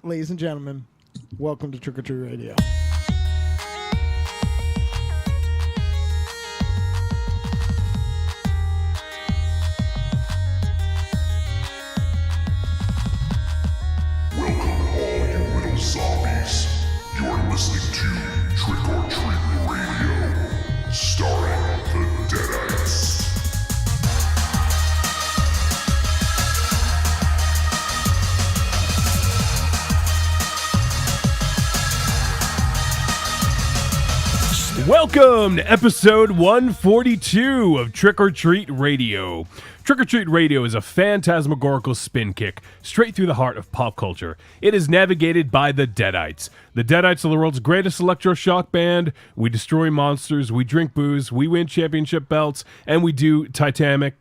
Ladies and gentlemen, welcome to Trick or Treat Radio. Welcome all you little zombies. You're listening to Trick or Treat Radio, starring the Deadites. Welcome to episode 142 of Trick or Treat Radio. Trick or Treat Radio is a phantasmagorical spin kick straight through the heart of pop culture. It is navigated by the Deadites. The Deadites are the world's greatest electroshock band. We destroy monsters, we drink booze, we win championship belts, and we do Titanic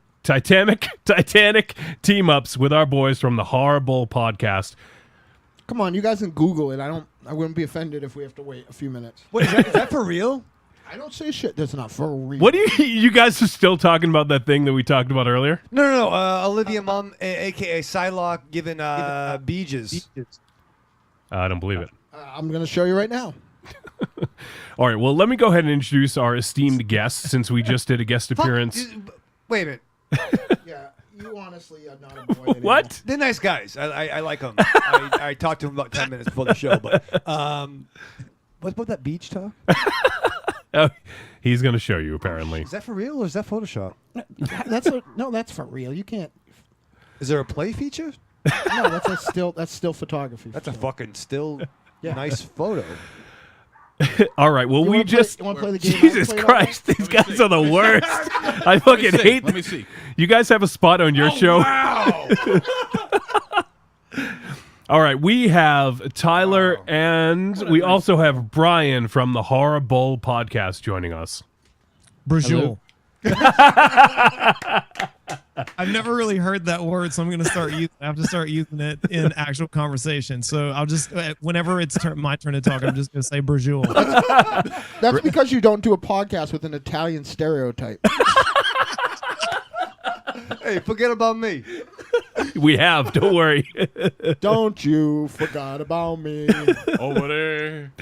team-ups with our boys from the HorrorBull Podcast. Come on, you guys can Google it. I wouldn't be offended if we have to wait a few minutes. Wait, is that for real? I don't say shit that's not for real. What do you guys are still talking about that thing that we talked about earlier? No. Olivia Munn, a.k.a. Psylocke, giving beaches. I don't believe it. I'm going to show you right now. All right, well, let me go ahead and introduce our esteemed guest since we just did a guest appearance. Wait a minute. Yeah, you honestly are not a boy anymore. What? They're nice guys. I like them. I talked to them about 10 minutes before the show. But what about that beach talk? Oh, he's going to show you, apparently. Is that for real or is that Photoshop? That's for real. You can't. Is there a play feature? No, that's still photography. That's a fucking still nice photo. All right, well, You we wanna just... play the game? Jesus Play it Christ, these guys are the worst. I fucking hate Let me see. You guys have a spot on your show? Wow. All right, we have Tyler and we also have Bryan from the HorrorBull Podcast joining us. Bonjour. I've never really heard that word, so I'm going to have to start using it in actual conversation. So I'll just, whenever it's my turn to talk, I'm just going to say bonjour. That's because you don't do a podcast with an Italian stereotype. Hey, forget about me. We have, don't worry. Don't you forgot about me. Over there.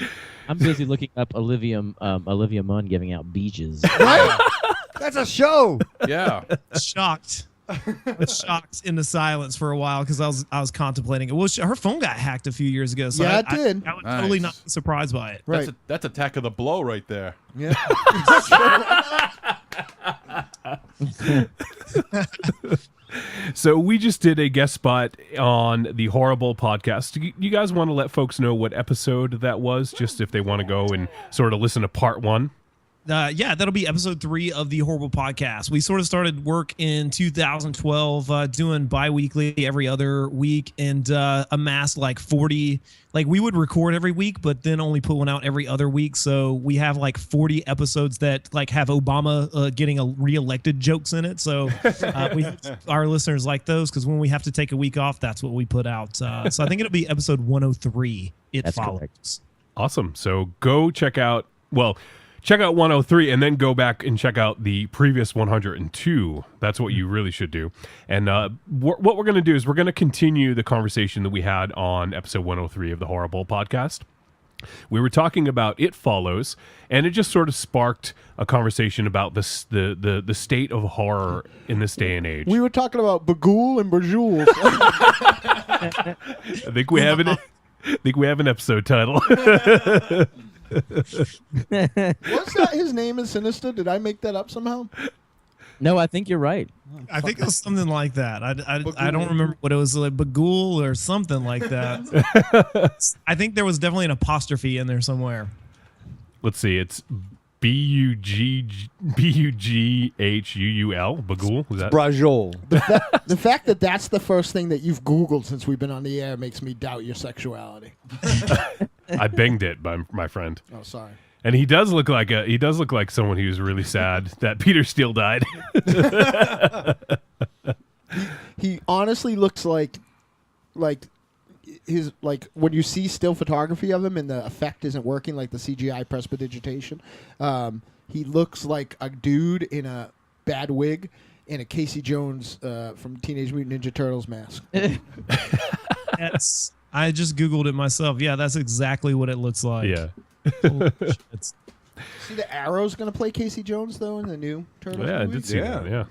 I'm busy looking up Olivia Munn giving out beaches. That's a show. Yeah. Shocked. I was shocked into silence for a while because I was contemplating it. Well, her phone got hacked a few years ago, so Yeah, it did. I was totally not Nice. surprised by it. Right. That's Attack of the Blow right there. Yeah. So we just did a guest spot on the HorrorBull Podcast. Do you guys want to let folks know what episode that was, just if they want to go and sort of listen to part one? Yeah, that'll be episode 3 of the HorrorBull Podcast. We sort of started work in 2012, doing bi-weekly every other week, and amassed like 40. Like, we would record every week, but then only put one out every other week. So we have like 40 episodes that like have Obama getting reelected jokes in it. So our listeners like those because when we have to take a week off, that's what we put out. So I think it'll be episode 103. That's follows. correct. Awesome. So go check out 103 and then go back and check out the previous 102. That's what you really should do. And what we're going to do is we're going to continue the conversation that we had on episode 103 of the HorrorBull Podcast. We were talking about It Follows, and it just sort of sparked a conversation about the state of horror in this day and age. We were talking about Bagool and Bajul. I think we have an episode title. Was that his name in Sinister? Did I make that up somehow? No, I think you're right. I think it was something like that. I don't remember what it was, like Bagool or something like that. I think there was definitely an apostrophe in there somewhere. Let's see. It's Bughul. Bagool. Is that? Brajol. The fact that that's the first thing that you've Googled since we've been on the air makes me doubt your sexuality. I banged it, my friend. Oh, sorry. And he does look like someone who's really sad that Peter Steele died. He honestly looks like his when you see still photography of him and the effect isn't working, like the CGI prestidigitation. He looks like a dude in a bad wig and a Casey Jones from Teenage Mutant Ninja Turtles mask. I just Googled it myself. Yeah, that's exactly what it looks like. Yeah. Holy shit. See, the Arrow's going to play Casey Jones, though, in the new Turtles Yeah, I movie? did see that. Yeah.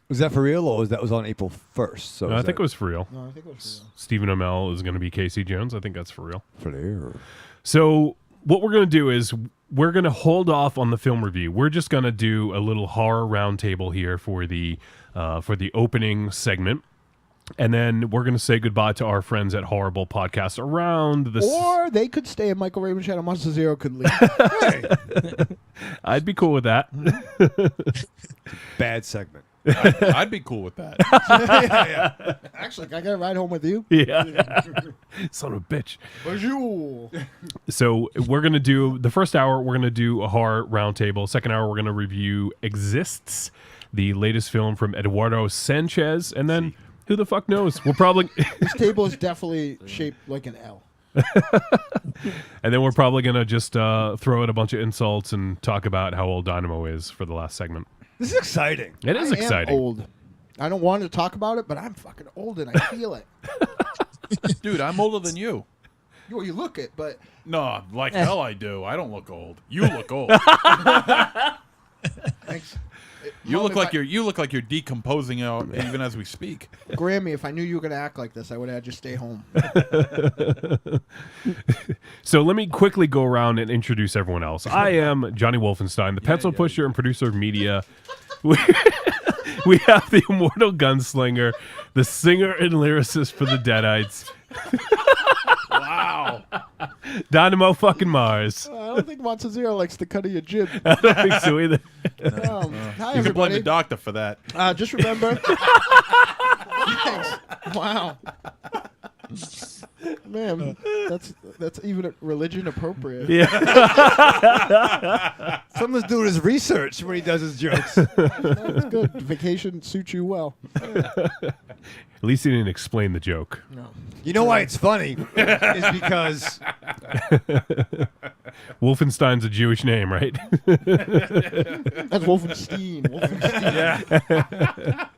Was that for real, or was on April 1st? So No, I think it was for real. No, I think it was real. Stephen Amell is going to be Casey Jones. I think that's for real. for real. So what we're going to do is we're going to hold off on the film review. We're just going to do a little horror roundtable here for the opening segment. And then we're going to say goodbye to our friends at HorrorBull Podcast around the... Or they could stay and Michael Raven Shadow MonsterZero could leave. I'd be cool with that. Bad segment. I'd be cool with that. Actually, can I get a ride home with you? Yeah. Son of a bitch. Bonjour. So we're going to do... The first hour, we're going to do a horror roundtable. Second hour, we're going to review Exists, the latest film from Eduardo Sanchez. And then... Who the fuck knows? We'll probably... This table is definitely shaped like an L. And then we're probably going to just throw out a bunch of insults and talk about how old Dynamo is for the last segment. This is exciting. It is I exciting. am old. I don't want to talk about it, but I'm fucking old and I feel it. Dude, I'm older than you. Well, you look it, but No, like hell I do. I don't look old. You look old. thanks. You Mom, look if like you're decomposing out even as we speak. Grammy, if I knew you were going to act like this, I would have had you stay home. So let me quickly go around and introduce everyone else. I am Johnny Wolfenstein, the pencil pusher and producer of media. We have the immortal gunslinger, the singer and lyricist for the Deadites. Wow. Dynamo fucking Mars. I don't think MonsterZero likes the cut of your jib. I don't think so either. Hi, You can blame everybody. the doctor for that. Just remember. Thanks. Wow. Man, that's even religion appropriate. Yeah. Someone's doing his research when he does his jokes. That's good. Vacation suits you well. At least he didn't explain the joke. No. You know why it's funny? Is because Wolfenstein's a Jewish name, right? That's Wolfenstein. Yeah.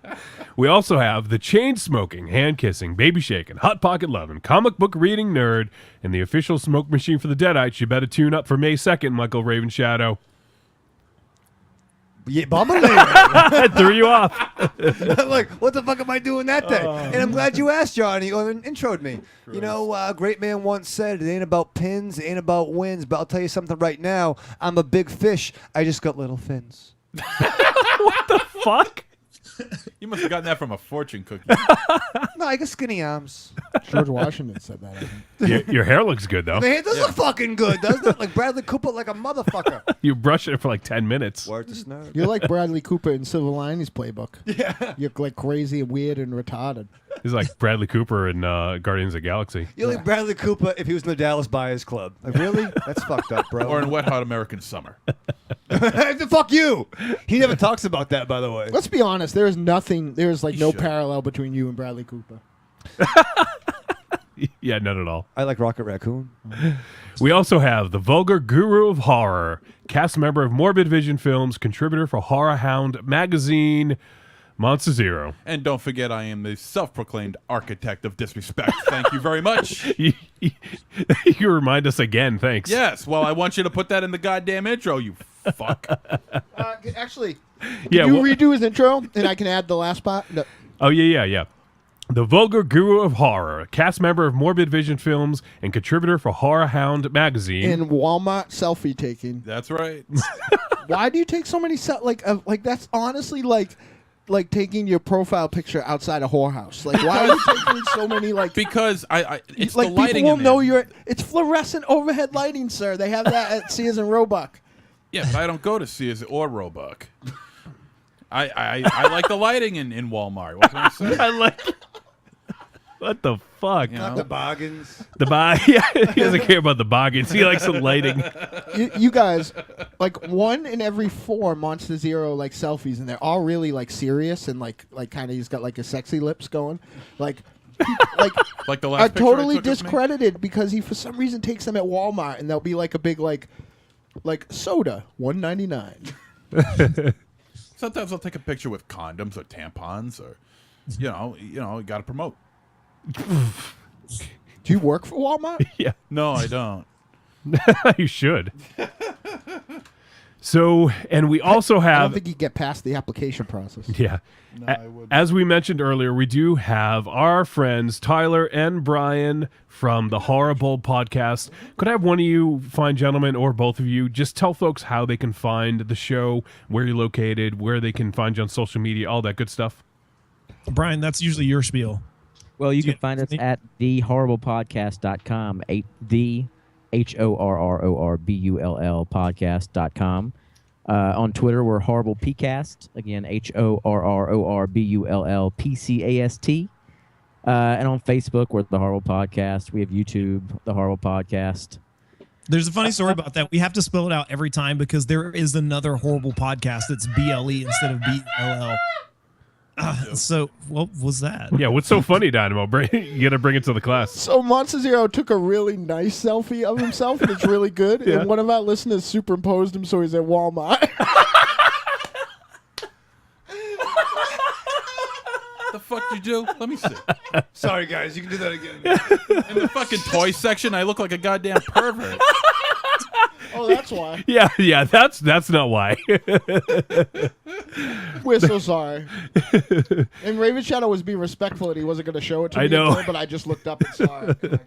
We also have the chain-smoking, hand-kissing, baby-shaking, hot pocket-loving, comic book reading nerd, and the official smoke machine for the Deadites. You better tune up for May 2nd, Michael Raven Shadow. yeah, Bumblebee. I threw you off. I'm like, what the fuck am I doing that day? And I'm glad you asked, Johnny, or introed me. You know, a great man once said, it ain't about pins, it ain't about wins, but I'll tell you something right now. I'm a big fish. I just got little fins. What the fuck? You must have gotten that from a fortune cookie. No, I got skinny arms. George Washington said that, I think. Your hair looks good, though. Man, this look fucking good, doesn't it? Like Bradley Cooper, like a motherfucker. You brush it for like 10 minutes. Word to snurd. You're like Bradley Cooper in Silver Linings Playbook. Yeah. You're like crazy and weird and retarded. He's like Bradley Cooper in Guardians of the Galaxy. You're like Bradley Cooper if he was in the Dallas Buyers Club. Like, really? That's fucked up, bro. Or in Wet Hot American Summer. Fuck you. He never talks about that, by the way. Let's be honest. There is nothing. There is like no should. parallel between you and Bradley Cooper. Yeah, none at all. I like Rocket Raccoon. We also have the vulgar guru of horror, cast member of Morbid Vision Films, contributor for Horror Hound magazine, MonsterZero. And don't forget, I am the self-proclaimed architect of disrespect. Thank you very much. You remind us again, thanks. Yes, well, I want you to put that in the goddamn intro, you fuck. Actually, Yeah, can you well- redo his intro and I can add the last part? No. Oh, yeah. The vulgar guru of horror, cast member of Morbid Vision Films, and contributor for Horror Hound magazine. In Walmart selfie taking. That's right. Why do you take so many like that's honestly like taking your profile picture outside a whorehouse. Like, why are you taking so many like? Because it's like the lighting people will in know there. it's fluorescent overhead lighting, sir. They have that at Sears and Roebuck. Yeah, but I don't go to Sears or Roebuck. I like the lighting in Walmart. What can I say? I like. What the fuck? You Not know? the bargains. The yeah, he doesn't care about the bargains. He likes the lighting. You guys, like 1 in every 4 MonsterZero like selfies, and they're all really like serious and like kind of he's got like his sexy lips going, like Like the are last picture I totally took of me? discredited because he for some reason takes them at Walmart and they'll be like a big like soda $1.99. Sometimes I'll take a picture with condoms or tampons or, you got to promote. Do you work for Walmart? Yeah. No, I don't. You should. So, and we also I don't have, think you get past the application process. yeah. No, I wouldn't. As we mentioned earlier, we do have our friends Tyler and Bryan from the HorrorBull Podcast. Could I have one of you fine gentlemen, or both of you, just tell folks how they can find the show, where you're located, where they can find you on social media, all that good stuff? Brian, that's usually your spiel. Well, you Yeah. can find us at thehorriblepodcast.com, the HorrorBull podcast.com. On Twitter, we're Horrible PCast. Again, HorrorBullPCast. And on Facebook, we're the Horrible Podcast. We have YouTube, the Horrible Podcast. There's a funny story about that. We have to spell it out every time because there is another horrible podcast that's BLE instead of BLL. So what was that? Yeah, what's so funny, Dynamo? You got to bring it to the class. So MonsterZero took a really nice selfie of himself, and it's really good. Yeah. And one of our listeners superimposed him so he's at Walmart. The fuck you do? Let me see. Sorry, guys. You can do that again. In the fucking toy section, I look like a goddamn pervert. Oh, that's why. Yeah, that's not why. We're so sorry. And Raven Shadow was being respectful, and he wasn't going to show it to I me. know. Until, but I just looked up and saw it. And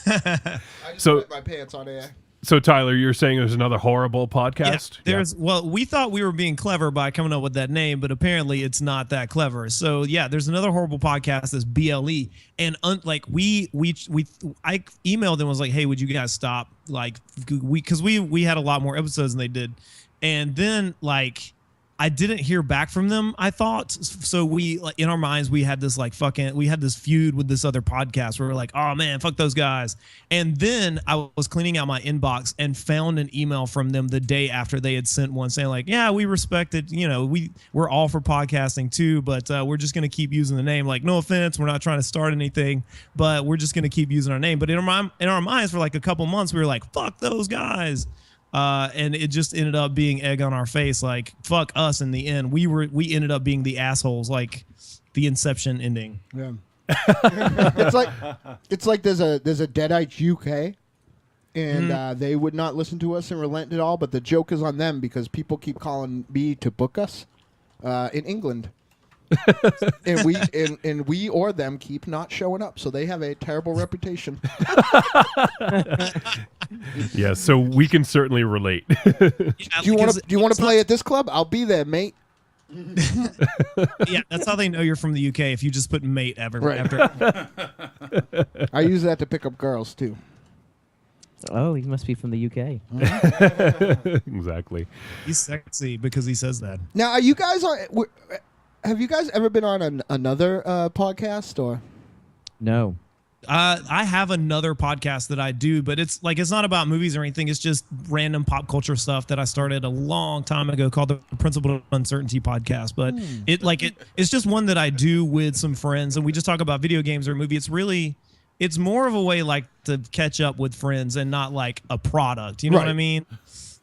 I just So- put my pants on air. So, Tyler, you're saying there's another HorrorBull podcast? Yeah, well, we thought we were being clever by coming up with that name, but apparently it's not that clever. So yeah, there's another horrible podcast that's BLE, and I emailed them, was like, hey, would you guys stop? Like, because we had a lot more episodes than they did, and then like I didn't hear back from them, I thought. So we, like, in our minds, we had this feud with this other podcast where we were like, oh man, fuck those guys. And then I was cleaning out my inbox and found an email from them the day after they had sent one saying like, yeah, we respect it. You know, we're all for podcasting too, but we're just going to keep using the name. Like, no offense, we're not trying to start anything, but we're just going to keep using our name. But in our minds for like a couple months, we were like, fuck those guys. And it just ended up being egg on our face, like fuck us. In the end, we ended up being the assholes, like the Inception ending. Yeah. it's like there's a Deadites UK, and they would not listen to us and relent at all. But the joke is on them because people keep calling me to book us in England. and we or them keep not showing up, so they have a terrible reputation. Yeah, so we can certainly relate. Do you want to play at this club? I'll be there, mate. Yeah, that's how they know you're from the UK. If you just put mate after. I use that to pick up girls too. Oh, he must be from the UK. Exactly. He's sexy because he says that. Now, are you guys have you guys ever been on another podcast or? No. I have another podcast that I do, but it's not about movies or anything. It's just random pop culture stuff that I started a long time ago called the Principled Uncertainty Podcast. But it's just one that I do with some friends, and we just talk about video games or movie. It's more of a way like to catch up with friends and not like a product. You know what I mean?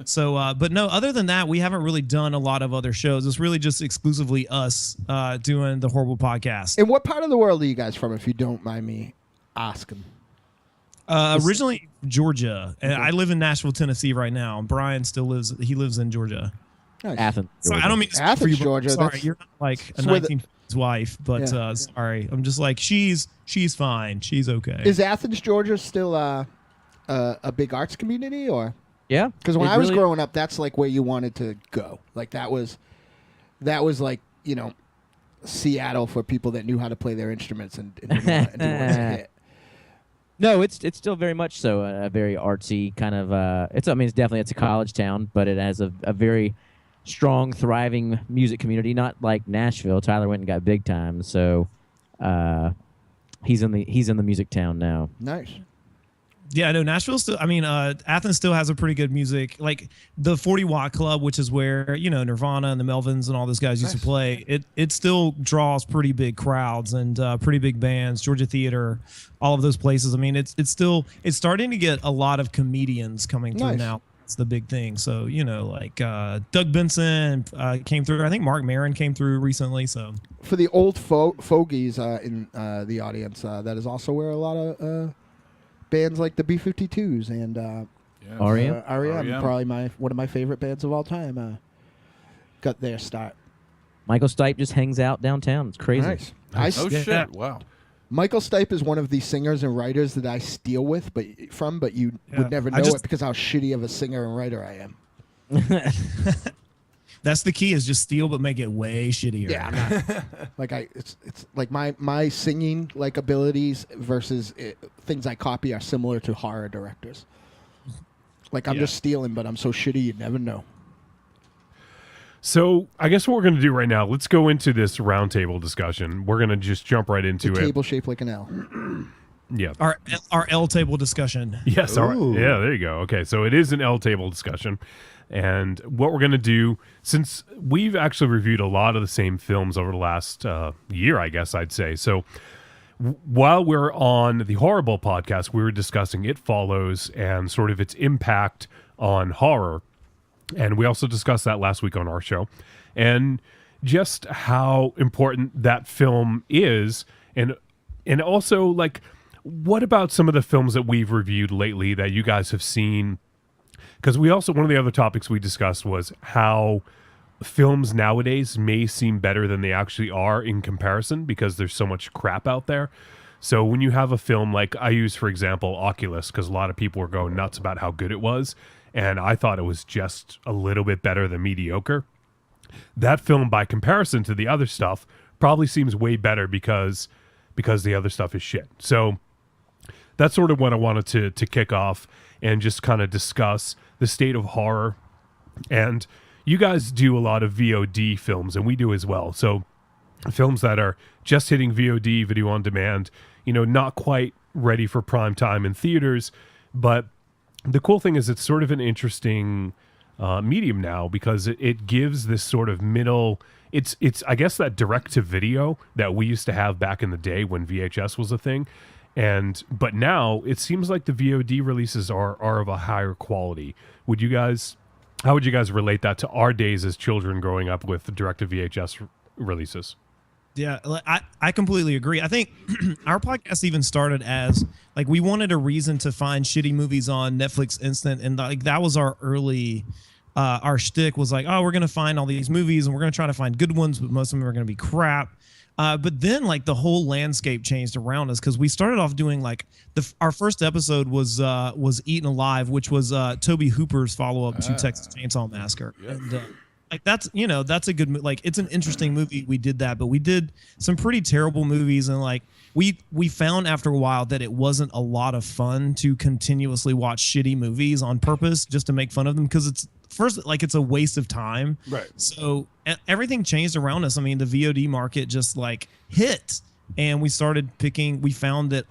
So, but no, other than that, we haven't really done a lot of other shows. It's really just exclusively us doing the HorrorBull Podcast. And what part of the world are you guys from, if you don't mind me asking? Originally Georgia, and I live in Nashville, Tennessee right now. Brian lives in Georgia. Nice. Athens. Sorry, I don't mean to speak Athens, for you, Georgia. Sorry, That's- you're not like a that's where the- 1950s wife, but sorry, I'm just like she's fine, she's okay. Is Athens, Georgia, still a big arts community, or? Yeah. Because when it I was really- growing up, that's like where you wanted to go. Like that was like, you know, Seattle for people that knew how to play their instruments and didn't want to hit. No, it's still very much so a very artsy kind of. It's definitely a college town, but it has a very strong, thriving music community. Not like Nashville. Tyler went and got big time, so he's in the music town now. Nice. Yeah, no, Nashville still. I mean, Athens still has a pretty good music. Like the 40 Watt Club, which is where Nirvana and the Melvins and all those guys used to play. It still draws pretty big crowds and pretty big bands. Georgia Theater, all of those places. I mean, it's starting to get a lot of comedians coming through now. It's the big thing. So like Doug Benson came through. I think Mark Maron came through recently. So For the old fogies in the audience, that is also where a lot of bands like the B-52s and Yes. REM? REM, probably one of my favorite bands of all time. Got their start. Michael Stipe just hangs out downtown. It's crazy. Nice. Oh shit! Wow. Michael Stipe is one of the singers and writers that I steal with, but you would never know it because how shitty of a singer and writer I am. That's the key, is just steal but make it way shittier. Yeah, it's like my singing like abilities versus things I copy are similar to horror directors. Like I'm just stealing, but I'm so shitty you'd never know. So I guess what we're going to do right now, let's go into this roundtable discussion. We're going to just jump right into it. Table shaped like an L. Yeah. Our L table discussion. Yes. All right. Yeah, there you go. Okay, so it is an L table discussion. And what we're going to do, since we've actually reviewed a lot of the same films over the last year, I guess I'd say. So while we're on the HorrorBull podcast, we were discussing It Follows and sort of its impact on horror. And we also discussed that last week on our show. And just how important that film is. And also, like, what about some of the films that we've reviewed lately that you guys have seen? Because one of the other topics we discussed was how films nowadays may seem better than they actually are in comparison because there's so much crap out there. So when you have a film like, I use, for example, Oculus, because a lot of people were going nuts about how good it was. And I thought it was just a little bit better than mediocre. That film, by comparison to the other stuff, probably seems way better because the other stuff is shit. So that's sort of what I wanted to kick off and just kind of discuss the state of horror. And you guys do a lot of VOD films, and we do as well. So films that are just hitting VOD, video on demand, not quite ready for prime time in theaters, but the cool thing is it's sort of an interesting medium now because it gives this sort of middle. It's I guess that direct to video that we used to have back in the day when VHS was a thing, but now it seems like the VOD releases are of a higher quality. How would you guys relate that to our days as children growing up with direct to VHS releases? Yeah, I completely agree. I think our podcast even started as like we wanted a reason to find shitty movies on Netflix Instant, and like that was our early our shtick was like, oh, we're gonna find all these movies and we're gonna try to find good ones, but most of them are gonna be crap. But then like the whole landscape changed around us because we started off doing like our first episode was Eaten Alive, which was Toby Hooper's follow up to Texas Chainsaw Massacre. Yeah. And, like that's a good like it's an interesting movie. We did that, but we did some pretty terrible movies, and like we found after a while that it wasn't a lot of fun to continuously watch shitty movies on purpose just to make fun of them because it's a waste of time. Right. So everything changed around us. I mean, the VOD market just like hit. And we started picking. We found that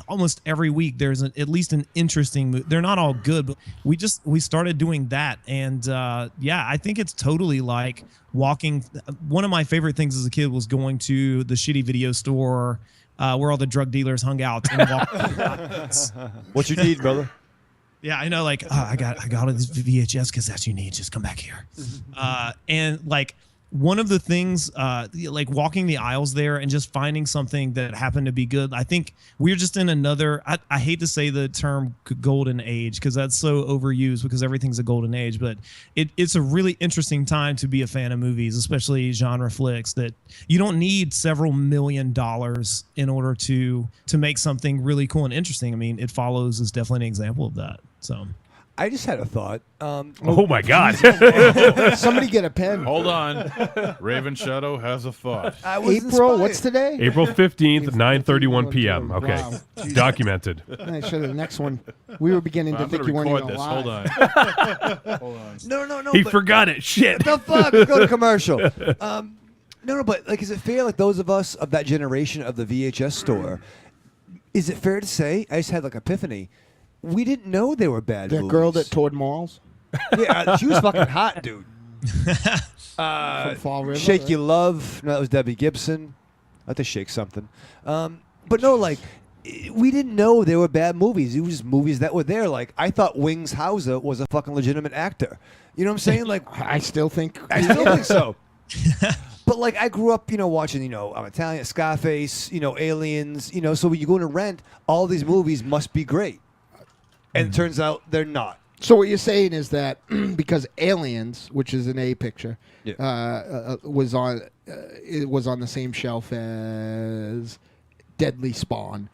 almost every week there's at least an interesting movie. They're not all good, but we started doing that, and I think it's totally like walking. One of my favorite things as a kid was going to the shitty video store where all the drug dealers hung out. And What you need, brother? Yeah, I know. Like, I got all this VHS because that's what you need. Just come back here, and like. One of the things, like walking the aisles there and just finding something that happened to be good. I think we're just in another, I hate to say the term golden age because that's so overused because everything's a golden age, but it's a really interesting time to be a fan of movies, especially genre flicks, that you don't need several $1 million in order to make something really cool and interesting. I mean, It Follows is definitely an example of that. So. I just had a thought. Oh my God! Somebody get a pen. Hold on. Raven Shadow has a thought. April, what's today? April 15th, 9:31 p.m. Okay, Wow. documented. I should have the next one. We were beginning to I'm think gonna you weren't record even this. alive. Hold on. No. He but forgot it. Shit. the fuck? Go to commercial. No, but like, is it fair? Like those of us of that generation of the VHS store, is it fair to say? I just had like epiphany. We didn't know they were bad The movies. girl that toured malls Yeah, she was fucking hot, dude. from Fall River. Shake right? Your Love. No, that was Debbie Gibson. I have to shake something. But no, like, we didn't know they were bad movies. It was just movies that were there. Like, I thought Wings Hauser was a fucking legitimate actor. You know what I'm saying? Like, I still think I still think so. But like I grew up, watching, I'm Italian, Scarface, Aliens, so when you go to rent, all these movies must be great. And it turns out they're not. So what you're saying is that because Aliens, which is an A picture, was on the same shelf as Deadly Spawn.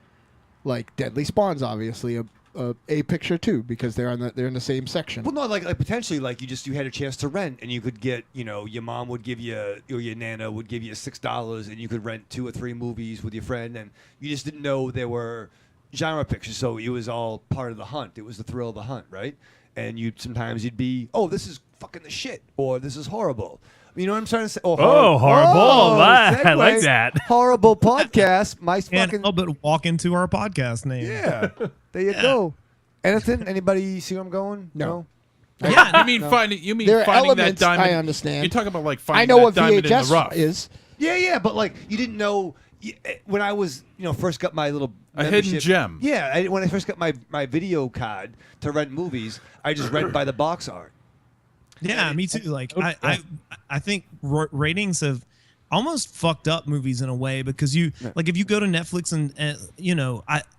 Like Deadly Spawn's obviously a picture too because they're in the same section. Well, no, like potentially, like you had a chance to rent, and you could get, your mom would give you, or your nana would give you $6, and you could rent 2 or 3 movies with your friend, and you just didn't know there were genre pictures, so it was all part of the hunt. It was the thrill of the hunt, right? And sometimes you'd be, oh, this is fucking the shit, or this is horrible. You know what I'm trying to say? Oh, horrible! I like that. HorrorBull Podcast. My Can't fucking help but walk into our podcast name. yeah. There you go. Anything? Anybody see where I'm going? No. Yeah. You mean finding? You mean There are finding that elements, diamond? I understand. You're talking about like I finding know that what diamond in the VHS rough. is. Yeah, but like you didn't know when I was, first got my little A hidden membership- gem. Yeah, when I first got my video card to rent movies, I just rent by the box art. Yeah, me too. Like I think ratings have almost fucked up movies in a way because like if you go to Netflix and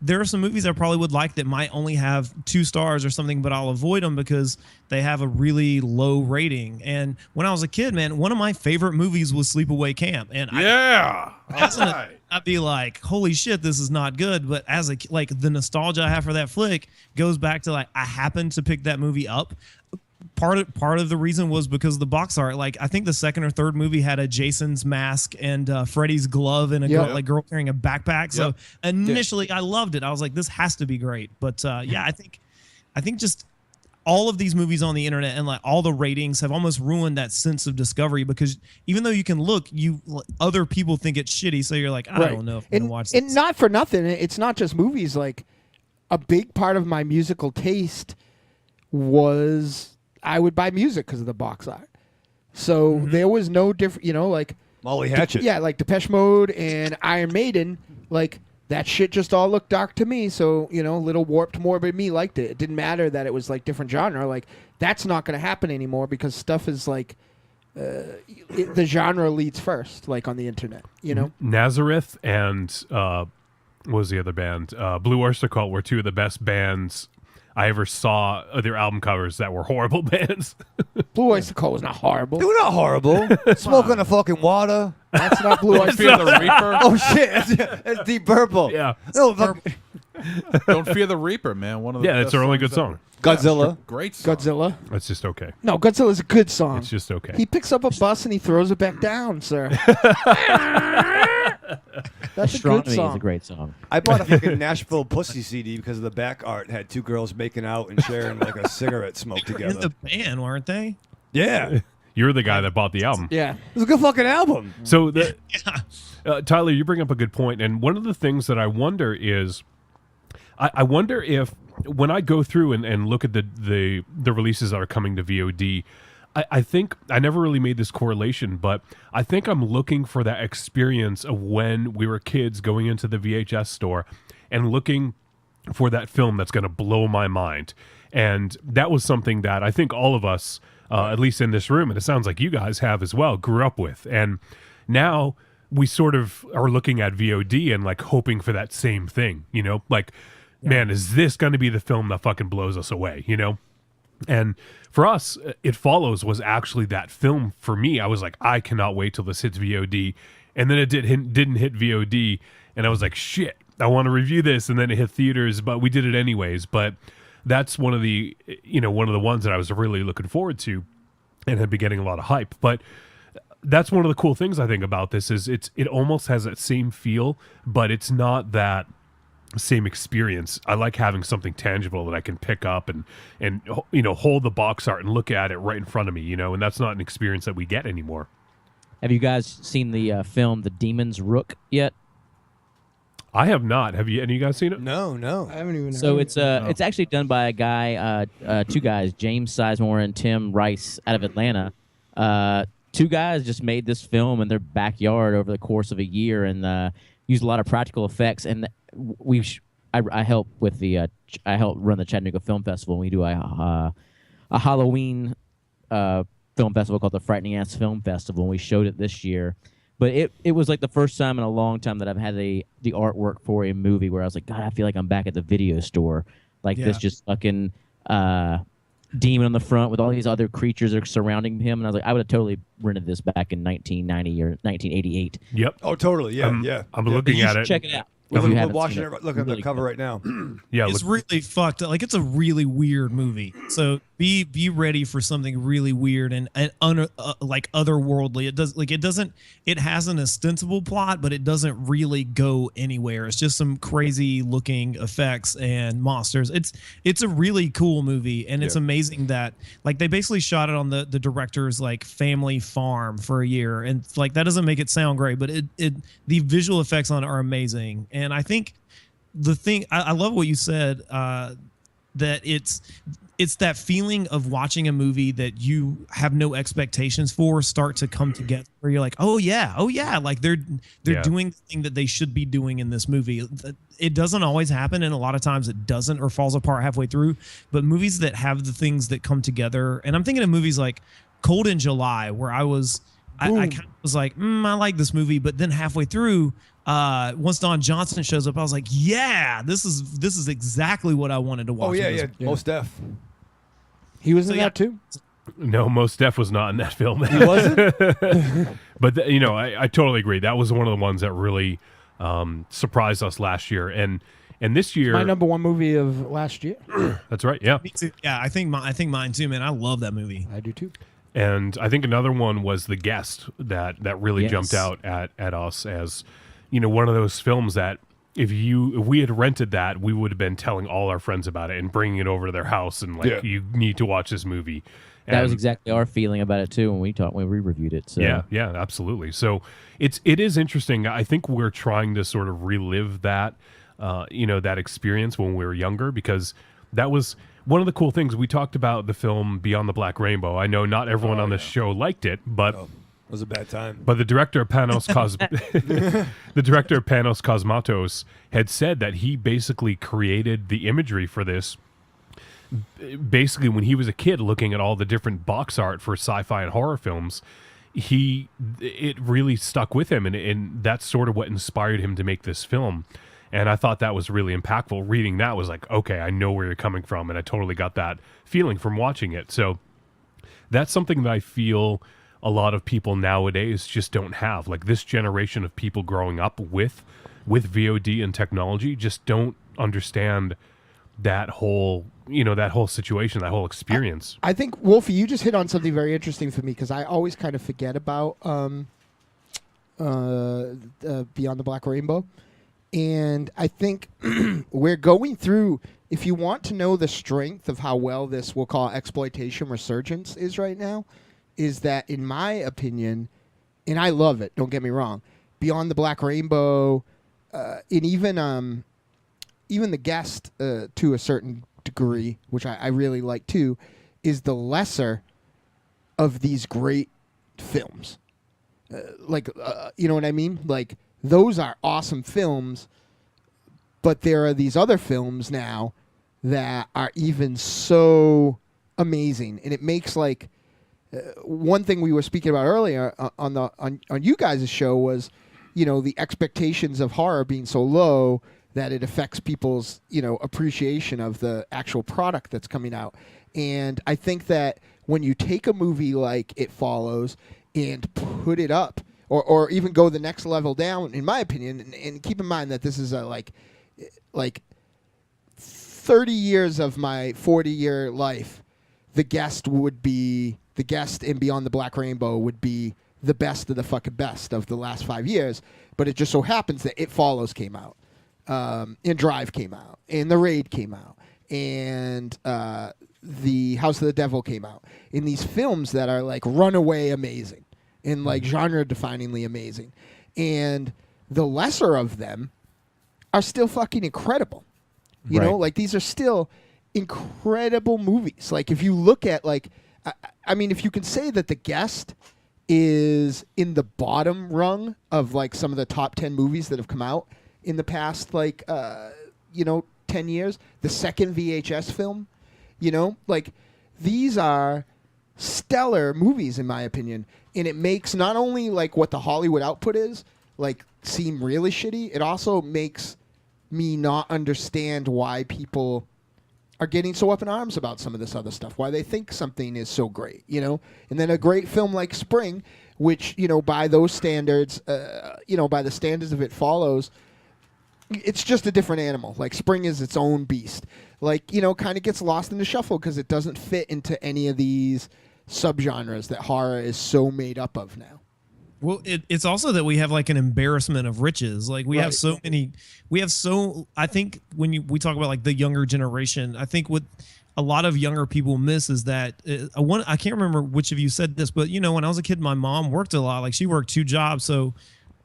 there are some movies I probably would like that might only have 2 stars or something, but I'll avoid them because they have a really low rating. And when I was a kid, man, one of my favorite movies was Sleepaway Camp, and I'd be like, holy shit, this is not good. But as the nostalgia I have for that flick goes back to like I happened to pick that movie up. Part of the reason was because of the box art. Like I think the second or third movie had a Jason's mask and Freddy's glove and a girl carrying a backpack. So initially I loved it. I was like, this has to be great. But I think just all of these movies on the internet and like all the ratings have almost ruined that sense of discovery because even though you can look, other people think it's shitty. So you're like, I don't know if I'm gonna watch this. And not for nothing, it's not just movies. Like a big part of my musical taste was I would buy music because of the box art. So there was no different, like Molly Hatchet. Yeah, like Depeche Mode and Iron Maiden, like that shit just all looked dark to me. So, little warped morbid me liked it. It didn't matter that it was like different genre. Like that's not going to happen anymore because stuff is like the genre leads first, like on the internet, Nazareth and what was the other band? Blue Oyster Cult were 2 of the best bands I ever saw their album covers that were horrible bands. Blue Oyster Cult was not horrible. They were not horrible. Smoking the fucking water. That's not Blue Oyster Fear the Reaper. Oh shit, that's Deep Purple. Yeah. No, fuck. Don't Fear the Reaper, man. One of the Yeah, best it's a really good songs song. ever. Godzilla. Great song. Godzilla. It's just okay. No, Godzilla's a good song. It's just okay. He picks up a bus and he throws it back down, sir. That's a good Astronomy song. is a great song. I bought a fucking Nashville Pussy CD because of the back art had 2 girls making out and sharing like a cigarette smoke In together. the band, weren't they? Yeah. You're the guy that bought the album. Yeah. It was a good fucking album. So, Tyler, you bring up a good point, and one of the things that I wonder is, I wonder if when I go through and look at the releases that are coming to VOD, I think I never really made this correlation, but I think I'm looking for that experience of when we were kids going into the VHS store and looking for that film that's going to blow my mind. And that was something that I think all of us, at least in this room, and it sounds like you guys have as well, grew up with. And now we sort of are looking at VOD and like hoping for that same thing, like, man, is this going to be the film that fucking blows us away, And for us, It Follows was actually that film for me. I was like, I cannot wait till this hits VOD. And then it didn't hit VOD. And I was like, shit, I want to review this. And then it hit theaters, but we did it anyways. But that's one of the ones that I was really looking forward to and had been getting a lot of hype. But that's one of the cool things I think about this is it almost has that same feel, but it's not that same experience. I like having something tangible that I can pick up and hold the box art and look at it right in front of me, and that's not an experience that we get anymore. Have you guys seen the film The Demon's Rook yet? I have not. Have you? Any of you guys seen it? No. I haven't even So heard it's actually done by a guy, 2 guys, James Sizemore and Tim Rice out of Atlanta. 2 guys just made this film in their backyard over the course of a year and used a lot of practical effects. And I help with I help run the Chattanooga Film Festival. And we do a Halloween film festival called the Frightening Ass Film Festival, and we showed it this year. But it was like the first time in a long time that I've had the artwork for a movie where I was like, God, I feel like I'm back at the video store. Like this just fucking demon on the front with all these other creatures that are surrounding him. And I was like, I would have totally rented this back in 1990 or 1988. Yep. Oh, totally. Yeah, I'm looking at it. Check it out. We're watching it. Look at the cover right now. Yeah, It's really fucked up. Like, it's a really weird movie. So be ready for something really weird and like otherworldly. It has an ostensible plot, but it doesn't really go anywhere. It's just some crazy looking effects and monsters. It's a really cool movie, and it's amazing that like they basically shot it on the director's like family farm for a year, and like that doesn't make it sound great, but the visual effects on it are amazing. And I think the thing I love what you said, that it's that feeling of watching a movie that you have no expectations for start to come together, where you're like, oh yeah, like they're doing the thing that they should be doing in this movie. It doesn't always happen, and a lot of times it doesn't, or falls apart halfway through. But movies that have the things that come together, and I'm thinking of movies like Cold in July, where I kind of was like, I like this movie, but then halfway through, once Don Johnson shows up, I was like, yeah, this is exactly what I wanted to watch. Oh yeah. Most Def. He was in that too. No, Mos Def was not in that film. He wasn't. But I totally agree. That was one of the ones that really surprised us last year, and this year, My number one movie of last year. that's right. Yeah, Me too. Yeah, I think mine too, man. I love that movie. I do too. and I think another one was The Guest that really Yes. jumped out at us as one of those films that if we had rented that, we would have been telling all our friends about it and bringing it over to their house and you need to watch this movie. That was And- exactly our feeling about it too when we reviewed it. So Yeah, absolutely. So it is interesting. I think we're trying to sort of relive that, that experience when we were younger, because that was one of the cool things. We talked about the film Beyond the Black Rainbow. I know not everyone on this show liked it, but It was a bad time. the director of Panos Cosmatos had said that he basically created the imagery for this basically when he was a kid, looking at all the different box art for sci-fi and horror films. It really stuck with him, and that's sort of what inspired him to make this film. And I thought that was really impactful. Reading that was like, okay, I know where you're coming from, and I totally got that feeling from watching it. So that's something that I feel a lot of people nowadays just don't have. Like, this generation of people growing up with VOD and technology just don't understand that whole situation, that whole experience. I think, Wolfie, you just hit on something very interesting for me, because I always kind of forget about Beyond the Black Rainbow. And I think we're going through, if you want to know the strength of how well this, we'll call exploitation resurgence is right now, is that, in my opinion, and I love it, don't get me wrong, Beyond the Black Rainbow, and even The Guest to a certain degree, which I really like too, is the lesser of these great films. You know what I mean? Like, those are awesome films, but there are these other films now that are even so amazing, and it makes like one thing we were speaking about earlier on you guys' show was, the expectations of horror being so low that it affects people's, appreciation of the actual product that's coming out. And I think that when you take a movie like It Follows and put it up, or even go the next level down, in my opinion, and keep in mind that this is like 30 years of my 40-year life, The Guest and Beyond the Black Rainbow would be the best of the fucking best of the last 5 years. But it just so happens that It Follows came out, and Drive came out, and The Raid came out, and The House of the Devil came out. In these films that are like runaway amazing and like genre-definingly amazing. And the lesser of them are still fucking incredible. You know, like, these are still incredible movies. Like, if you look at, like, I mean, if you can say that The Guest is in the bottom rung of, like, some of the top 10 movies that have come out in the past, like, 10 years, the second VHS film, like, these are stellar movies in my opinion, and it makes not only like what the Hollywood output is like seem really shitty, it also makes me not understand why people are getting so up in arms about some of this other stuff, why they think something is so great, you know. And then a great film like Spring, which, you know, by those standards, you know, by the standards of It Follows, it's just a different animal. Like Spring is its own beast. Like, you know, kind of gets lost in the shuffle because it doesn't fit into any of these subgenres that horror is so made up of now. Well, it's also that we have like an embarrassment of riches. Like we have so many, I think when we talk about like the younger generation, I think what a lot of younger people miss is that I can't remember which of you said this, but you know, when I was a kid, my mom worked a lot. Like she worked 2 jobs. So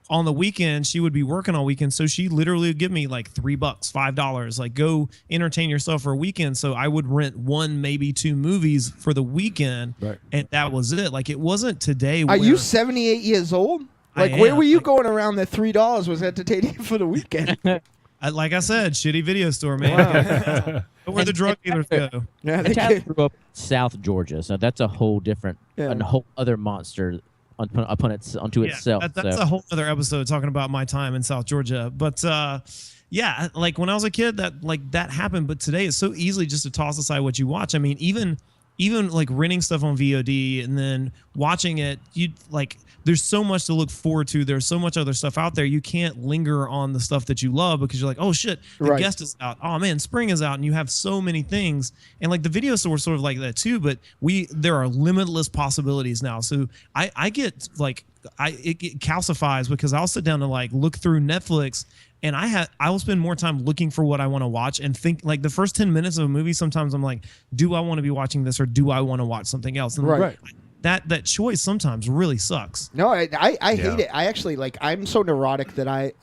on the weekend, she would be working all weekend. So she literally would give me like $3, $5, like go entertain yourself for a weekend. So I would rent 1, maybe 2 movies for the weekend. Right. And that was it. Like it wasn't today. Are you 78 years old? Like where were you going around that $3 was entertaining for the weekend? Like I said, shitty video store, man. Where the drug dealers go. Yeah, And Tyler grew up in South Georgia, so that's a whole different, a whole other monster onto itself. That's a whole other episode talking about my time in South Georgia. But yeah, like when I was a kid, that happened. But today it's so easily just to toss aside what you watch. I mean, even like renting stuff on VOD and then watching it, there's so much to look forward to. There's so much other stuff out there. You can't linger on the stuff that you love because you're like, oh shit, the guest is out. Oh man, Spring is out, and you have so many things. And like the video store is sort of like that too. But there are limitless possibilities now. So I get like it calcifies because I'll sit down and like look through Netflix. And I will spend more time looking for what I want to watch and think like the first 10 minutes of a movie. Sometimes I'm like, do I want to be watching this or do I want to watch something else? And that choice sometimes really sucks. No, I hate it. I actually I'm so neurotic that I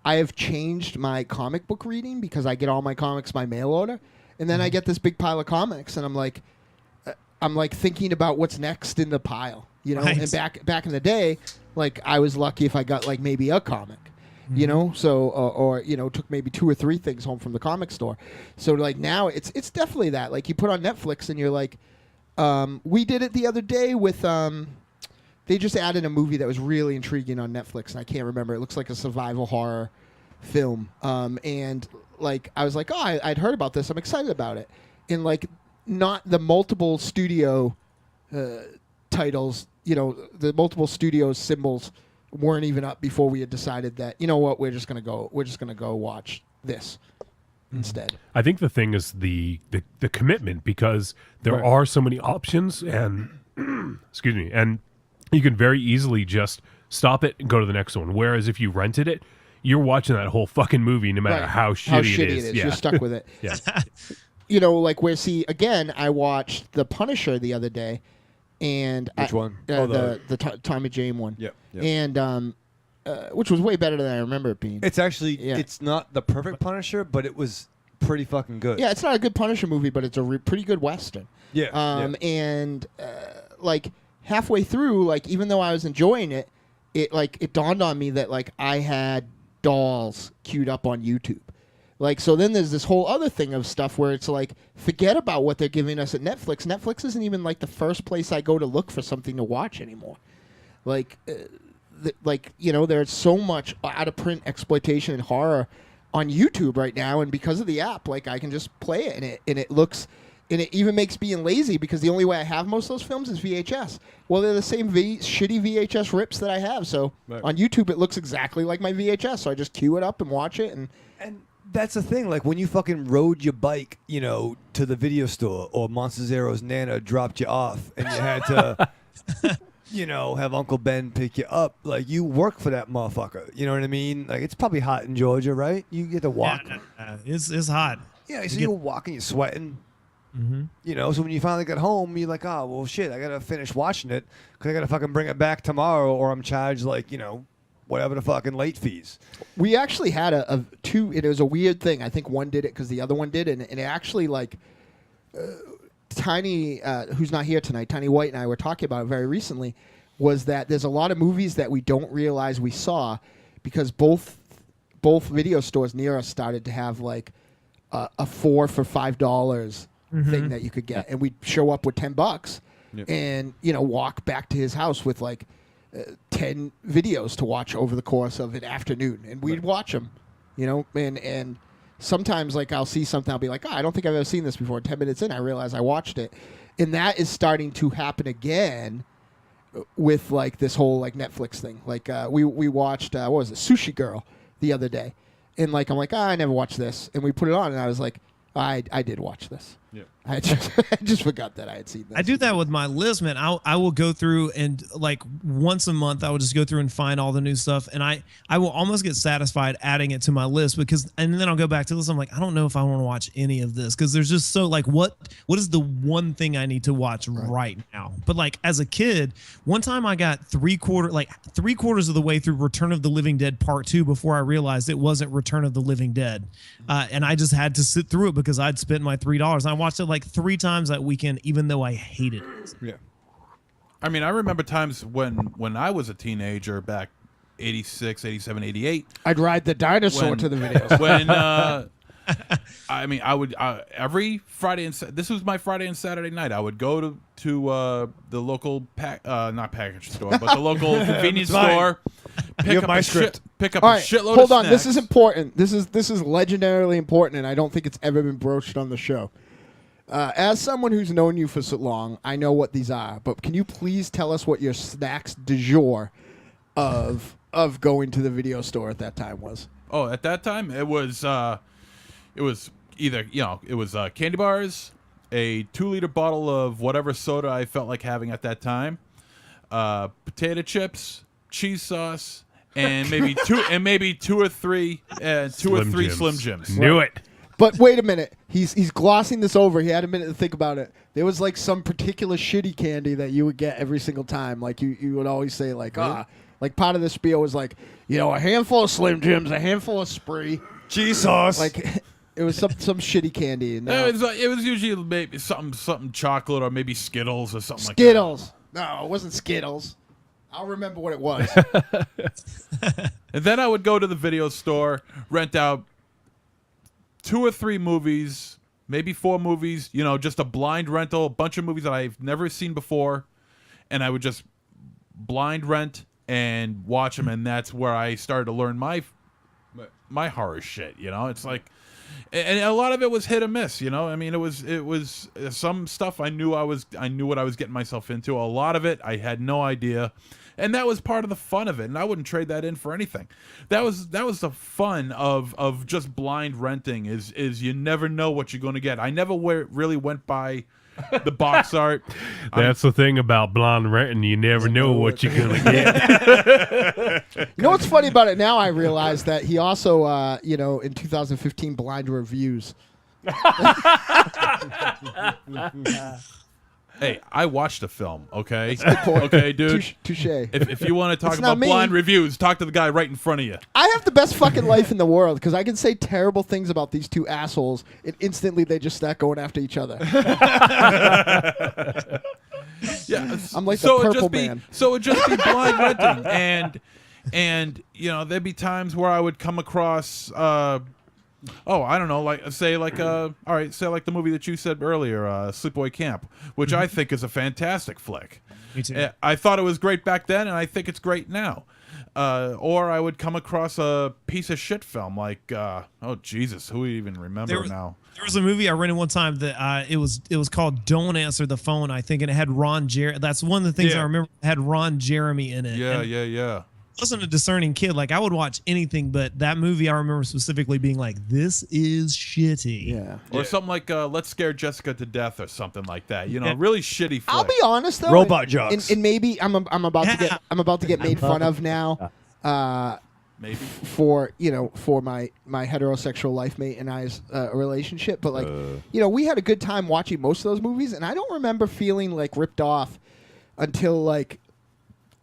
have changed my comic book reading because I get all my comics by mail order, and then I get this big pile of comics, and I'm like thinking about what's next in the pile, you know. Nice. And back in the day, like I was lucky if I got like maybe a comic. You know, so or you know, took maybe 2 or 3 things home from the comic store. So like now it's definitely that. Like you put on Netflix and you're like, we did it the other day with they just added a movie that was really intriguing on Netflix, and I can't remember. It looks like a survival horror film. And like I was like, oh, I'd heard about this. I'm excited about it. And like not the multiple studio titles, you know, the multiple studios symbols weren't even up before we had decided that, you know what, we're just gonna go watch this instead. I think the thing is the commitment, because there are so many options, and excuse me, and you can very easily just stop it and go to the next one. Whereas if you rented it, you're watching that whole fucking movie no matter how shitty it is. Yeah. You're stuck with it. Yeah. You know, like again, I watched The Punisher the other day. And which one? The Tommy Jane one. Yep. And which was way better than I remember it being. It's actually it's not the perfect Punisher, but it was pretty fucking good. Yeah, it's not a good Punisher movie, but it's a pretty good Western. Yeah. And like halfway through, like even though I was enjoying it, it dawned on me that like I had dolls queued up on YouTube. Like, so then there's this whole other thing of stuff where it's like, forget about what they're giving us at Netflix. Netflix isn't even like the first place I go to look for something to watch anymore. Like, you know, there's so much out of print exploitation and horror on YouTube right now, and because of the app, like I can just play it, and it looks, and it even makes being lazy because the only way I have most of those films is VHS. Well, they're the same shitty VHS rips that I have, so on YouTube it looks exactly like my VHS, so I just queue it up and watch it, and that's the thing. Like when you fucking rode your bike, you know, to the video store, or MonsterZero's Nana dropped you off, and you had to, you know, have Uncle Ben pick you up. Like you work for that motherfucker. You know what I mean? Like it's probably hot in Georgia, right? You get to walk. Yeah, it's hot. Yeah, so you're walking, you're sweating. Mm-hmm. You know, so when you finally get home, you're like, oh well, shit, I gotta finish watching it because I gotta fucking bring it back tomorrow, or I'm charged like, you know, whatever the fucking late fees. We actually had it was a weird thing. I think one did it because the other one did, and it actually like Tiny, who's not here tonight, Tiny White and I were talking about it very recently, was that there's a lot of movies that we don't realize we saw because both video stores near us started to have like a $4 for $5 thing that you could get, and we'd show up with $10. and walk back to his house with like 10 videos to watch over the course of an afternoon, and we'd watch them, and sometimes like I'll see something, I'll be like, I don't think I've ever seen this before. 10 minutes in, I realize I watched it, and that is starting to happen again with like this whole like Netflix thing. Like we watched what was it, Sushi Girl the other day, and like I'm like, I never watched this, and we put it on, and I was like, I did watch this. Yeah. I just forgot that I had seen this. I do that with my list, man. I will go through and like once a month I will just go through and find all the new stuff, and I will almost get satisfied adding it to my list and then I'll go back to this. I'm like, I don't know if I want to watch any of this because there's just so like what is the one thing I need to watch right now? But like as a kid, one time I got three quarters of the way through Return of the Living Dead Part 2 before I realized it wasn't Return of the Living Dead, and I just had to sit through it because I'd spent my $3 and I watched it like 3 times that weekend, even though I hated it. Yeah. I mean, I remember times when I was a teenager back 86, 87, 88. I'd ride the dinosaur to the videos. When, I mean, I would, every Friday this was my Friday and Saturday night, I would go to the local, not package store, but the local convenience store, pick up a shitload hold of on, snacks. this is important. This is legendarily important, and I don't think it's ever been broached on the show. As someone who's known you for so long, I know what these are, but can you please tell us what your snacks du jour of going to the video store at that time was? Oh, at that time, it was either, it was candy bars, a 2-liter bottle of whatever soda I felt like having at that time, potato chips, cheese sauce, and maybe two or three Slim Jims. Knew it. But wait a minute, he's glossing this over. He had a minute to think about it. There was like some particular shitty candy that you would get every single time. Like you would always say like, like part of the spiel was like, a handful of Slim Jims, a handful of Spree, cheese sauce. Like it was some shitty candy. And it was usually maybe something chocolate or maybe Skittles or something like that. Skittles. No, it wasn't Skittles. I'll remember what it was. And then I would go to the video store, rent out 2 or 3 movies, maybe 4 movies, just a blind rental, a bunch of movies that I've never seen before, and I would just blind rent and watch them, and that's where I started to learn my horror shit. It's like, and a lot of it was hit or miss. I mean, it was some stuff I knew what I was getting myself into. A lot of it I had no idea. And that was part of the fun of it, and I wouldn't trade that in for anything. That was the fun of just blind renting. Is you never know what you're going to get. I never really went by the box art. That's the thing about blind renting. You never know what you're going to get. You know what's funny about it now? I realize that he also, in 2015, blind reviews. Hey, I watched the film, okay? Okay, dude. Touche. If you want to talk It's not about me. blind reviews, talk to the guy right in front of you. I have the best fucking life in the world because I can say terrible things about these two assholes, and instantly they just start going after each other. Yeah, I'm like the purple man. So it'd just be blind renting, and there'd be times where I would come across. I don't know, say like the movie that you said earlier, Sleepaway Camp, which I think is a fantastic flick. Me too. I thought it was great back then, and I think it's great now. Or I would come across a piece of shit film like, Jesus, who even remember now? There was a movie I rented one time that it was called Don't Answer the Phone, I think, and it had Ron Jeremy. That's one of the things I remember. It had Ron Jeremy in it. Yeah. I wasn't a discerning kid. Like, I would watch anything, but that movie I remember specifically being like, this is shitty. Yeah. Or something like Let's Scare Jessica to Death or something like that. Really shitty flick. I'll be honest though, Robot jocks. and maybe I'm about to get made fun of now. Maybe for my heterosexual life mate and I's relationship, but we had a good time watching most of those movies, and I don't remember feeling like ripped off until like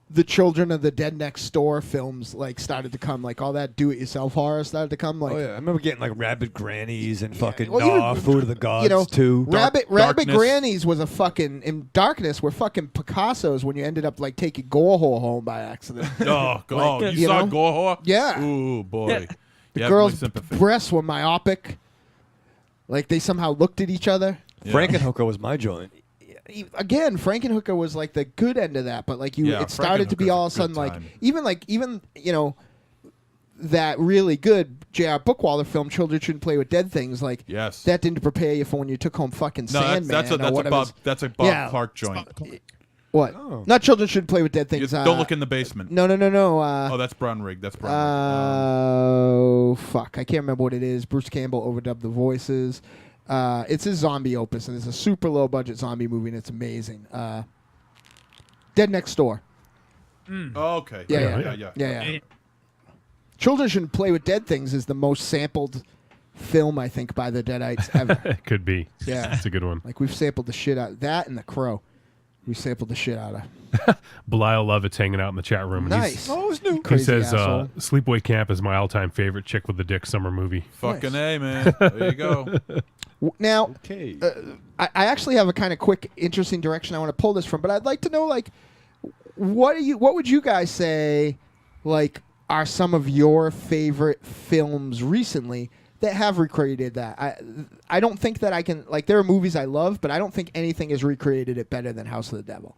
the Children of the Dead Next Door films started to come, like all that do-it-yourself horror started to come. Like, I remember getting like Rabid Grannies and fucking Well, Food of the Gods too. Rabbit Darkness. Grannies was a fucking in Darkness were fucking Picassos when you ended up like taking Gorehole home by accident. you saw Gorehole? Yeah. Ooh boy. The You have girls' my sympathy. breasts were myopic. Like they somehow looked at each other. Frankenhooker was my joint. again, Frankenhooker was like the good end of that, but like it started to be all of a sudden like even that really good J.R. Bookwalter film, Children Shouldn't Play with Dead Things, like that didn't prepare you for when you took home fucking Sandman. That's a Bob Clark joint. What? Oh. Not Children Shouldn't Play with Dead Things. Don't Look in the Basement. No. That's Brownrigg. Oh, fuck. I can't remember what it is. Bruce Campbell overdubbed the voices. It's his zombie opus, and it's a super low-budget zombie movie, and it's amazing. Dead Next Door. Oh, okay. Yeah. Children Shouldn't Play with Dead Things is the most sampled film, I think, by the Deadites ever. It could be. Yeah. It's a good one. Like, we've sampled the shit out of that and The Crow. We sampled the shit out of. Belial Lovett's hanging out in the chat room. Nice. He Crazy says, asshole. Sleepaway Camp is my all-time favorite chick with the dick summer movie. Fucking A, man. There you go. Now, I actually have a kind of quick, interesting direction I want to pull this from, but I'd like to know, like, what would you guys say, like, are some of your favorite films recently that have recreated that? I don't think that I can, like, there are movies I love, but I don't think anything has recreated it better than House of the Devil.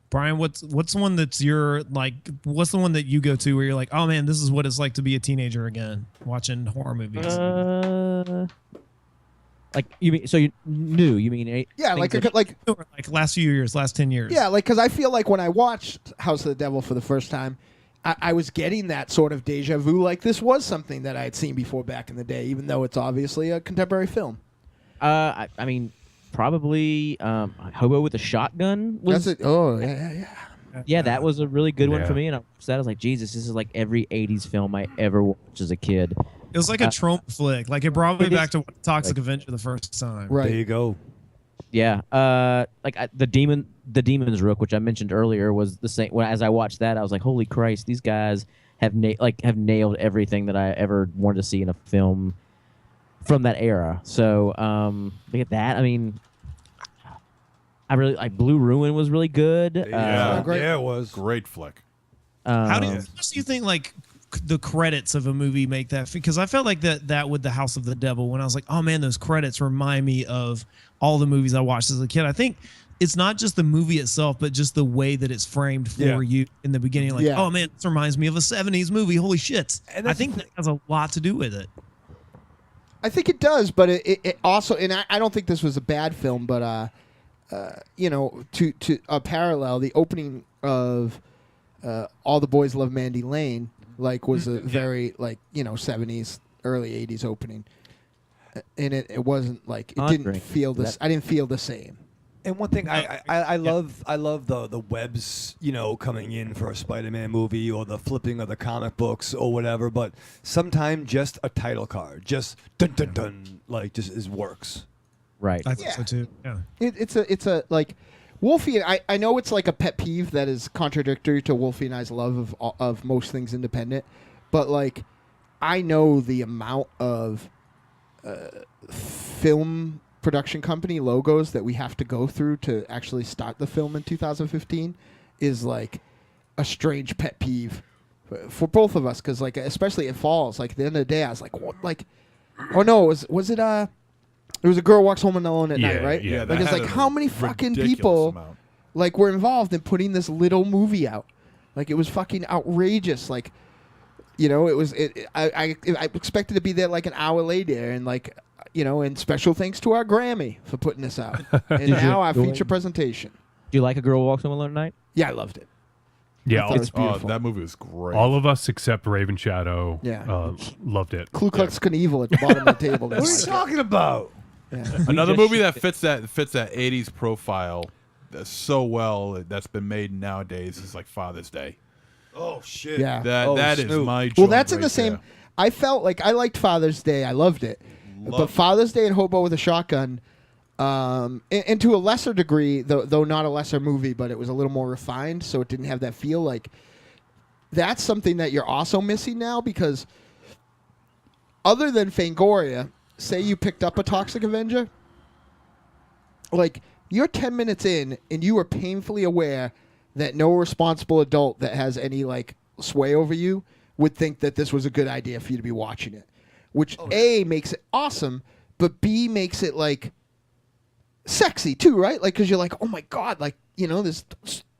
Brian, what's the one that's your, like, what's the one that you go to where you're like, oh man, this is what it's like to be a teenager again, watching horror movies? Like, you mean, so you mean Yeah, like last few years, last 10 years. Yeah, like, because I feel like when I watched House of the Devil for the first time, I was getting that sort of deja vu, like this was something that I had seen before back in the day, even though it's obviously a contemporary film. I mean, probably Hobo with a Shotgun was. That's it. Oh, yeah. Yeah, that was a really good one for me, and I watched that. I was like, Jesus, this is like every '80s film I ever watched as a kid. It was like a Trump flick. Like, it brought me back to Toxic Avenger the first time. Right. There you go. Yeah, the Demon's Rook, which I mentioned earlier, was the same. As I watched that, I was like, "Holy Christ, these guys have nailed everything that I ever wanted to see in a film from that era." So look at that. I mean, I really like Blue Ruin was really good. Yeah, it was great flick. How do you think, like, the credits of a movie make that? Because I felt like that with the House of the Devil, when I was like, oh man, those credits remind me of all the movies I watched as a kid. I think it's not just the movie itself, but just the way that it's framed for you in the beginning. Like, oh man, this reminds me of a 70s movie. Holy shit. And I think that has a lot to do with it. I think it does, but it also, and I don't think this was a bad film, but to a parallel, the opening of All the Boys Love Mandy Lane, like, was a very, like, 70s, early 80s opening. And it wasn't like, it didn't feel this. I didn't feel the same. And one thing I love the webs, coming in for a Spider-Man movie, or the flipping of the comic books or whatever. But sometimes just a title card, just dun dun dun, like, just is works. Right. I think so too. Yeah. It's a like, Wolfie. I know it's like a pet peeve that is contradictory to Wolfie and I's love of most things independent, but like, I know the amount of film production company logos that we have to go through to actually start the film in 2015 is like a strange pet peeve for both of us, because, like, especially it falls, like, at the end of the day I was like, what, like, oh no, was it it was A Girl Walks Home Alone at Night, right? Yeah, like, it's like, how many fucking people like were involved in putting this little movie out? Like, it was fucking outrageous. Like, it was I expected to be there like an hour later, and like, and special thanks to our Grammy for putting this out. And now our feature presentation. Do you like A Girl Walks Home Alone at Night? Yeah, I loved it. Yeah, it was beautiful. That movie was great. all of us except Raven Shadow loved it. Ku Klux Knievel at the bottom of the table. What are you talking about? Yeah. Another movie that fits that 80s profile so well, that's been made nowadays, is like Father's Day. Oh shit! Yeah, that is my joint. Well, that's in right the same. there. I felt like I liked Father's Day. I loved it. But Father's Day and Hobo with a Shotgun, and to a lesser degree, though not a lesser movie, but it was a little more refined, so it didn't have that feel. Like, that's something that you're also missing now, because other than Fangoria, say you picked up a Toxic Avenger, like, you're 10 minutes in and you are painfully aware that no responsible adult that has any, like, sway over you would think that this was a good idea for you to be watching it. Which, A, makes it awesome, but B, makes it, like, sexy too, right? Like, because you're like, oh my god, like, you know, this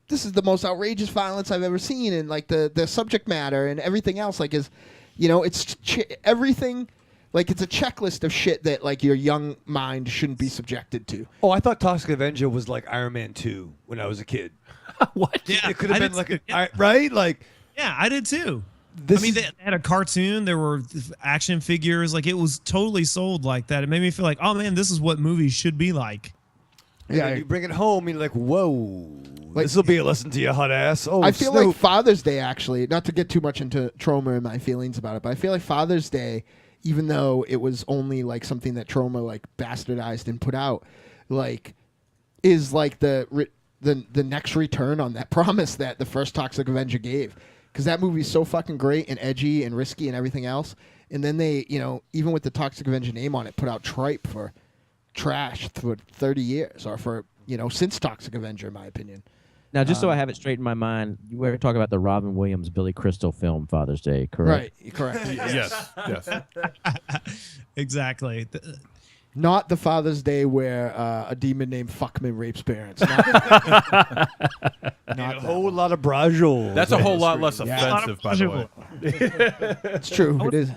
is the most outrageous violence I've ever seen, and like the subject matter and everything else, like, is, you know, it's everything. Like, it's a checklist of shit that, like, your young mind shouldn't be subjected to. Oh, I thought Toxic Avenger was like Iron Man 2 when I was a kid. What? Yeah, It could have I been did like, too. right? Like, Yeah, I did too. this I mean, is- they had a cartoon. There were action figures. Like, it was totally sold like that. It made me feel like, oh man, this is what movies should be like. yeah, you bring it home, you're like, whoa, Like- this will be a lesson to your hot ass. Oh, I feel Snoop. like Father's Day, actually, not to get too much into trauma and my feelings about it, but I feel like Father's Day, even though it was only like something that trauma like bastardized and put out, like, is like the next return on that promise that the first Toxic Avenger gave, because that movie's so fucking great and edgy and risky and everything else. And then they, you know, even with the Toxic Avenger name on it, put out Tripe for trash for 30 years, or for, you know, since Toxic Avenger, in my opinion. Now, just so I have it straight in my mind, you were talking about the Robin Williams, Billy Crystal film Father's Day, correct? Right, correct. Yes. Exactly. Not the Father's Day where a demon named Fuckman rapes parents. Not a whole lot of Brajol. That's a whole lot less Yeah. offensive, by the way. It's true. It is.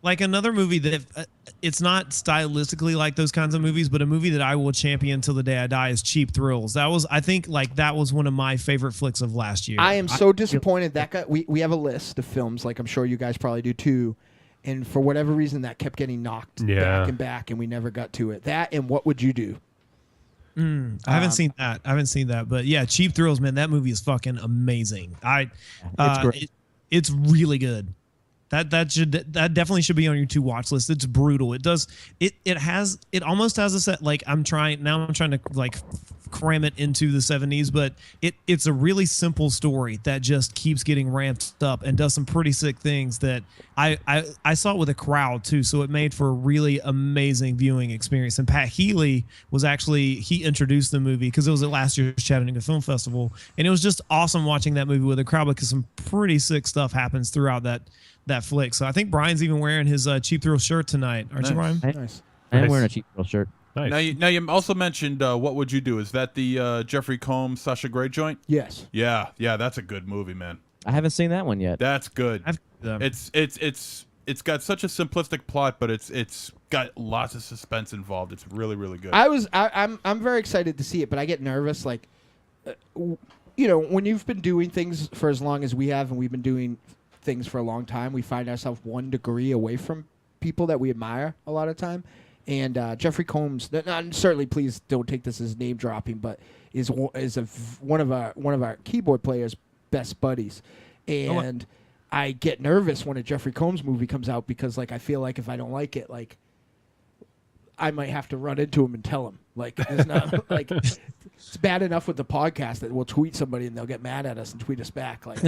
Like another movie that it's not stylistically like those kinds of movies, but a movie that I will champion till the day I die is Cheap Thrills. That was, I think, like that was one of my favorite flicks of last year. I am so disappointed that guy. We have a list of films, like I'm sure you guys probably do too, and for whatever reason that kept getting knocked back, and we never got to it. That and What Would You Do? I haven't seen that. I haven't seen that, but yeah, Cheap Thrills, man, that movie is fucking amazing. It's great. It's really good. That definitely should be on your to watch list. It's brutal. It almost has a set, like I'm trying to like cram it into the 70s, but it's a really simple story that just keeps getting ramped up and does some pretty sick things that I saw it with a crowd too, so it made for a really amazing viewing experience. And Pat Healy he introduced the movie because it was at last year's Chattanooga Film Festival, and it was just awesome watching that movie with a crowd because some pretty sick stuff happens throughout that flick. So I think Brian's even wearing his Cheap Thrill shirt tonight, aren't you, Brian? Nice. I am Nice. wearing a Cheap Thrill shirt. Nice. Now you also mentioned What Would You Do? Is that the Jeffrey Combs, Sasha Grey joint? Yes. Yeah, that's a good movie, man. I haven't seen that one yet. That's good. I've- It's got such a simplistic plot, but it's got lots of suspense involved. It's really, really good. I'm very excited to see it, but I get nervous. Like, you know, when you've been doing things for as long as we have, and we've been doing things for a long time, we find ourselves 1 degree away from people that we admire a lot of time. And Jeffrey Combs, certainly, please don't take this as name dropping, but is one of our keyboard players' best buddies. And I get nervous when a Jeffrey Combs movie comes out because, like, I feel like if I don't like it, like, I might have to run into him and tell him. Like, it's not like it's bad enough with the podcast that we'll tweet somebody and they'll get mad at us and tweet us back. Like,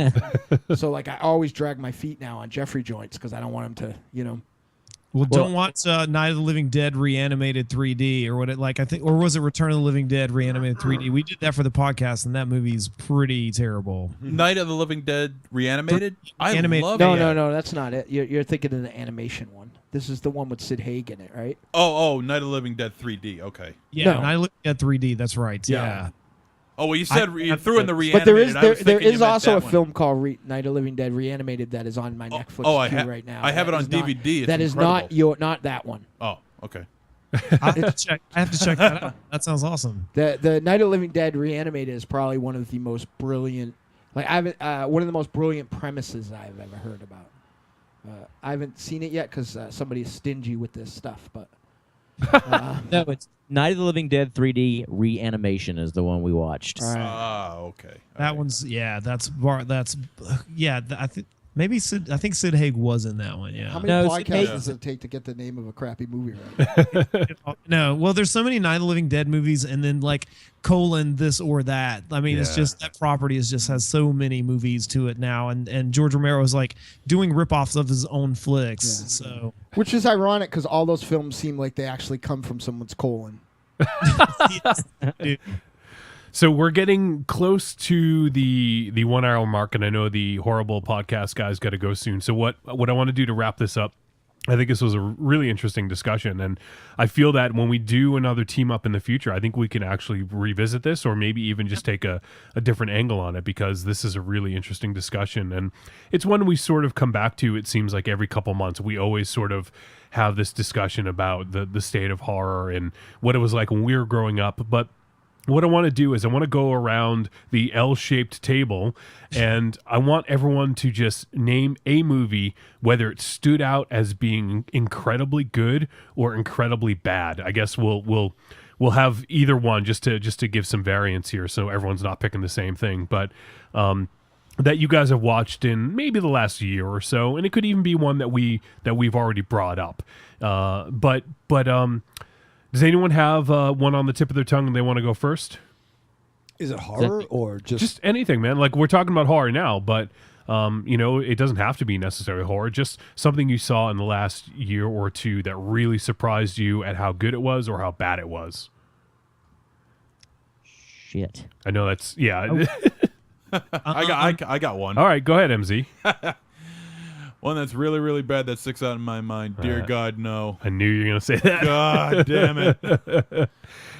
so like I always drag my feet now on Jeffrey joints because I don't want him to, you know. Well, don't watch Night of the Living Dead reanimated 3D or what it like. I think, or was it Return of the Living Dead reanimated 3D? We did that for the podcast, and that movie's pretty terrible. Night of the Living Dead reanimated. I Animated- love No, it. no, that's not it. You're thinking of the animation one. This is the one with Sid Haig in it, right? Oh, Night of the Living Dead 3D. Okay. Yeah, No. Night of the Living Dead 3D. That's right. Yeah. Oh, well, you said you threw in the But reanimated. there is I was there thinking you is meant also that a one. film called Night of the Living Dead Reanimated that is on my Netflix queue right now. I have it That on is not- DVD. It's that is incredible. not that one. Oh, okay. I have to check that out. That sounds awesome. The Night of the Living Dead Reanimated is probably one of the most brilliant, like one of the most brilliant premises I've ever heard about. I haven't seen it yet because somebody is stingy with this stuff, but No, it's Night of the Living Dead 3D Reanimation is the one we watched. all right. Ah, okay. That one's I think maybe I think Sid Haig was in that one. Yeah. How many No, podcasts Sid Haig- does it take to get the name of a crappy movie right? No, well, there's so many Night of the Living Dead movies, and then like colon this or that. I mean, it's Yeah. just that property just has so many movies to it now, and George Romero is like doing ripoffs of his own flicks. Yeah. So Which is ironic because all those films seem like they actually come from someone's colon. dude, So we're getting close to the 1 hour mark, and I know the HorrorBull Podcast guys got to go soon. So what I want to do to wrap this up I think this was a really interesting discussion, and I feel that when we do another team up in the future, I think we can actually revisit this, or maybe even just take a different angle on it, because this is a really interesting discussion, and it's one we sort of come back to. It seems like every couple months we always sort of have this discussion about the state of horror and what it was like when we were growing up. But what I want to do is I want to go around the L-shaped table, and I want everyone to just name a movie, whether it stood out as being incredibly good or incredibly bad. I guess we'll have either one just to give some variance here, so everyone's not picking the same thing. But that you guys have watched in maybe the last year or so, and it could even be one that we've already brought up. But does anyone have one on the tip of their tongue and they want to go first? Is it horror or Just anything, man. Like, we're talking about horror now, but it doesn't have to be necessarily horror. Just something you saw in the last year or two that really surprised you at how good it was or how bad it was. Shit. I know that's I got one. All right, go ahead, MZ. One that's really, really bad that sticks out in my mind. Dear God, no. I knew you were gonna say that. God damn it.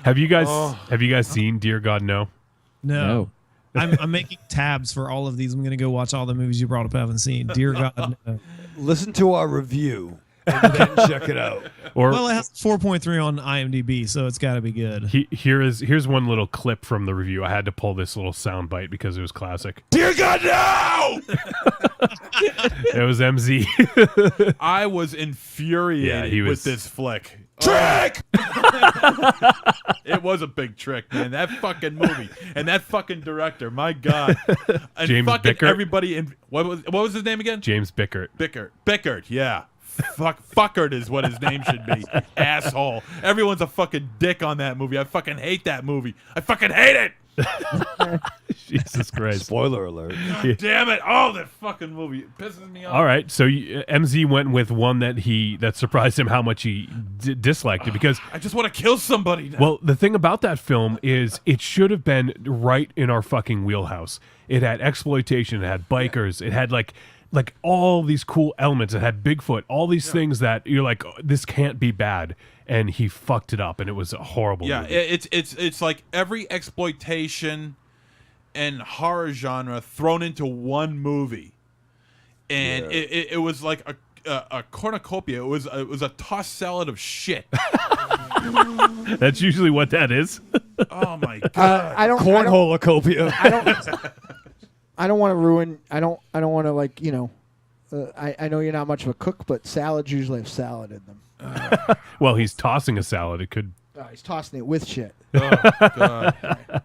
Have you guys seen Dear God No? No. I'm making tabs for all of these. I'm going to go watch all the movies you brought up I haven't seen. Dear God, no. Listen to our review and then check it out. Well, it has 4.3 on IMDb, so it's got to be good. Here's one little clip from the review. I had to pull this little sound bite because it was classic. Dear God, no! It was MZ. I was infuriated with this flick. Trick! It was a big trick, man. That fucking movie and that fucking director, my God. And James fucking Bickert? everybody in what was his name again? James Bickert. Bickert, yeah. Fuckert is what his name should be. Asshole. Everyone's a fucking dick on that movie. I fucking hate that movie. I fucking hate it. Jesus Christ. Spoiler alert. God damn it. Oh, that fucking movie. It pisses me off. All right, so MZ went with one that surprised him how much he disliked it, because I just want to kill somebody now. well, the thing about that film is it should have been right in our fucking wheelhouse. It had exploitation, it had bikers, it had like all these cool elements. It had Bigfoot, all these things that you're like, oh, this can't be bad, and he fucked it up, and it was a horrible movie. It's like every exploitation and horror genre thrown into one movie, and it was like a cornucopia. It was a tossed salad of shit. That's usually what that is. Oh my God! Cornholocopia. I don't want to ruin. I don't want to I know you're not much of a cook, but salads usually have salad in them. Well, he's tossing a salad. It could. He's tossing it with shit. Oh God!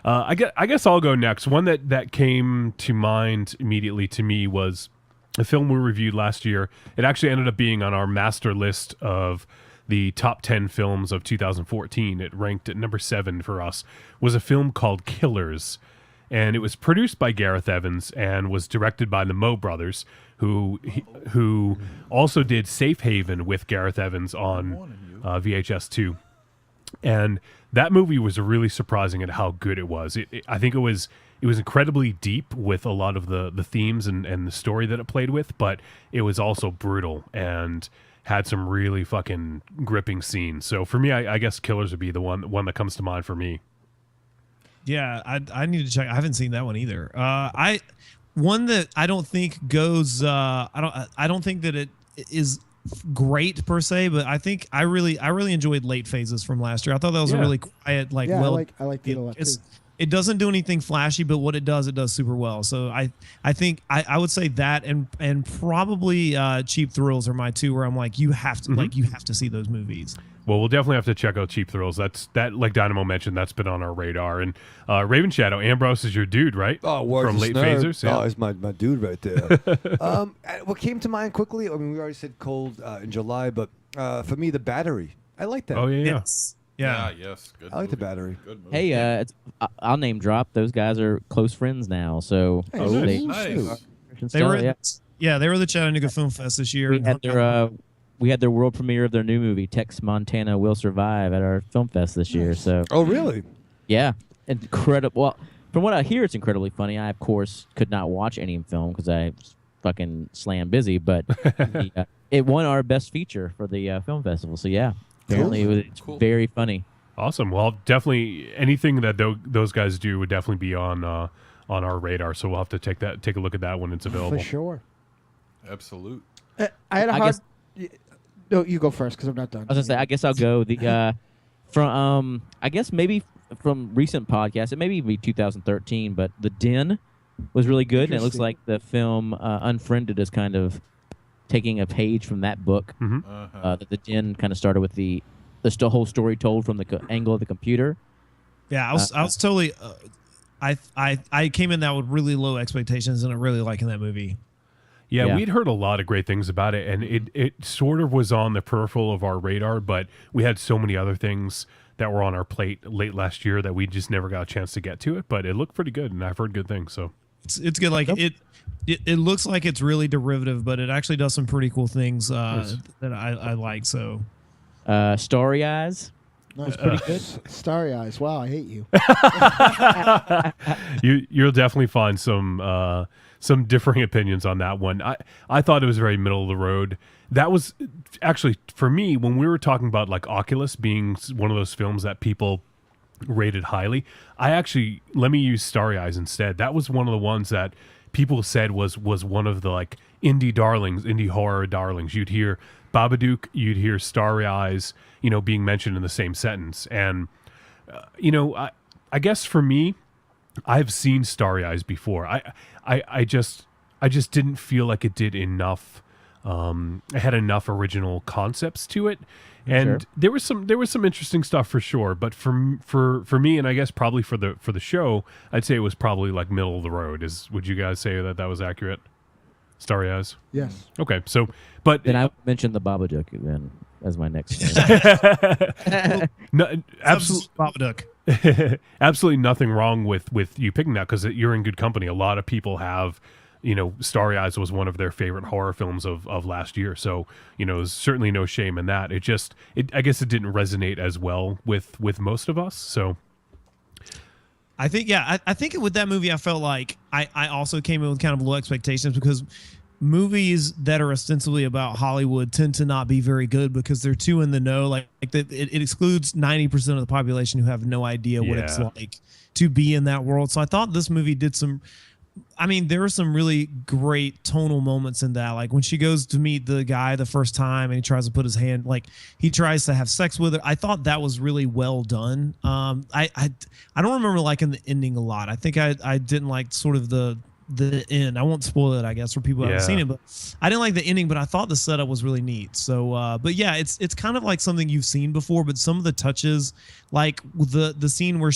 I guess I'll go next. One that came to mind immediately to me was a film we reviewed last year. It actually ended up being on our master list of the top 10 films of 2014. It ranked at number 7 for us. Was a film called Killers. And it was produced by Gareth Evans and was directed by the Moe brothers, who also did Safe Haven with Gareth Evans on VHS 2. And that movie was really surprising at how good it was. I think it was incredibly deep with a lot of the themes and the story that it played with, but it was also brutal and had some really fucking gripping scenes. So for me, I guess Killers would be the one that comes to mind for me. Yeah, I need to check. I haven't seen that one either. One that I don't think goes. I don't think that it is great per se, but I think I really enjoyed Late Phases from last year. I thought that was a really quiet, I like it a lot too. It doesn't do anything flashy, but what it does super well. So I think I would say that and probably Cheap Thrills are my two where I'm like, you have to see those movies. Well, we'll definitely have to check out Cheap Thrills. That like Dynamo mentioned, that's been on our radar. And Raven Shadow, Ambrose is your dude, right? Oh, from Late Phasers. Yeah. Oh, he's my dude right there. What came to mind quickly? I mean, we already said Cold in July, but for me, The Battery. I like that. Oh yeah. Yes. Yeah. Yes. Good I like movie. The Battery. Good movie. Hey, I'll name drop. Those guys are close friends now. So Hey, nice. They were they were the Chattanooga Film Fest this year. We had their world premiere of their new movie, Tex Montana Will Survive, at our film fest this year. So Oh, really? yeah, incredible. Well, from what I hear, it's incredibly funny. I of course could not watch any film because I fucking slam busy, but it won our best feature for the film festival. So yeah, apparently it was very funny. Awesome. Well, definitely anything that those guys do would definitely be on our radar. So we'll have to take a look at that when it's available. For sure. Absolute. I had a I hard. guess- No, you go first because I'm not done. I was gonna say, I guess I'll go from I guess maybe from recent podcasts. It may even be 2013, but The Den was really good, and it looks Interesting. like the film Unfriended is kind of taking a page from that book. That The Den kind of started with the whole story told from the angle of the computer. Yeah, I was totally. I came in that with really low expectations and I really liking that movie. Yeah, we'd heard a lot of great things about it, and it sort of was on the peripheral of our radar, but we had so many other things that were on our plate late last year that we just never got a chance to get to it. But it looked pretty good, and I've heard good things. So it's good. Like it looks like it's really derivative, but it actually does some pretty cool things that I like. So, Starry Eyes was pretty good. Starry Eyes. Wow, I hate you. You'll definitely find some differing opinions on that one. I thought it was very middle of the road. That was actually, for me, when we were talking about like Oculus being one of those films that people rated highly, let me use Starry Eyes instead. That was one of the ones that people said was one of the like indie horror darlings. You'd hear Babadook, you'd hear Starry Eyes, being mentioned in the same sentence. And, I guess for me, I've seen Starry Eyes before. I just didn't feel like it did enough. It had enough original concepts to it, and there was some interesting stuff for sure. But for me, and I guess probably for the show, I'd say it was probably like middle of the road. Would you guys say that was accurate? Starry Eyes. Yes. Okay, so but Then I mentioned the Babadook then as my next film. no, absolutely. Babadook. Absolutely nothing wrong with you picking that because you're in good company. A lot of people have, Starry Eyes was one of their favorite horror films of last year. So, there's certainly no shame in that. I guess it didn't resonate as well with most of us. So I think, I think with that movie, I felt like I also came in with kind of low expectations because movies that are ostensibly about Hollywood tend to not be very good because they're too in the know. Like it excludes 90% of the population who have no idea what it's like to be in that world. So I thought this movie did there were some really great tonal moments in that. Like when she goes to meet the guy the first time and he tries to put his hand, like he tries to have sex with her. I thought that was really well done. I don't remember liking the ending a lot. I think I didn't like sort of the end. I won't spoil it, I guess, for people who haven't seen it, but I didn't like the ending, but I thought the setup was really neat. So, but yeah, it's kind of like something you've seen before, but some of the touches, like the scene where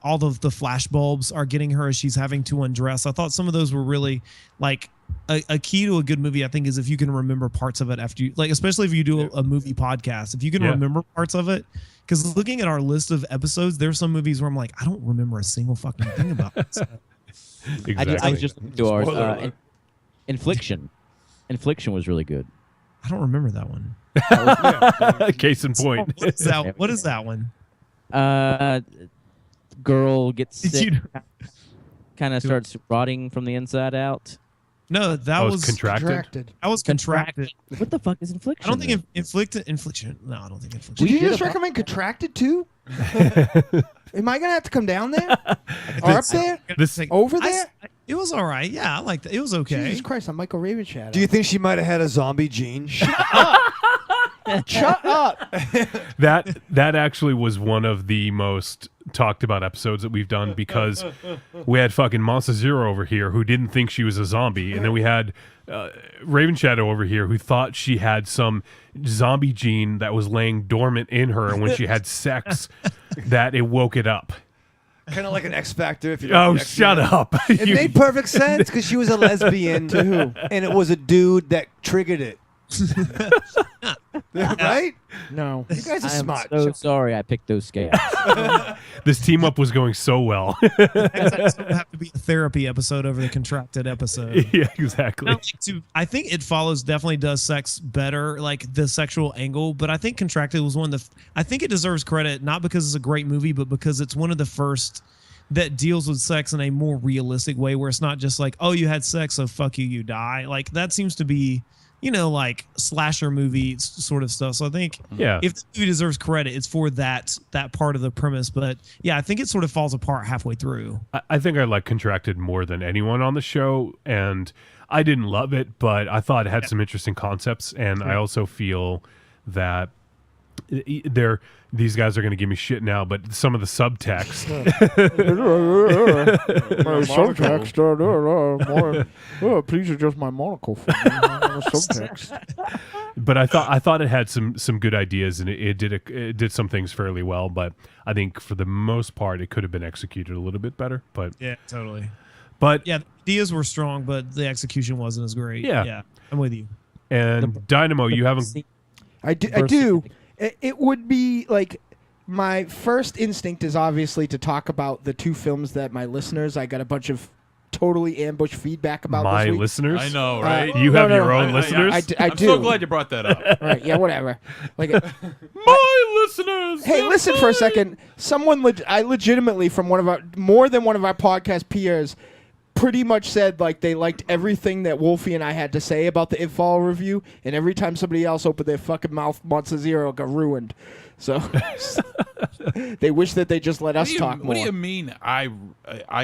all of the flash bulbs are getting her as she's having to undress. I thought some of those were really like a key to a good movie, I think, is if you can remember parts of it after you, like, especially if you do a movie podcast, if you can remember parts of it. Because looking at our list of episodes, there's some movies where I'm like, I don't remember a single fucking thing about this. exactly. I was just looking to ours. Infliction. Infliction was really good. I don't remember that one. Case in point. What is that one? Girl gets Did sick, you- kind of starts rotting from the inside out. No, that was contracted. That was contracted. What the fuck is infliction? I don't think then? infliction. No, I don't think infliction. Did you did just a- recommend Contracted too? Am I gonna have to come down there? Or up there? Over there? It was all right. Yeah, I liked it. It was okay. Jesus Christ, I'm Michael Ravenshadow. Do you think she might have had a zombie gene? Shut up. That actually was one of the most talked about episodes that we've done because we had fucking MonsterZero over here who didn't think she was a zombie, and then we had Raven Shadow over here who thought she had some zombie gene that was laying dormant in her, and when she had sex, that it woke it up. Kind of like an X Factor. If you Oh, shut up! It made perfect sense because she was a lesbian, and it was a dude that triggered it. Right? No. You guys are I am smart. so sorry I picked those scales. This team up was going so well. It's gonna have to be a therapy episode over the contracted episode. Yeah, exactly. I think It Follows definitely does sex better, like the sexual angle. But I think Contracted was one of the. I think it deserves credit not because it's a great movie, but because it's one of the first that deals with sex in a more realistic way, where it's not just like, oh, you had sex, so fuck you, you die. Like that seems to be, like slasher movie sort of stuff. So I think if the movie deserves credit, it's for that part of the premise. But yeah, I think it sort of falls apart halfway through. I think I contracted more than anyone on the show, and I didn't love it, but I thought it had some interesting concepts, and I also feel that these guys are going to give me shit now, but some of the subtext. Please adjust my monocle for me. Subtext. But I thought it had some good ideas, and it did some things fairly well. But I think for the most part, it could have been executed a little bit better. But yeah, totally. But yeah, the ideas were strong, but the execution wasn't as great. Yeah, I'm with you. And Dynamo, you haven't. I do. It would be like my first instinct is obviously to talk about the two films that my listeners. I got a bunch of totally ambushed feedback about my this week. listeners. I know, right? You have your own listeners. I I'm do. so glad you brought that up. Right? Yeah, whatever. Like My listeners. Hey, listen for a second. I legitimately from more than one of our podcast peers pretty much said like they liked everything that Wolfie and I had to say about the It Fall review, and every time somebody else opened their fucking mouth, MonsterZero got ruined. So they wish that they just let us talk more. What do you mean I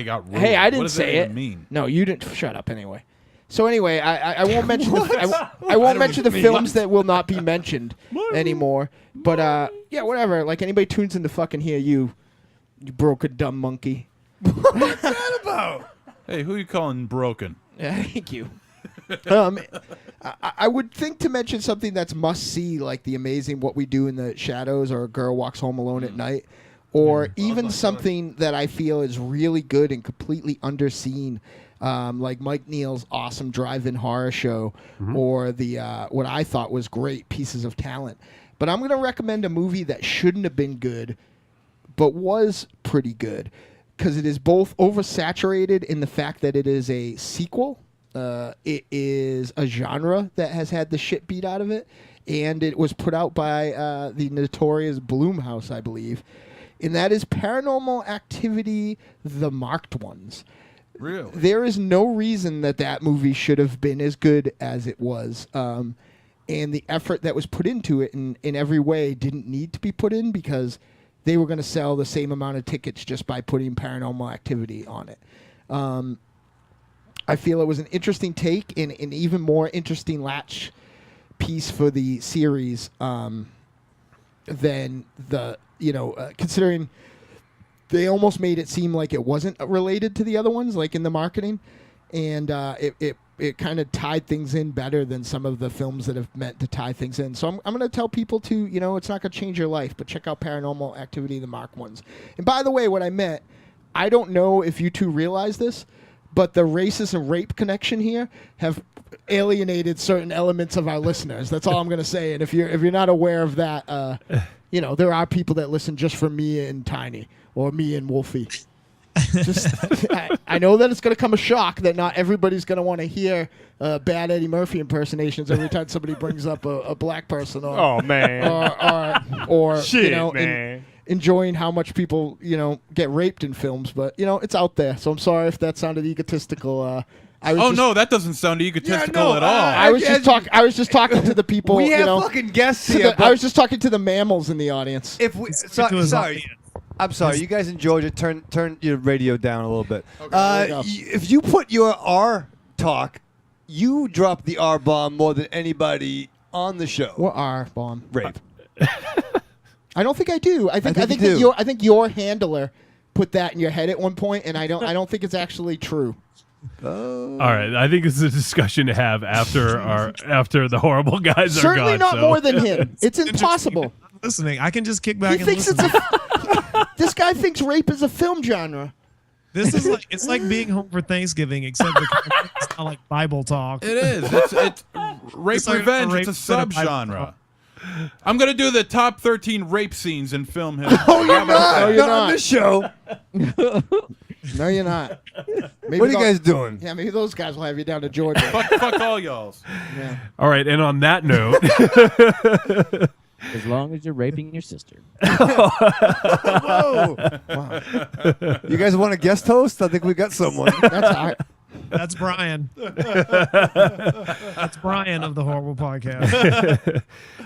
got ruined? Hey, I didn't what does say that it. even mean? No, you didn't. Shut up anyway. So anyway, I won't mention I won't mention the films that will not be mentioned anymore. But yeah, whatever. Like anybody tunes in to fucking hear you broken dumb monkey. What's that about? Hey, who are you calling broken? Yeah, thank you. I would think to mention something that's must see, like the amazing What We Do in the Shadows, or A Girl Walks Home Alone at Night, or even something that I feel is really good and completely underseen, like Mike Neal's awesome drive-in horror show, or the what I thought was great Pieces of Talent. But I'm going to recommend a movie that shouldn't have been good, but was pretty good, because it is both oversaturated in the fact that it is a sequel. It is a genre that has had the shit beat out of it, and it was put out by the notorious Blumhouse, I believe, and that is Paranormal Activity: The Marked Ones. Really? There is no reason that movie should have been as good as it was, and the effort that was put into it in every way didn't need to be put in, because they were going to sell the same amount of tickets just by putting Paranormal Activity on it. I feel it was an interesting take and an even more interesting latch piece for the series than the, considering they almost made it seem like it wasn't related to the other ones, like in the marketing. And it kind of tied things in better than some of the films that have meant to tie things in. So I'm going to tell people to, it's not going to change your life, but check out Paranormal Activity: The Marked Ones. And by the way, what I meant, I don't know if you two realize this, but the racist and rape connection here have alienated certain elements of our listeners. That's all I'm going to say. And if you're not aware of that, there are people that listen just for me and Tiny, or me and Wolfie. I know that it's going to come a shock that not everybody's going to want to hear bad Eddie Murphy impersonations every time somebody brings up a black person, or Oh man. or Shit, man. Enjoying how much people get raped in films. But it's out there. So I'm sorry if that sounded egotistical. No, that doesn't sound egotistical at all. I was just talking to the people. We have fucking guests here. I was just talking to the mammals in the audience. Sorry. I'm sorry. You guys in Georgia, turn your radio down a little bit. Okay, If you put your R talk, you drop the R bomb more than anybody on the show. What R bomb? Rape. I don't think I do. I think your handler put that in your head at one point, and I don't think it's actually true. All right, I think this is a discussion to have after the horrible guys Certainly are gone. not more than him. It's impossible. Listening, I can just kick back. He thinks listen. This guy thinks rape is a film genre. This is it's like being home for Thanksgiving, except it's not like Bible talk. It is. It's rape It's like revenge. rape It's a subgenre. I'm gonna do the top 13 rape scenes in film history. Oh, you're not. No, you're Not not. on this show. No, you're not. Maybe What are you guys doing? Yeah, maybe those guys will have you down to Georgia. fuck all y'alls. Yeah. All right, and on that note, As long as you're raping your sister. Whoa! Wow. You guys want a guest host? I think we got someone. That's Brian. That's Brian of the HorrorBull Podcast.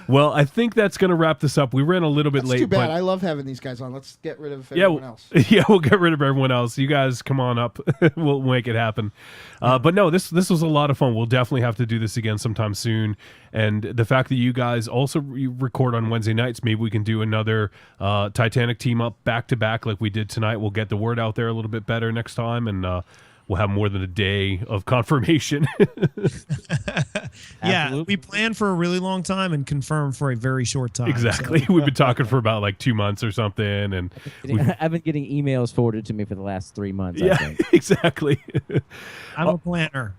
Well, I think that's going to wrap this up. We ran a little bit That's late. too bad. But I love having these guys on. Let's get rid of yeah, everyone else. Yeah, we'll get rid of everyone else. You guys come on up. We'll make it happen. But no, this was a lot of fun. We'll definitely have to do this again sometime soon. And the fact that you guys also record on Wednesday nights, maybe we can do another Titanic team up back to back like we did tonight. We'll get the word out there a little bit better next time, and we'll have more than a day of confirmation. Yeah, we planned for a really long time and confirmed for a very short time. Exactly. So. We've been talking for about like 2 months or something, and I've been getting emails forwarded to me for the last 3 months. I yeah, think. exactly. I'm a planner.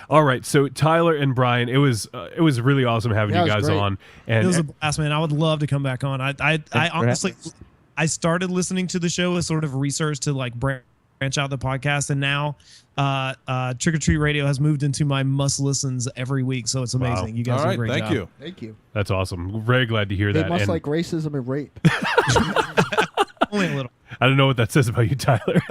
All right, so Tyler and Bryan, it was really awesome having you guys on, and It was a blast, man. I would love to come back on. I honestly, I started listening to the show as sort of research to like branch out the podcast, and now Trick or Treat Radio has moved into my must listens every week, so it's amazing. Wow. You guys All do right, a great thank job. you. Thank you. That's awesome. We're very glad to hear They that. must And like racism and rape. Only a little. I don't know what that says about you, Tyler.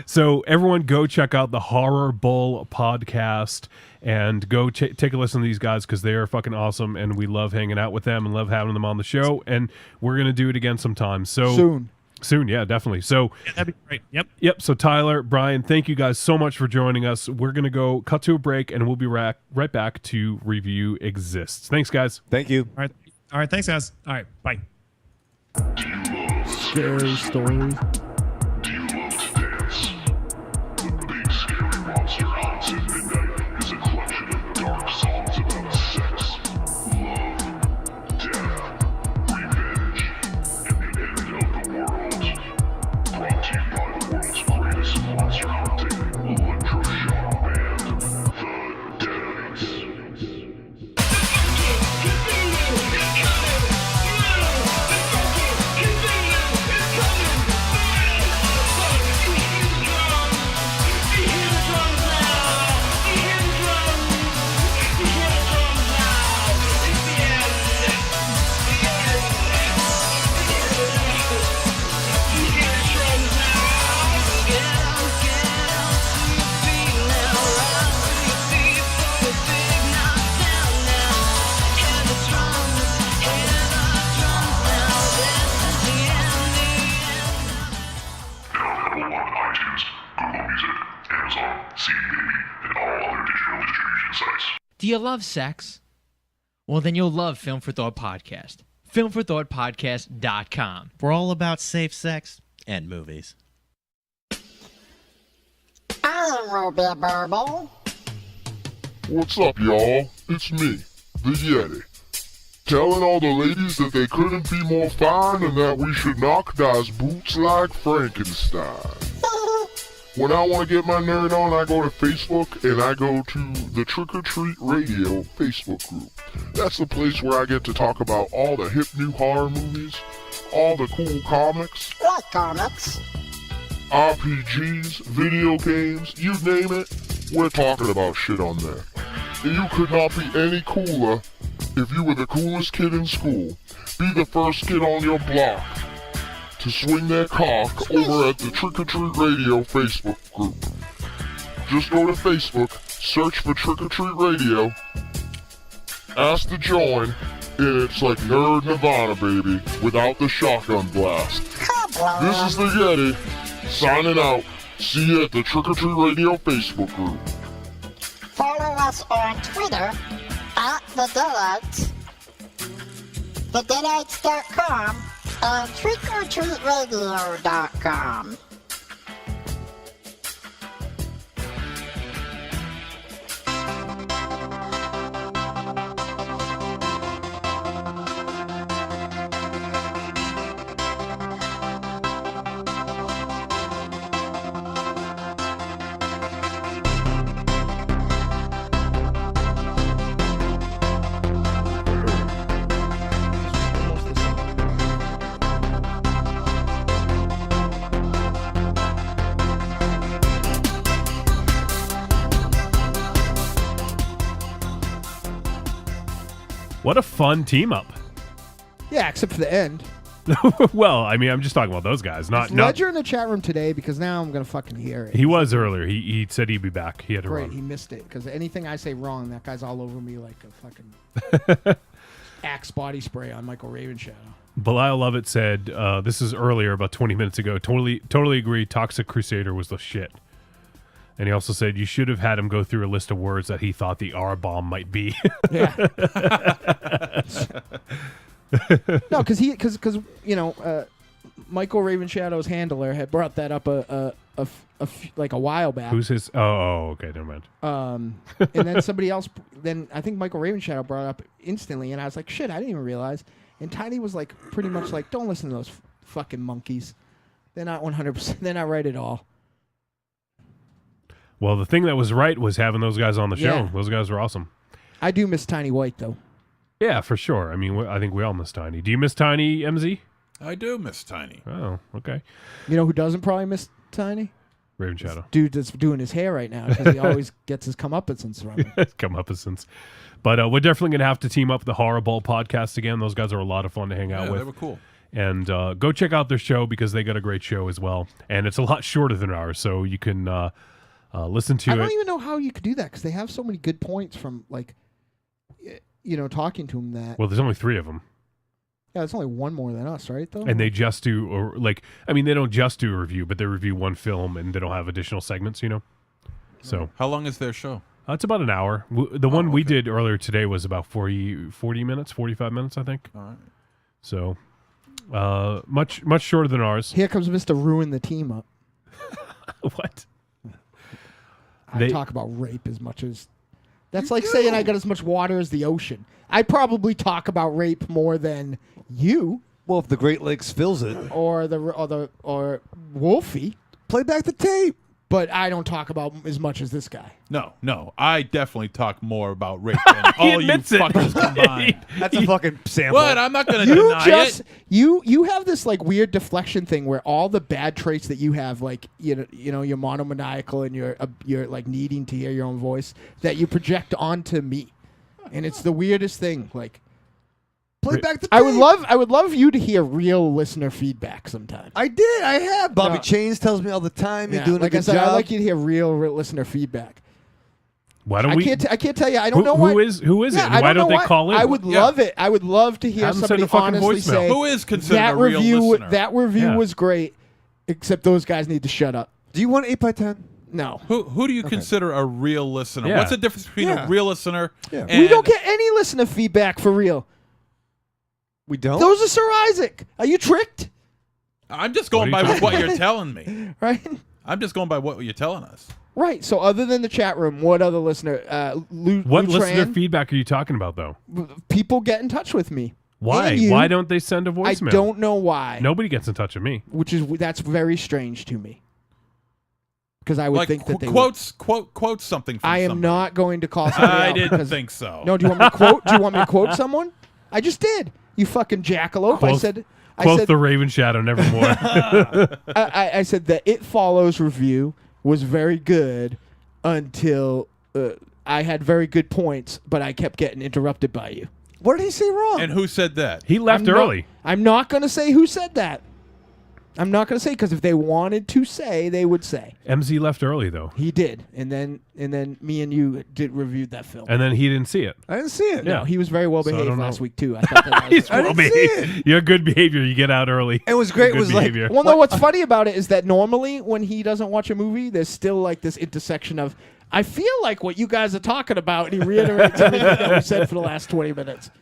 So everyone go check out the HorrorBull Podcast and go take a listen to these guys because they are fucking awesome, and we love hanging out with them and love having them on the show, and we're going to do it again sometime. So Soon, yeah, definitely. So Yeah, that'd be great. Yep. So Tyler, Bryan, thank you guys so much for joining us. We're going to go cut to a break, and we'll be right back to review Exists. Thanks, guys. Thank you. All right. Thanks, guys. All right, bye. Scary stories. Do you love to dance? The big scary monster haunts at midnight is a collection of dark songs about sex, love, death, revenge, and the end of the world. Brought to you by the world's greatest monster hunting electroshock band, the Deadites. Available on iTunes, Google Music, Amazon, CD Baby, and all other digital distribution sites. Do you love sex? Well, then you'll love Film for Thought Podcast. FilmForThoughtPodcast.com. We're all about safe sex and movies. I will be a burble. What's up, y'all? It's me, the Yeti. Telling all the ladies that they couldn't be more fine and that we should knock those boots like Frankenstein. When I want to get my nerd on, I go to Facebook and I go to the Trick or Treat Radio Facebook group. That's the place where I get to talk about all the hip new horror movies, all the cool comics, Like comics. RPGs, video games, you name it, we're talking about shit on there. And you could not be any cooler if you were the coolest kid in school. Be the first kid on your block to swing their cock over at the Trick or Treat Radio Facebook group. Just go to Facebook, search for Trick or Treat Radio, ask to join, and it's like Nerd Nirvana, baby, without the shotgun blast. This is the Yeti, signing out. See you at the Trick or Treat Radio Facebook group. Follow us on Twitter at The Deadites, TheDeadites.com, and TrickOrTreatRadio.com. What a fun team up. Yeah, except for the end. Well, I mean, I'm just talking about those guys. Not Ledger in the chat room today because now I'm gonna fucking hear it. He was earlier. He said he'd be back. He had to Great, run. he missed it because anything I say wrong, that guy's all over me like a fucking Axe body spray on Michael Ravenshadow. Belial Lovett said, this is earlier, about 20 minutes ago. Totally agree. Toxic Crusader was the shit. And he also said you should have had him go through a list of words that he thought the R bomb might be. Yeah. No, because Michael Ravenshadow's handler had brought that up like a while back. Who's his? Oh, okay, never mind. And then somebody else. Then I think Michael Ravenshadow brought it up instantly, and I was like, shit, I didn't even realize. And Tiny was like, pretty much like, don't listen to those fucking monkeys. They're not 100%. They're not right at all. Well, the thing that was right was having those guys on the show. Yeah. Those guys were awesome. I do miss Tiny White though. Yeah, for sure. I mean, I think we all miss Tiny. Do you miss Tiny, MZ? I do miss Tiny. Oh, okay. You know who doesn't probably miss Tiny? Ravenshadow. Dude that's doing his hair right now because he always gets his comeuppance from him. Comeuppance. But we're definitely going to have to team up the HorrorBull Podcast again. Those guys are a lot of fun to hang out with. They were cool. And go check out their show because they got a great show as well. And it's a lot shorter than ours, so you can listen to it. I don't even know how you could do that because they have so many good points from talking to them that. Well, there's only 3 of them. Yeah, it's only one more than us, right? Though, And they just do, they don't just do a review, but they review one film and they don't have additional segments, So how long is their show? It's about an hour. The one we did earlier today was about 40 minutes, 45 minutes, I think. All right. So much shorter than ours. Here comes Mr. Ruin the team up. What? I talk about rape as much as. That's like saying I got as much water as the ocean. I probably talk about rape more than you. Well, if the Great Lakes fills it, or Wolfie, play back the tape. But I don't talk about as much as this guy. No. I definitely talk more about rape than all you fuckers combined. That's a fucking sample. What? I'm not going to deny it. You have this like weird deflection thing where all the bad traits that you have, like you're monomaniacal and you're like needing to hear your own voice, that you project onto me, and it's the weirdest thing. Like, play back the tape. I would love you to hear real listener feedback sometime. I have. Bobby Chains tells me all the time you're doing a good job. I'd like you to hear real listener feedback. Why don't we? I can't tell you. I don't know why. Who is it? And why don't they call in? I would love it. I would love to hear Have them somebody send a fucking honestly voicemail. say Who is considered a real listener? That review was great, except those guys need to shut up. Do you want 8x10? No. Who do you consider a real listener? Yeah. What's the difference between a real listener and... We don't get any listener feedback for real. We don't? Those are Sir Isaac. Are you tricked? I'm just going by what you're telling me. Right? I'm just going by what you're telling us. Right. So other than the chat room, what other listener? What listener feedback are you talking about, though? People get in touch with me. Why? Why don't they send a voicemail? I don't know why. Nobody gets in touch with me. That's very strange to me. Because I would think that they quote something from I am somebody. not going to call somebody I out didn't think so. No, do you want me to quote? Do you want me to quote someone? I just did. You fucking jackalope. I said the Raven Shadow, nevermore. I said that It Follows review was very good until I had very good points, but I kept getting interrupted by you. What did he say wrong? And who said that? He left early. I'm not going to say who said that. I'm not going to say because if they wanted to say, they would say. MZ left early though. He did, and then me and you reviewed that film. And then he didn't see it. I didn't see it. No, he was very well So I behaved don't know. last week too. I thought that He's was, well behaved. You're good behavior. You get out early. It was great. Good It was like, behavior. well, no. What's funny about it is that normally when he doesn't watch a movie, there's still like this intersection of, I feel like what you guys are talking about, and he reiterates everything that we said for the last 20 minutes.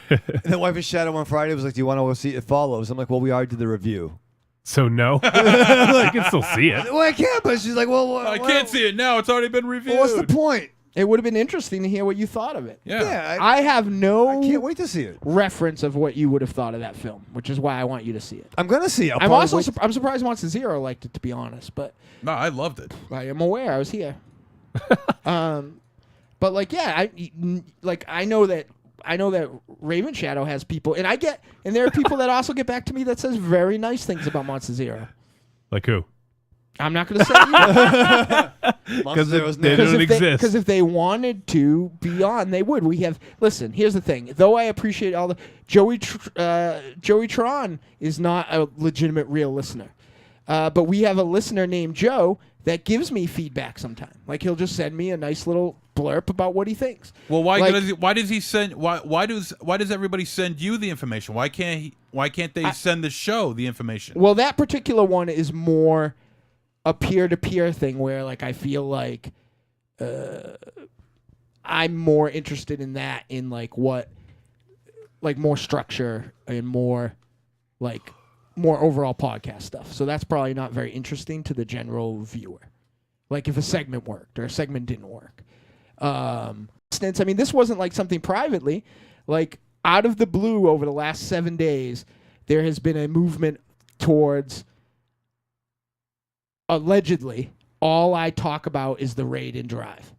And then Wife is Shadow on Friday was like, do you want to go see It Follows? I'm like, well, we already did the review. So no, you can still see it. Well, I can't, but she's like, well, I can't see it now. It's already been reviewed. Well, what's the point? It would have been interesting to hear what you thought of it. Yeah. I have no I can't wait to see it. reference of what you would have thought of that film, which is why I want you to see it. I'm going to see it. I'm also I'm surprised MonsterZero liked it, to be honest, but No, I loved it. I am aware I was here. But like, yeah, I know that Raven Shadow has people, and there are people that also get back to me that says very nice things about MonsterZero. Like who? I'm not going to say either. Because they don't Because exist. if they wanted to be on, they would. Listen, here's the thing. Though I appreciate all the Joey Tron is not a legitimate real listener. But we have a listener named Joe that gives me feedback sometimes. Like he'll just send me a nice little blurb about what he thinks. Well, why does he send? Why does everybody send you the information? Why can't they send the show the information? Well, that particular one is more a peer-to-peer thing where like I feel like I'm more interested in that in like what like more structure and more overall podcast stuff. So that's probably not very interesting to the general viewer. Like if a segment worked or a segment didn't work. I mean, this wasn't like something privately. Like out of the blue over the last 7 days, there has been a movement towards allegedly all I talk about is The Raid and Drive.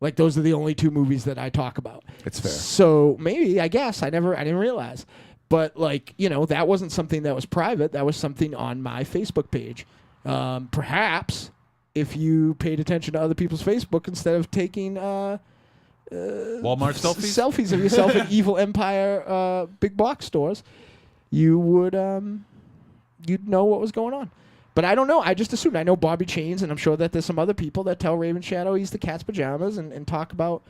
Like those are the only two movies that I talk about. It's fair. So maybe, I guess, I didn't realize. But like, that wasn't something that was private. That was something on my Facebook page. Perhaps if you paid attention to other people's Facebook instead of taking Walmart selfies? Selfies of yourself in Evil Empire big box stores, you would you'd know what was going on. But I don't know. I just assumed. I know Bobby Chains, and I'm sure that there's some other people that tell Raven Shadow he's the cat's pajamas and talk about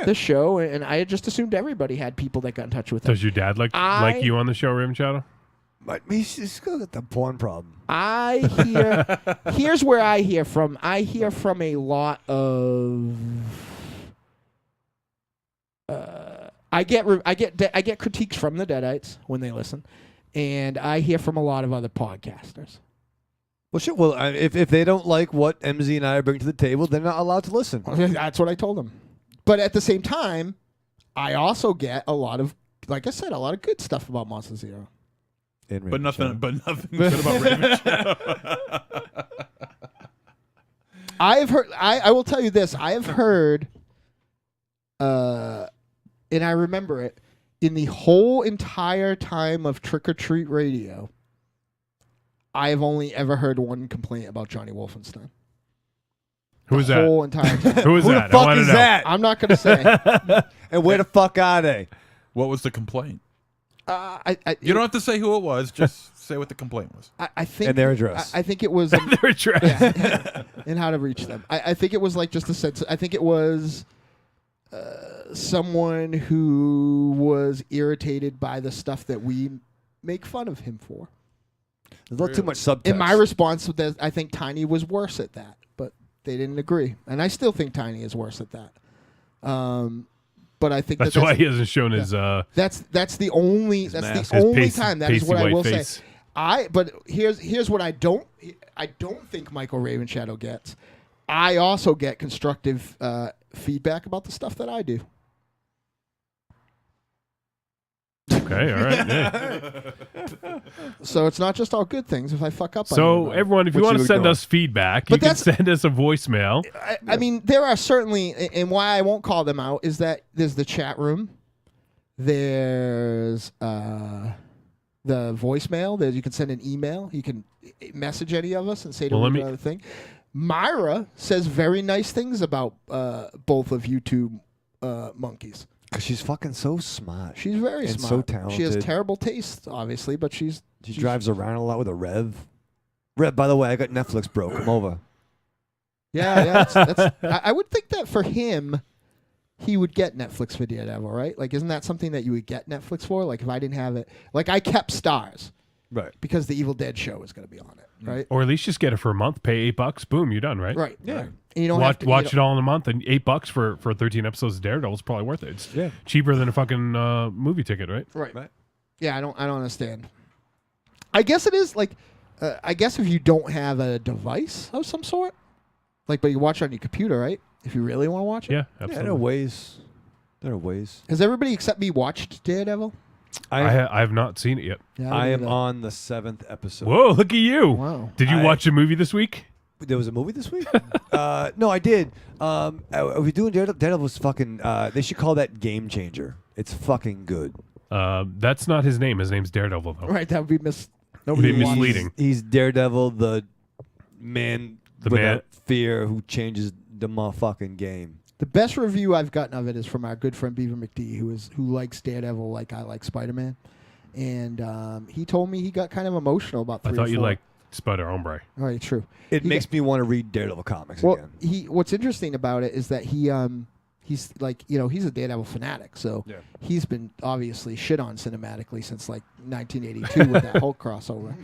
the show. And I just assumed everybody had people that got in touch with him. Does your dad like you on the show, Raven Shadow? But he's still got the porn problem. Here's where I hear from. I hear from a lot of. I get critiques from the Deadites when they listen, and I hear from a lot of other podcasters. Well, shit. Well, if they don't like what MZ and I bring to the table, they're not allowed to listen. That's what I told them. But at the same time, I also get a lot of, like I said, a lot of good stuff about MonsterZero. But nothing good about Raven Shadow. I have heard. I will tell you this. I have heard, and I remember it in the whole entire time of Trick or Treat Radio. I have only ever heard one complaint about Johnny Wolfenstein. Who is that? The whole entire time. Who is that? Who the fuck is that? I'm not going to say. And where the fuck are they? What was the complaint? You don't have to say who it was. Just say what the complaint was. I think and their address. I think it was their address. Yeah, and how to reach them. I think it was like just a sense. I think it was someone who was irritated by the stuff that we make fun of him for. There's a little too much subtext. In my response, I think Tiny was worse at that, but they didn't agree, and I still think Tiny is worse at that. But I think that's why he hasn't shown his. That's the only time that is what I will say. But here's what I don't think Michael Raven Shadow gets. I also get constructive feedback about the stuff that I do. Okay, all right. Yeah. So it's not just all good things if I fuck up. So everyone, if you want to send us feedback, you can send us a voicemail. I mean, there are certainly, and why I won't call them out is that there's the chat room, there's the voicemail. There you can send an email. You can message any of us and say another thing. Myra says very nice things about both of you two monkeys. She's fucking so smart. She's very and smart. so talented. She has terrible taste, obviously, but she drives around a lot with a Rev. Rev, by the way, I got Netflix, bro. Come over. Yeah. I would think that for him, he would get Netflix for Daredevil, right? Like, isn't that something that you would get Netflix for? Like, if I didn't have it, like I kept Stars, right? Because the Evil Dead show is going to be on it, right? Or at least just get it for a month, pay $8, boom, you're done, right? Right. Yeah. Right. And you don't watch it all in a month, and $8 for 13 episodes of Daredevil is probably worth it. It's cheaper than a fucking movie ticket, right? Right. Yeah, I don't understand. I guess it is like, I guess if you don't have a device of some sort, like, but you watch it on your computer, right? If you really want to watch it. Yeah, absolutely. Yeah, there are ways. There are ways. Has everybody except me watched Daredevil? I have not seen it yet. Yeah, I am on the 7th episode. Whoa, look at you. Wow. Did you watch a movie this week? There was a movie this week? No, I did. Are we doing Daredevil? Daredevil was fucking... they should call that Game Changer. It's fucking good. That's not his name. His name's Daredevil, though. Right, that would be misleading. He's Daredevil, the man The without man- fear who changes the motherfucking game. The best review I've gotten of it is from our good friend Beaver McD, who likes Daredevil like I like Spider-Man, and he told me he got kind of emotional about. I 3 thought or you 4. liked Spider Hombre. All right, true. It He makes me want to read Daredevil comics Well, again. what's interesting about it is that he's like, he's a Daredevil fanatic, so he's been obviously shit on cinematically since like 1982 with that Hulk crossover.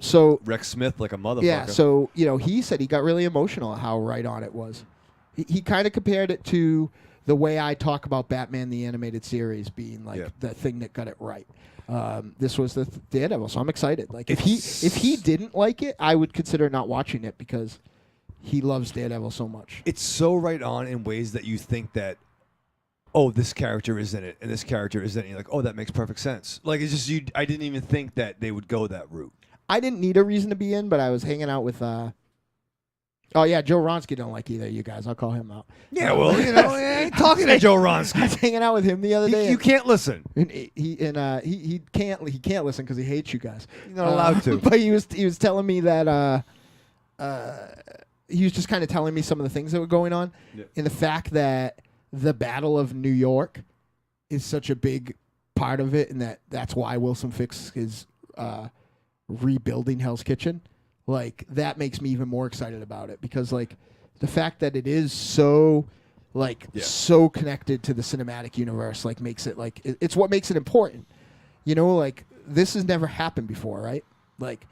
So Rex Smith like a motherfucker. yeah, so he said he got really emotional at how right on it was. He kind of compared it to the way I talk about Batman the Animated Series being like the thing that got it right. This was the Daredevil, so I'm excited. Like if he didn't like it, I would consider not watching it because he loves Daredevil so much. It's so right on in ways that you think that, oh, this character is in it and this character is in it. You're like, oh, that makes perfect sense. Like it's just I didn't even think that they would go that route. I didn't need a reason to be in, but I was hanging out with. Oh yeah, Joe Ronsky don't like either of you guys. I'll call him out. Yeah, well, I ain't talking to Joe Ronsky. I was hanging out with him the other day. You can't listen. And he can't listen because he hates you guys. You're not allowed to. But he was telling me that he was just kind of telling me some of the things that were going on, and the fact that the Battle of New York is such a big part of it, and that's why Wilson Fisk is rebuilding Hell's Kitchen. Like that makes me even more excited about it because like the fact that it is so so connected to the cinematic universe like makes it like it's what makes it important. Like this has never happened before, right? Like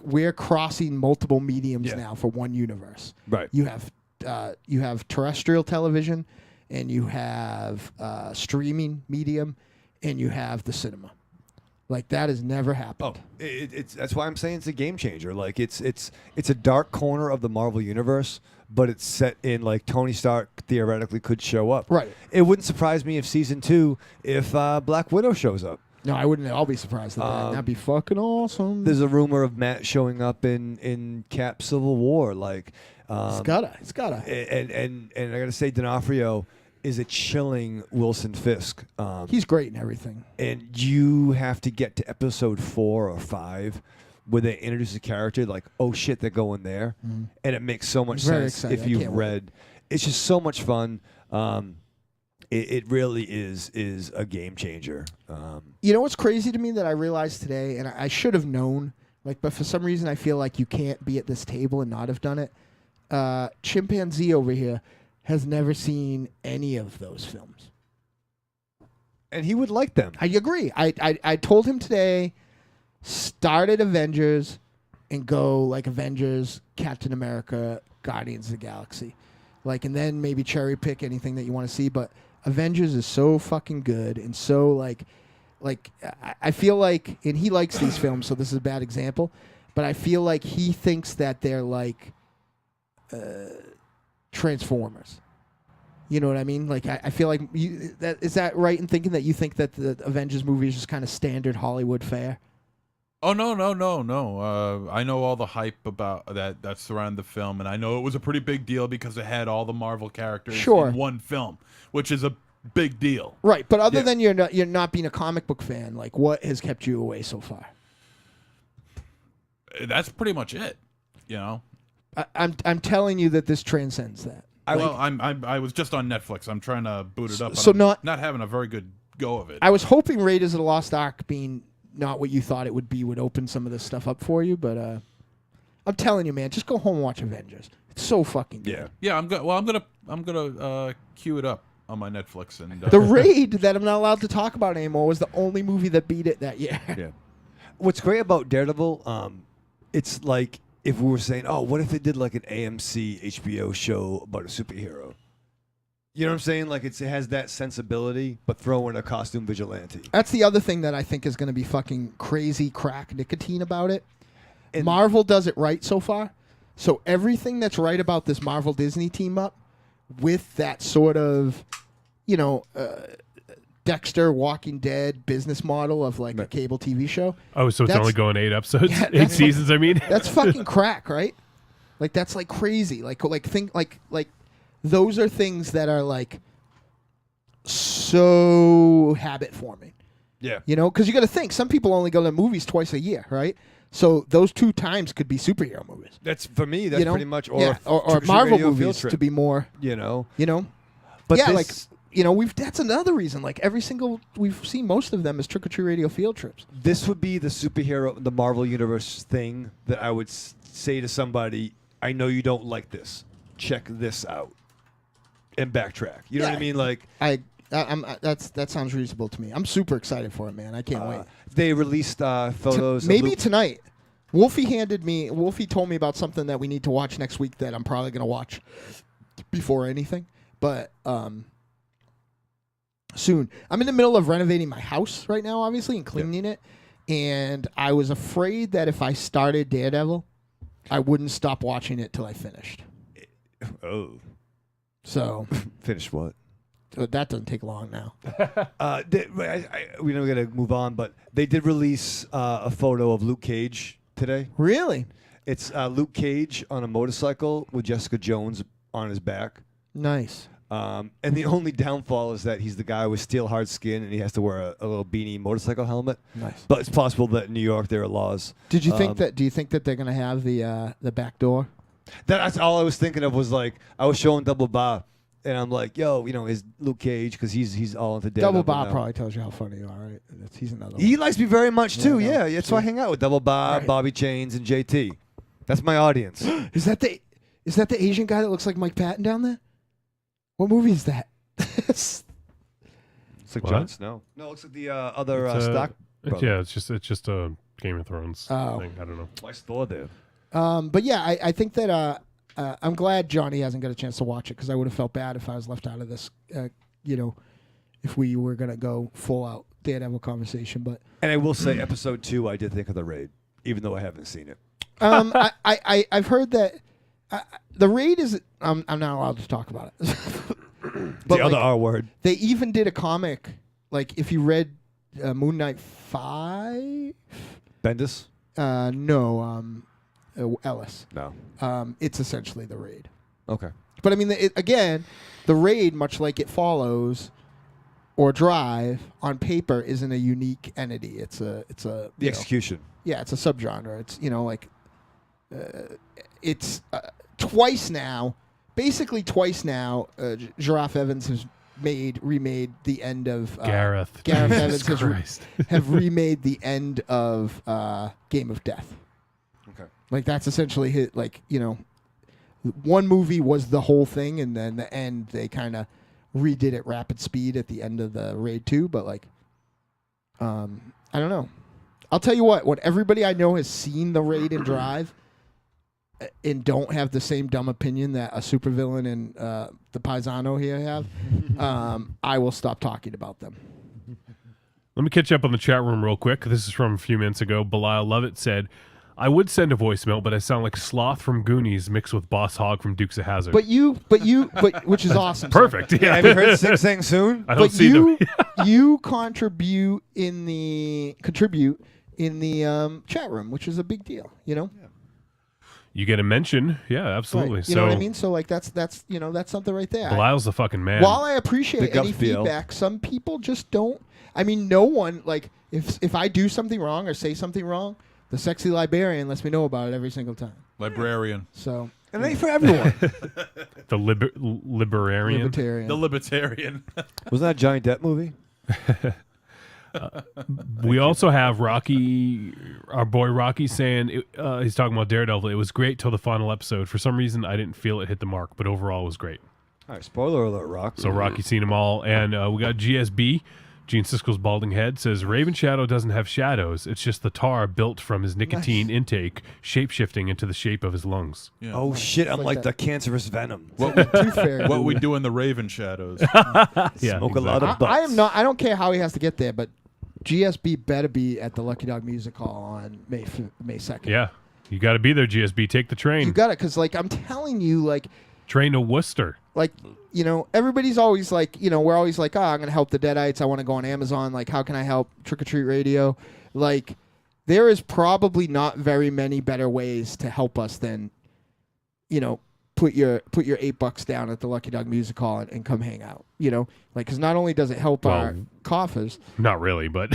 we're crossing multiple mediums now for one universe. Right. You have terrestrial television, and you have streaming medium, and you have the cinema. Like that has never happened. Oh, it's that's why I'm saying it's a game changer. Like it's a dark corner of the Marvel universe, but it's set in like Tony Stark theoretically could show up. Right. It wouldn't surprise me if season 2, if Black Widow shows up. No, I wouldn't. I'll be surprised at that. That'd be fucking awesome. There's a rumor of Matt showing up in Cap Civil War. Like it's gotta. And I gotta say, D'Onofrio is a chilling Wilson Fisk. He's great in everything. And you have to get to episode 4 or 5 where they introduce a character like, oh shit, they're going there. Mm-hmm. And it makes so much sense excited. if you've read. It's just so much fun. It really is a game changer. You know what's crazy to me that I realized today, and I should have known, but for some reason I feel like you can't be at this table and not have done it. Chimpanzee over here has never seen any of those films. And he would like them. I agree. I told him today, start at Avengers and go like Avengers, Captain America, Guardians of the Galaxy. And then maybe cherry pick anything that you want to see. But Avengers is so fucking good and so I feel like, and he likes these films, so this is a bad example, but I feel like he thinks that they're like Transformers. You know what I mean? I feel like is that right in thinking that you think that the Avengers movie is just kind of standard Hollywood fare? Oh no. I know all the hype about that surrounded the film, and I know it was a pretty big deal because it had all the Marvel characters in one film, which is a big deal. Right, but other than you're not being a comic book fan, what has kept you away so far? That's pretty much it. I'm telling you that this transcends that. I was just on Netflix. I'm trying to boot it up. So I'm not having a very good go of it. I was hoping Raiders of the Lost Ark being not what you thought it would be would open some of this stuff up for you, but I'm telling you, man, just go home and watch Avengers. It's so fucking good. Yeah. I'm gonna queue it up on my Netflix and The Raid that I'm not allowed to talk about anymore was the only movie that beat it that year. Yeah. What's great about Daredevil, it's like if we were saying, oh, what if they did like an AMC HBO show about a superhero? You know what I'm saying? It has that sensibility, but throw in a costume vigilante. That's the other thing that I think is going to be fucking crazy crack nicotine about it. And Marvel does it right so far. So everything that's right about this Marvel Disney team up with that sort of, Dexter, Walking Dead business model of a cable TV show. Oh, so it's only going 8 episodes, 8 seasons. I mean, that's fucking crack, right? That's crazy. Those are things that are so habit forming. Yeah. You know, because you got to think some people only go to movies twice a year, right? So those 2 times could be superhero movies. That's for me. That's You know? pretty much or Yeah, or Trick or Treat Marvel Radio field movies trip, to be more. You know. But yeah, this- like that's another reason. Like we've seen most of them as Trick or Treat Radio field trips. This would be the Marvel Universe thing that I would say to somebody, I know you don't like this. Check this out. And backtrack. You know what I mean? Like that sounds reasonable to me. I'm super excited for it, man. I can't wait. They released photos. Maybe tonight. Wolfie told me about something that we need to watch next week that I'm probably going to watch before anything. But soon. I'm in the middle of renovating my house right now, obviously, and cleaning it. And I was afraid that if I started Daredevil, I wouldn't stop watching it till I finished. Oh. So. Finish what? That doesn't take long now. We know we got to move on, but they did release a photo of Luke Cage today. Really? It's Luke Cage on a motorcycle with Jessica Jones on his back. Nice. And the only downfall is that he's the guy with steel hard skin and he has to wear a little beanie motorcycle helmet. Nice. But it's possible that in New York there are laws. Do you think that they're going to have the back door? That's all I was thinking of. Was like I was showing Double Bob, and I'm like, yo, is Luke Cage because he's all into Daredevil. Double Bob now. probably tells you how funny you are, right? He's another one. He likes me very much too. Yeah, Yeah, that's why I hang out with Double Bob, Right. Bobby Chains, and JT. That's my audience. Is that the Asian guy that looks like Mike Patton down there? What movie is that? It's like What? Jon Snow. No, it looks like the other stock. It's just a Game of Thrones thing. I don't know. Why Thor there? But yeah, I think that I'm glad Johnny hasn't got a chance to watch it because I would have felt bad if I was left out of this. If we were gonna go full out Daredevil conversation, but And I will say, episode 2, I did think of The Raid, even though I haven't seen it. I've heard that the Raid is. I'm not allowed to talk about it. But the other R word. They even did a comic. Like if you read Moon Knight 5. Bendis? No. Ellis. No. It's essentially the Raid. Okay. But I mean, again, the Raid, much like It Follows or Drive, on paper isn't a unique entity. It's a The execution. it's a subgenre. It's it's twice now. Basically, twice now. Giraffe Evans has remade the end of Gareth Evans Christ. have remade the end of Game of Death. Okay. Like that's essentially hit. One movie was the whole thing, and then the end they kind of redid it rapid speed at the end of the Raid 2. But I don't know. I'll tell you what. When everybody I know has seen the Raid and Drive, and don't have the same dumb opinion that a supervillain and the Paisano here have, I will stop talking about them. Let me catch up on the chat room real quick. This is from a few minutes ago. Belial Lovett said, I would send a voicemail, but I sound like Sloth from Goonies mixed with Boss Hog from Dukes of Hazzard. But which is awesome. Perfect. Yeah. Have you heard Sing Sang Soon? I don't But see them. you contribute in the chat room, which is a big deal. You get a mention. Yeah, absolutely. Right. You know what I mean? So that's something right there. Belial's the fucking man. While I appreciate The any gut feel. feedback, some people just don't. I mean, no one, if I do something wrong or say something wrong, the sexy librarian lets me know about it every single time. Librarian. So And it ain't for everyone. The libertarian. libertarian. The libertarian. Wasn't that a Johnny Depp movie? We also have Rocky, our boy Rocky, saying he's talking about Daredevil. It was great till the final episode. For some reason, I didn't feel it hit the mark, but overall, it was great. All right, spoiler alert, Rock. So Rocky's seen them all, and we got GSB. Gene Siskel's balding head says Raven Shadow doesn't have shadows. It's just the tar built from his nicotine intake, shape-shifting into the shape of his lungs. Yeah. Oh shit! I'm like that. the cancerous venom. What Tooth Fairy. what we do in the Raven Shadows. Yeah, Smoke a lot of butts. I am not. I don't care how he has to get there, but GSB better be at the Lucky Dog Music Hall on May 2nd. Yeah, you got to be there, GSB. Take the train. You got it, because I'm telling you, Train to Worcester. Everybody's always we're always like, I'm going to help the Deadites. I want to go on Amazon. How can I help Trick or Treat Radio? There is probably not very many better ways to help us than, put your $8 down at the Lucky Dog Music Hall and come hang out. Because not only does it help our coffers. Not really, but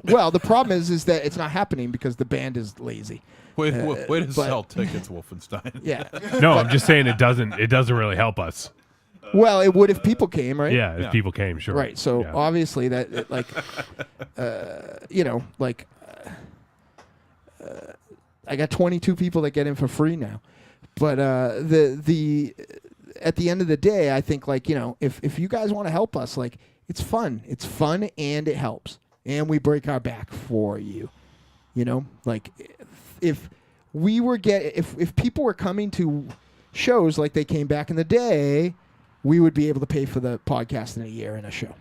well, the problem is that it's not happening because the band is lazy. Way to sell tickets, Wolfenstein. Yeah. No, I'm just saying it doesn't really help us. Well, it would if people came, right? Yeah, if people came, sure. Right. So yeah. obviously that I got 22 people that get in for free now. But the at the end of the day, I think if you guys want to help us, it's fun. It's fun and it helps. And we break our back for you. If we were if people were coming to shows like they came back in the day, we would be able to pay for the podcast in a year and a show.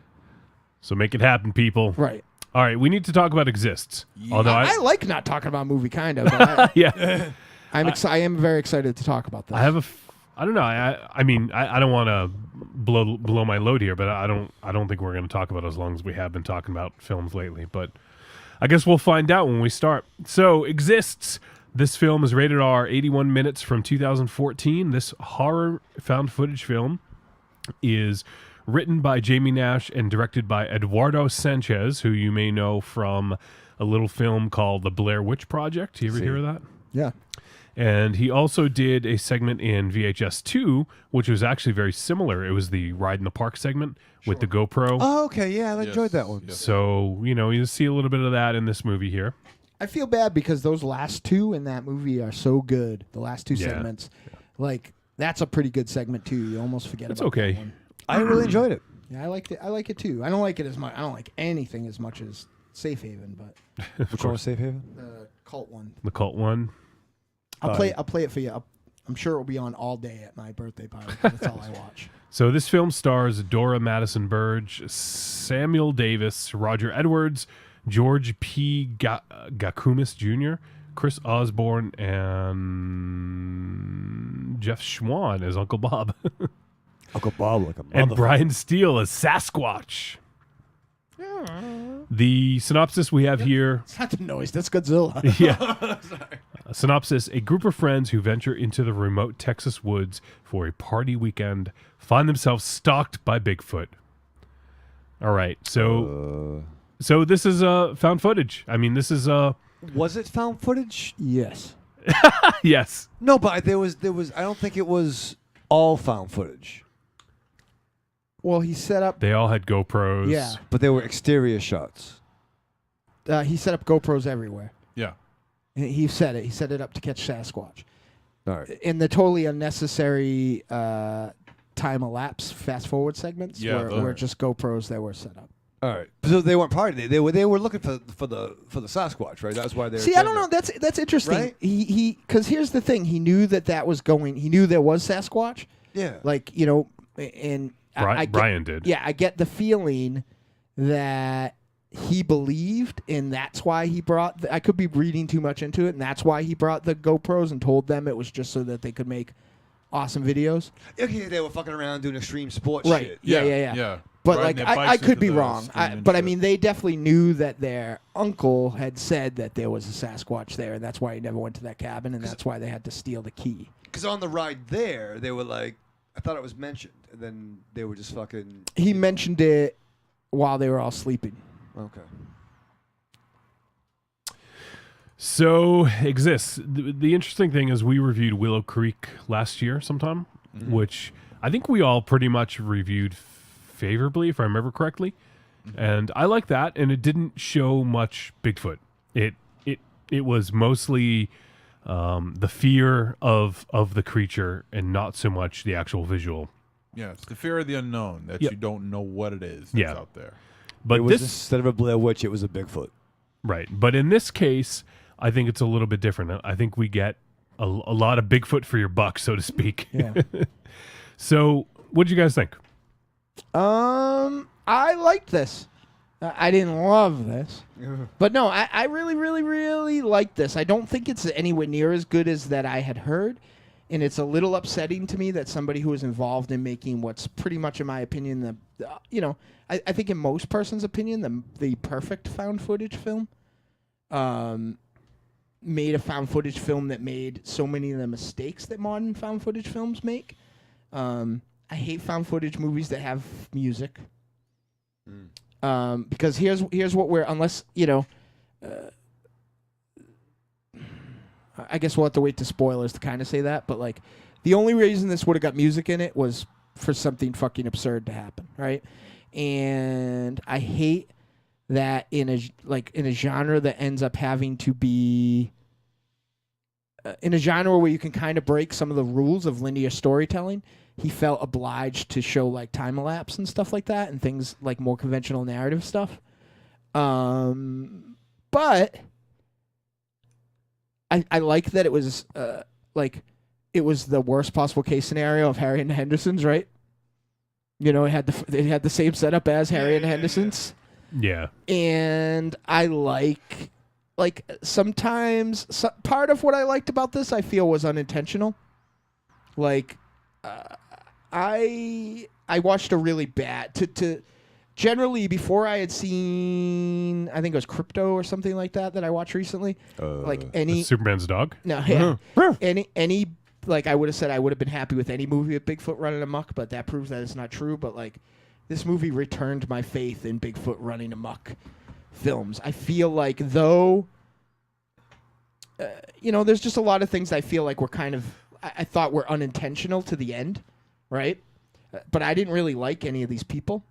So make it happen, people. Right. All right, we need to talk about Exists. Yeah. Although I like not talking about a movie, kind of. But yeah. I am very excited to talk about this. I don't know. I mean, I don't want to blow my load here, but I don't think we're going to talk about it as long as we have been talking about films lately. But I guess we'll find out when we start. So, Exists. This film is rated R, 81 minutes from 2014. This horror found footage film is written by Jamie Nash and directed by Eduardo Sanchez, who you may know from a little film called The Blair Witch Project. You ever hear of that? Yeah. And he also did a segment in VHS 2, which was actually very similar. It was the Ride in the Park segment with the GoPro. Oh, okay. Yeah, I enjoyed that one. Yes. So, you see a little bit of that in this movie here. I feel bad because those last two in that movie are so good. The last two segments. Yeah. That's a pretty good segment, too. You almost forget about okay. that one. I really enjoyed it. Yeah, I liked it. I like it, too. I don't like it as much. I don't like anything as much as Safe Haven, but... Which one was Safe Haven? The cult one. The cult one? I'll play it for you. I'm sure it will be on all day at my birthday party. That's all I watch. So this film stars Dora Madison Burge, Samuel Davis, Roger Edwards, George P. Gakumis Jr., Chris Osborne, and Jeff Schwan as Uncle Bob. Uncle Bob like a motherfucker. And Brian Steele as Sasquatch. The synopsis we have here... It's not the noise. That's Godzilla. Yeah. Sorry. A synopsis: a group of friends who venture into the remote Texas woods for a party weekend find themselves stalked by Bigfoot. All right. So this is found footage. I mean, this is... Was it found footage? Yes. Yes. No, but there was. I don't think it was all found footage. Well, he set up... They all had GoPros. Yeah. But they were exterior shots. He set up GoPros everywhere. Yeah. He said it. He set it up to catch Sasquatch. All right. In the totally unnecessary time-elapse fast-forward segments were just GoPros that were set up. All right. So they weren't part of it. They were looking for the Sasquatch, right? That's why they were... See, I don't know. That's interesting. Right? He because here's the thing. He knew that was going... He knew there was Sasquatch. Yeah. And... Brian did. Yeah, I get the feeling that he believed, and that's why he brought... I could be reading too much into it, and that's why he brought the GoPros and told them it was just so that they could make awesome videos. Okay, they were fucking around doing extreme sports right. shit. Yeah. But I could be wrong. But I mean, they definitely knew that their uncle had said that there was a Sasquatch there, and that's why he never went to that cabin, and that's why they had to steal the key. Because on the ride there, they were like... I thought it was mentioned, and then they were just fucking... He mentioned it while they were all sleeping. Okay. So, Exists. The interesting thing is we reviewed Willow Creek last year sometime, which I think we all pretty much reviewed favorably, if I remember correctly. And I like that, and it didn't show much Bigfoot. It was mostly... the fear of the creature and not so much the actual visual. Yeah, it's the fear of the unknown that you don't know what it is that's out there. But instead of a Blair Witch, it was a Bigfoot. Right. But in this case, I think it's a little bit different. I think we get a lot of Bigfoot for your buck, so to speak. Yeah. So, what did you guys think? I liked this. I didn't love this. But no, I really, really, really liked this. I don't think it's anywhere near as good as that I had heard. And it's a little upsetting to me that somebody who was involved in making what's pretty much, in my opinion, I think in most person's opinion, the perfect found footage film, made a found footage film that made so many of the mistakes that modern found footage films make. I hate found footage movies that have music. Because here's what we're, unless, you know, I guess we'll have to wait to spoilers to kind of say that, but like the only reason this would have got music in it was for something fucking absurd to happen, right? And I hate that in a genre that ends up having to be in a genre where you can kind of break some of the rules of linear storytelling. He felt obliged to show like time elapse and stuff like that and things like more conventional narrative stuff. But I like that it was it was the worst possible case scenario of Harry and the Hendersons, right? You know, it had the same setup as Harry and the Hendersons. Yeah. And I like sometimes part of what I liked about this I feel was unintentional. Like I watched a really bad to generally before I had seen, I think it was Crypto or something like that I watched recently. Like any Superman's dog? No, yeah. any like I would have said I would have been happy with any movie with Bigfoot running amok, but that proves that it's not true. But like this movie returned my faith in Bigfoot running amok films. I feel like though, you know, there's just a lot of things I feel like were kind of I thought were unintentional to the end, right? But I didn't really like any of these people.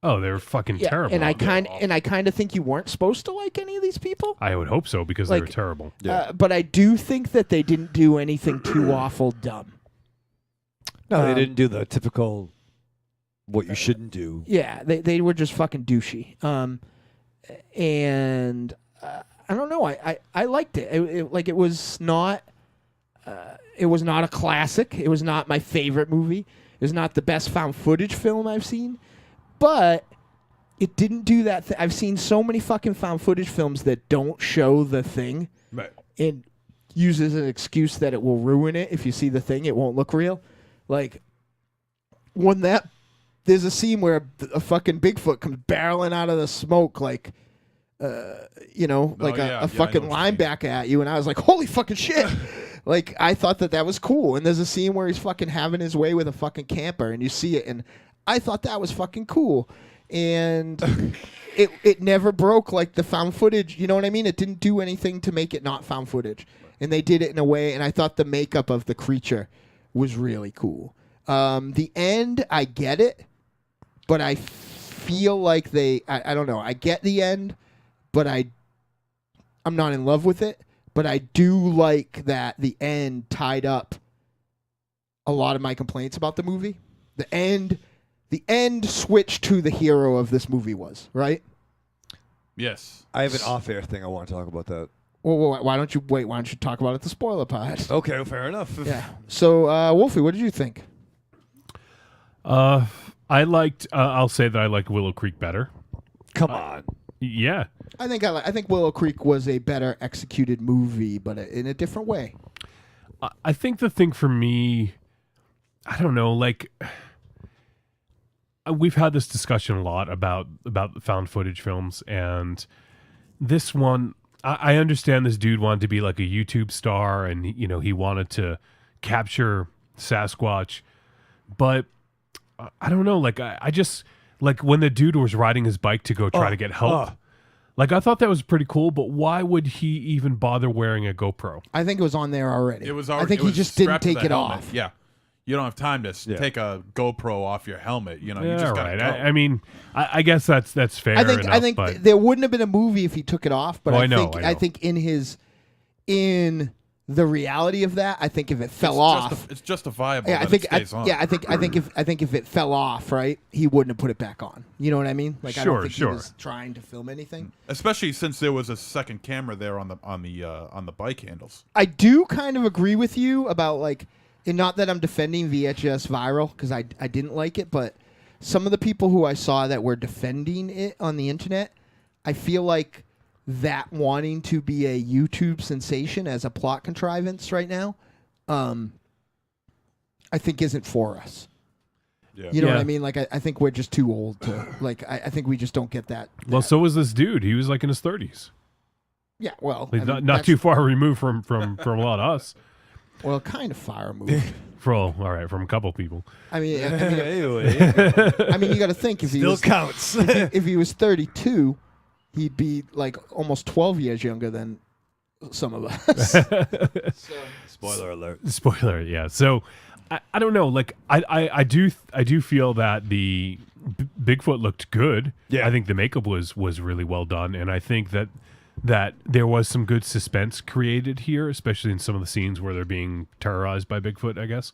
Oh, they were fucking terrible. And I kind of think you weren't supposed to like any of these people. I would hope so because they were terrible. But I do think that they didn't do anything too awful dumb. No, they didn't do the typical what you shouldn't do. Yeah, they were just fucking douchey. And I don't know. I liked it. It was not. It was not a classic. It was not my favorite movie. It was not the best found footage film I've seen. But it didn't do that. I've seen so many fucking found footage films that don't show the thing. Right. And uses an excuse that it will ruin it. If you see the thing, it won't look real. Like, there's a scene where a fucking Bigfoot comes barreling out of the smoke like, you know, like a fucking linebacker at you. And I was like, holy fucking shit. Like, I thought that was cool. And there's a scene where he's fucking having his way with a fucking camper and you see it. And I thought that was fucking cool. And it never broke like the found footage. You know what I mean? It didn't do anything to make it not found footage. And they did it in a way. And I thought the makeup of the creature was really cool. The end, I get it. But I feel like I don't know. I get the end, but I'm not in love with it. But I do like that the end tied up a lot of my complaints about the movie. The end switched to the hero of this movie was, right? Yes. I have an off-air thing I want to talk about that. Well, why don't you talk about it at the spoiler pod? Okay, well, fair enough. Yeah. So, Wolfie, what did you think? I liked. I'll say that I liked Willow Creek better. Come on. Yeah. I think Willow Creek was a better executed movie, but in a different way. I think the thing for me, I don't know, like we've had this discussion a lot about found footage films, and this one, I understand this dude wanted to be like a YouTube star, and you know he wanted to capture Sasquatch, but I don't know, like I just like when the dude was riding his bike to go try to get help. Like, I thought that was pretty cool, but why would he even bother wearing a GoPro? I think it was on there already. It was already. I think he just didn't take it off. Yeah. You don't have time to take a GoPro off your helmet. You know, you just got to go. I mean, I guess that's fair I think but there wouldn't have been a movie if he took it off, but I think in the reality of that, I think if it fell off, it's justifiable. I think if it fell off, right, he wouldn't have put it back on. You know what I mean? Like, I don't think he was trying to film anything. Especially since there was a second camera there on the bike handles. I do kind of agree with you about like, and not that I'm defending VHS Viral because I didn't like it, but some of the people who I saw that were defending it on the internet, I feel like that wanting to be a YouTube sensation as a plot contrivance right now, I think isn't for us. Yeah. You know what I mean? Like, I think we're just too old to, like, I think we just don't get that. Well, so was this dude. He was like in his 30s. Yeah, well, He's I mean, not that's- too far removed from a lot of us. Well, kind of far removed. All right, from a couple people. I mean, Anyway, I mean, you got to think if he still was counts. if he was 32, he'd be like almost 12 years younger than some of us. Spoiler alert. Spoiler, yeah. So I don't know. Like I do feel that the Bigfoot looked good. Yeah. I think the makeup was really well done, and I think that there was some good suspense created here, especially in some of the scenes where they're being terrorized by Bigfoot, I guess.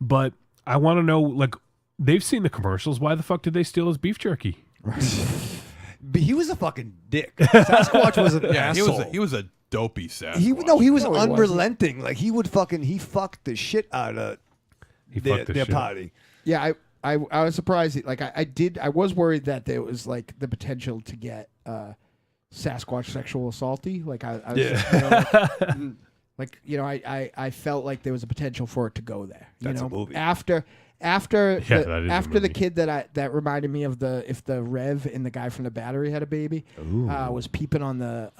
But I want to know, like, they've seen the commercials. Why the fuck did they steal his beef jerky? But he was a fucking dick. Sasquatch was an Yeah, asshole. he was a dopey Sasquatch. He was No, he unrelenting. Like he fucked the shit out of their shit. party. Yeah, I was surprised. Like I was worried that there was like the potential to get Sasquatch sexual assaulty. Like I was, I felt like there was a potential for it to go there. That's a movie. After that is a after the movie. kid that reminded me of if the Rev and the guy from the Battery had a baby, was peeping on the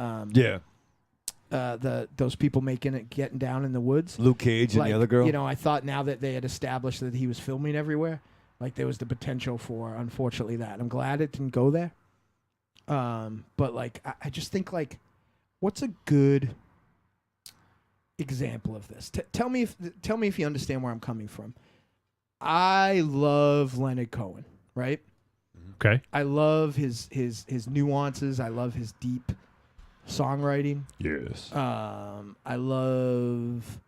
those people getting down in the woods. Luke Cage and the other girl. You know, I thought now that they had established that he was filming everywhere, like there was the potential for, unfortunately, that. I'm glad it didn't go there. But like, I just think like, what's a good example of this? Tell me if you understand where I'm coming from. I love Leonard Cohen, right? Okay. I love his nuances. I love his deep songwriting. Yes. I love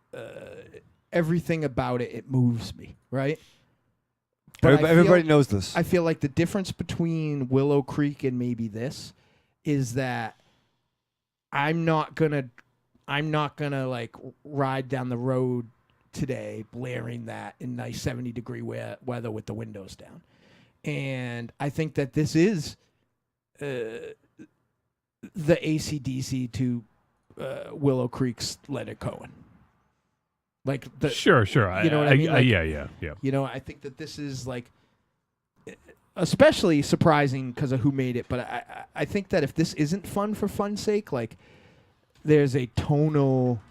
everything about it. It moves me, right? But Everybody knows this. I feel like the difference between Willow Creek and maybe this is that I'm not gonna like ride down the road today blaring that in nice 70-degree weather with the windows down. And I think that this is the AC/DC to Willow Creek's Leonard Cohen. Like the Sure. You know what I mean? Like, yeah. You know, I think that this is like especially surprising because of who made it. But I think that if this isn't fun for fun's sake, like there's a tonal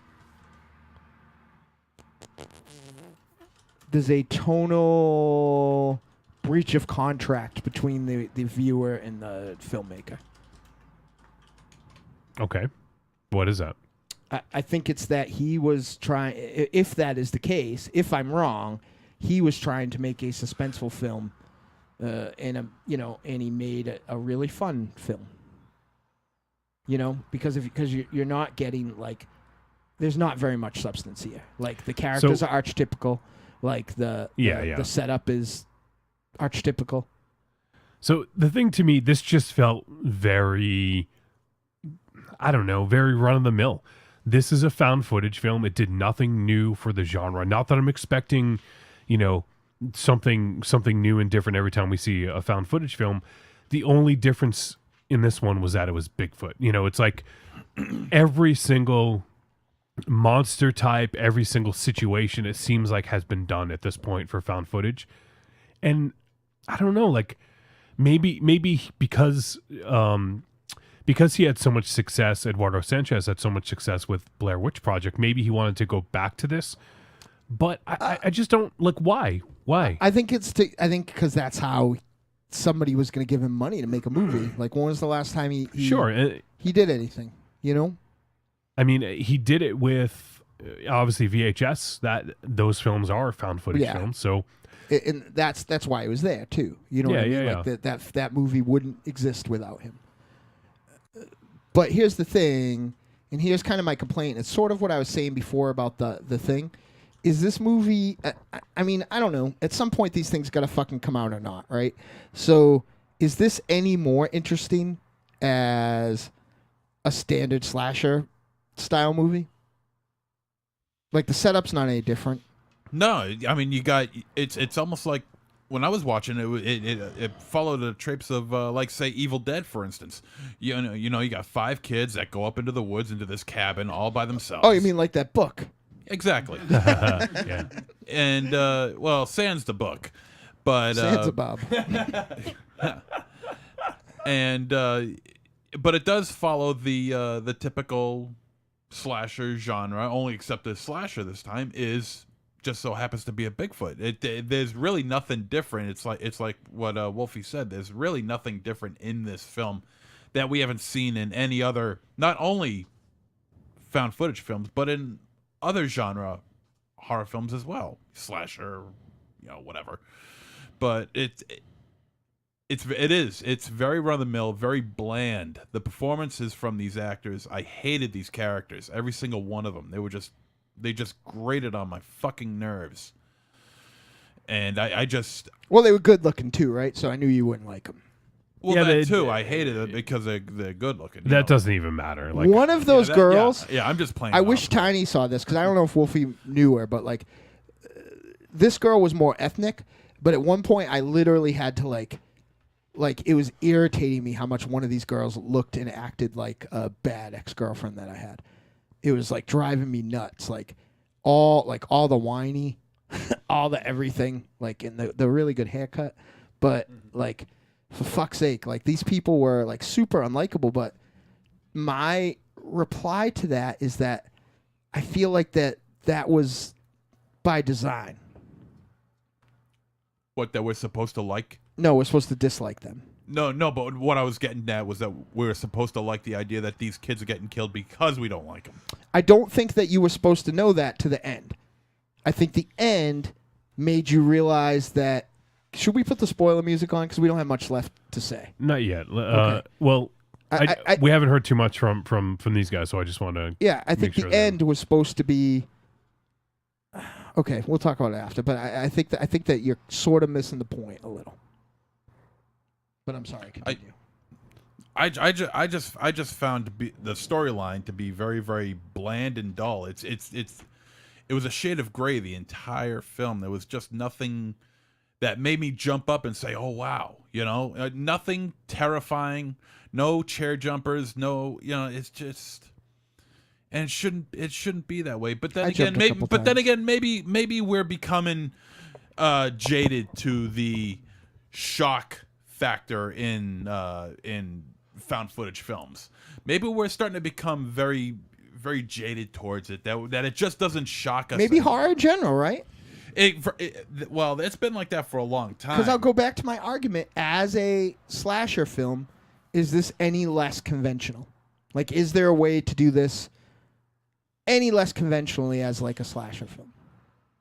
breach of contract between the viewer and the filmmaker. Okay. What is that? I think it's that he was trying, if that is the case, if I'm wrong, he was trying to make a suspenseful film, and he made a really fun film. You know, because you're not getting like, there's not very much substance here. Like the characters are archetypical, like the setup is archetypical. So the thing to me, this just felt very, I don't know, very run of the mill. This is a found footage film. It did nothing new for the genre. Not that I'm expecting, something new and different every time we see a found footage film. The only difference in this one was that it was Bigfoot. It's like every single monster type, every single situation, it seems like has been done at this point for found footage. And I don't know, like maybe because he had so much success, Eduardo Sanchez had so much success with Blair Witch Project, maybe he wanted to go back to this. But I just don't, like, why? I think because that's how somebody was going to give him money to make a movie. Like, when was the last time he did anything, I mean, he did it with, obviously, VHS. Those films are found footage films, so... And that's why he was there, too. You know what I mean? Like, that movie wouldn't exist without him. But here's the thing, and here's kind of my complaint. It's sort of what I was saying before about the thing. Is this movie... I mean, I don't know. At some point, these things got to fucking come out or not, right? So, is this any more interesting as a standard slasher style movie? Like, the setup's not any different. No, I mean, you got... It's almost like... When I was watching it followed the tropes of, like, say, Evil Dead, for instance. You got 5 kids that go up into the woods, into this cabin, all by themselves. Oh, you mean like that book? Exactly. Yeah. And, sans the book. But Sans a Bob. And, but it does follow the typical slasher genre. Only except the slasher this time is just so happens to be a Bigfoot. There's really nothing different. It's like what Wolfie said. There's really nothing different in this film that we haven't seen in any other, not only found footage films, but in other genre horror films as well, slasher, whatever. But it's very run of the mill, very bland. The performances from these actors, I hated these characters, every single one of them. They just grated on my fucking nerves. And I just... Well, they were good looking too, right? So I knew you wouldn't like them. Well, that too. I hated it because they're good looking. That doesn't even matter. Like one of those girls. Yeah, I'm just playing. I wish Tiny saw this because I don't know if Wolfie knew her, but like, this girl was more ethnic. But at one point, I literally had to like it was irritating me how much one of these girls looked and acted like a bad ex-girlfriend that I had. It was like driving me nuts. Like all the whiny, all the everything. Like in the really good haircut, but like. For fuck's sake, like these people were like super unlikable, but my reply to that is that I feel like that was by design. What, that we're supposed to like? No, we're supposed to dislike them. No, but what I was getting at was that we're supposed to like the idea that these kids are getting killed because we don't like them. I don't think that you were supposed to know that to the end. I think the end made you realize that. Should we put the spoiler music on? Because we don't have much left to say. Not yet. Okay. Well, we haven't heard too much from these guys, so I just want to. Yeah, I think the end was supposed to be. Okay, we'll talk about it after. But I think that you're sort of missing the point a little. But I'm sorry. Continue. I just found the storyline to be very, very bland and dull. It was a shade of gray the entire film. There was just nothing that made me jump up and say, "Oh wow," nothing terrifying, no chair jumpers, no, it's just, and it shouldn't be that way. But then again, maybe we're becoming jaded to the shock factor in found footage films. Maybe we're starting to become very, very jaded towards it. That it just doesn't shock us. Maybe horror in general, right? Well, it's been like that for a long time. Because I'll go back to my argument. As a slasher film, is this any less conventional? Like, is there a way to do this any less conventionally as like a slasher film?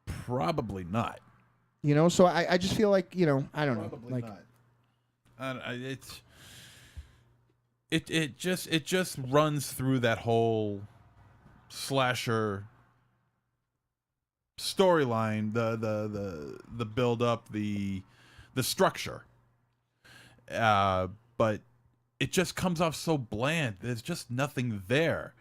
Probably not. So I just feel like, I don't know. Like, not. It just runs through that whole slasher storyline, the build up, the structure, but it just comes off so bland. There's just nothing there.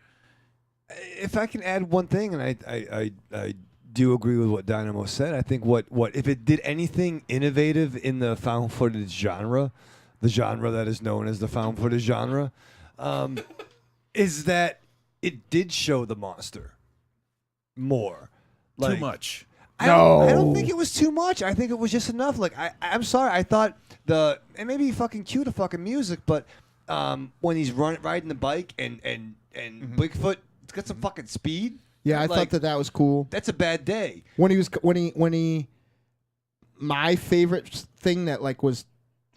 If I can add one thing, and I do agree with what Dynamo said. I think what if it did anything innovative in the found footage genre, the genre that is known as the found footage genre, is that it did show the monster more. Too much. I don't think it was too much. I think it was just enough. Like I'm sorry. I thought and maybe fucking cue the fucking music, but when he's riding the bike and Bigfoot, it's got some fucking speed. Yeah, I thought that was cool. That's a bad day. When he my favorite thing that like was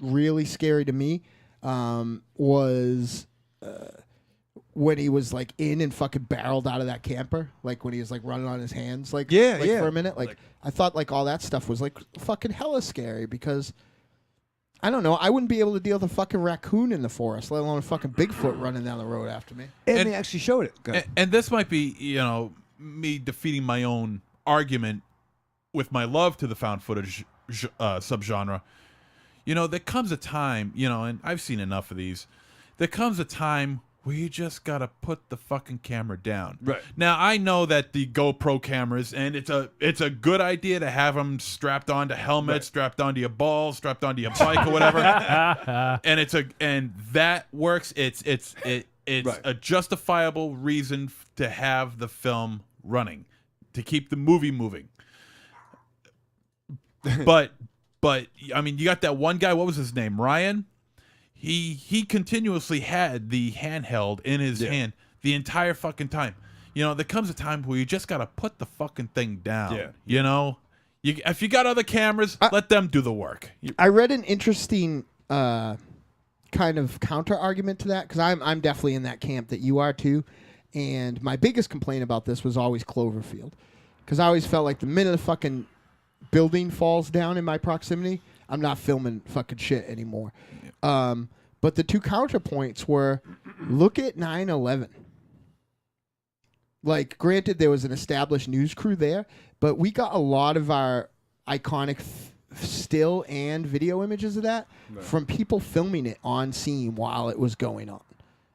really scary to me was. When he was like in and fucking barreled out of that camper, like when he was like running on his hands, for a minute, like I thought like all that stuff was like fucking hella scary because I don't know, I wouldn't be able to deal with a fucking raccoon in the forest, let alone a fucking Bigfoot running down the road after me. And they actually showed it. And this might be me defeating my own argument with my love to the found footage subgenre. There comes a time, and I've seen enough of these. There comes a time where you just gotta put the fucking camera down. Right. Now I know that the GoPro cameras, and it's a good idea to have them strapped onto helmets, strapped onto your balls, strapped onto your bike or whatever. and that works. It's a justifiable reason to have the film running, to keep the movie moving. But I mean, you got that one guy. What was his name? Ryan. he continuously had the handheld in his hand the entire fucking time. You know, there comes a time where you just gotta put the fucking thing down. Yeah. You know, if you got other cameras, let them do the work. I read an interesting kind of counter argument to that, because I'm definitely in that camp that you are too. And my biggest complaint about this was always Cloverfield, because I always felt like the minute a fucking building falls down in my proximity, I'm not filming fucking shit anymore. But the two counterpoints were, look at 9/11. Like, granted, there was an established news crew there, but we got a lot of our iconic still and video images of that from people filming it on scene while it was going on.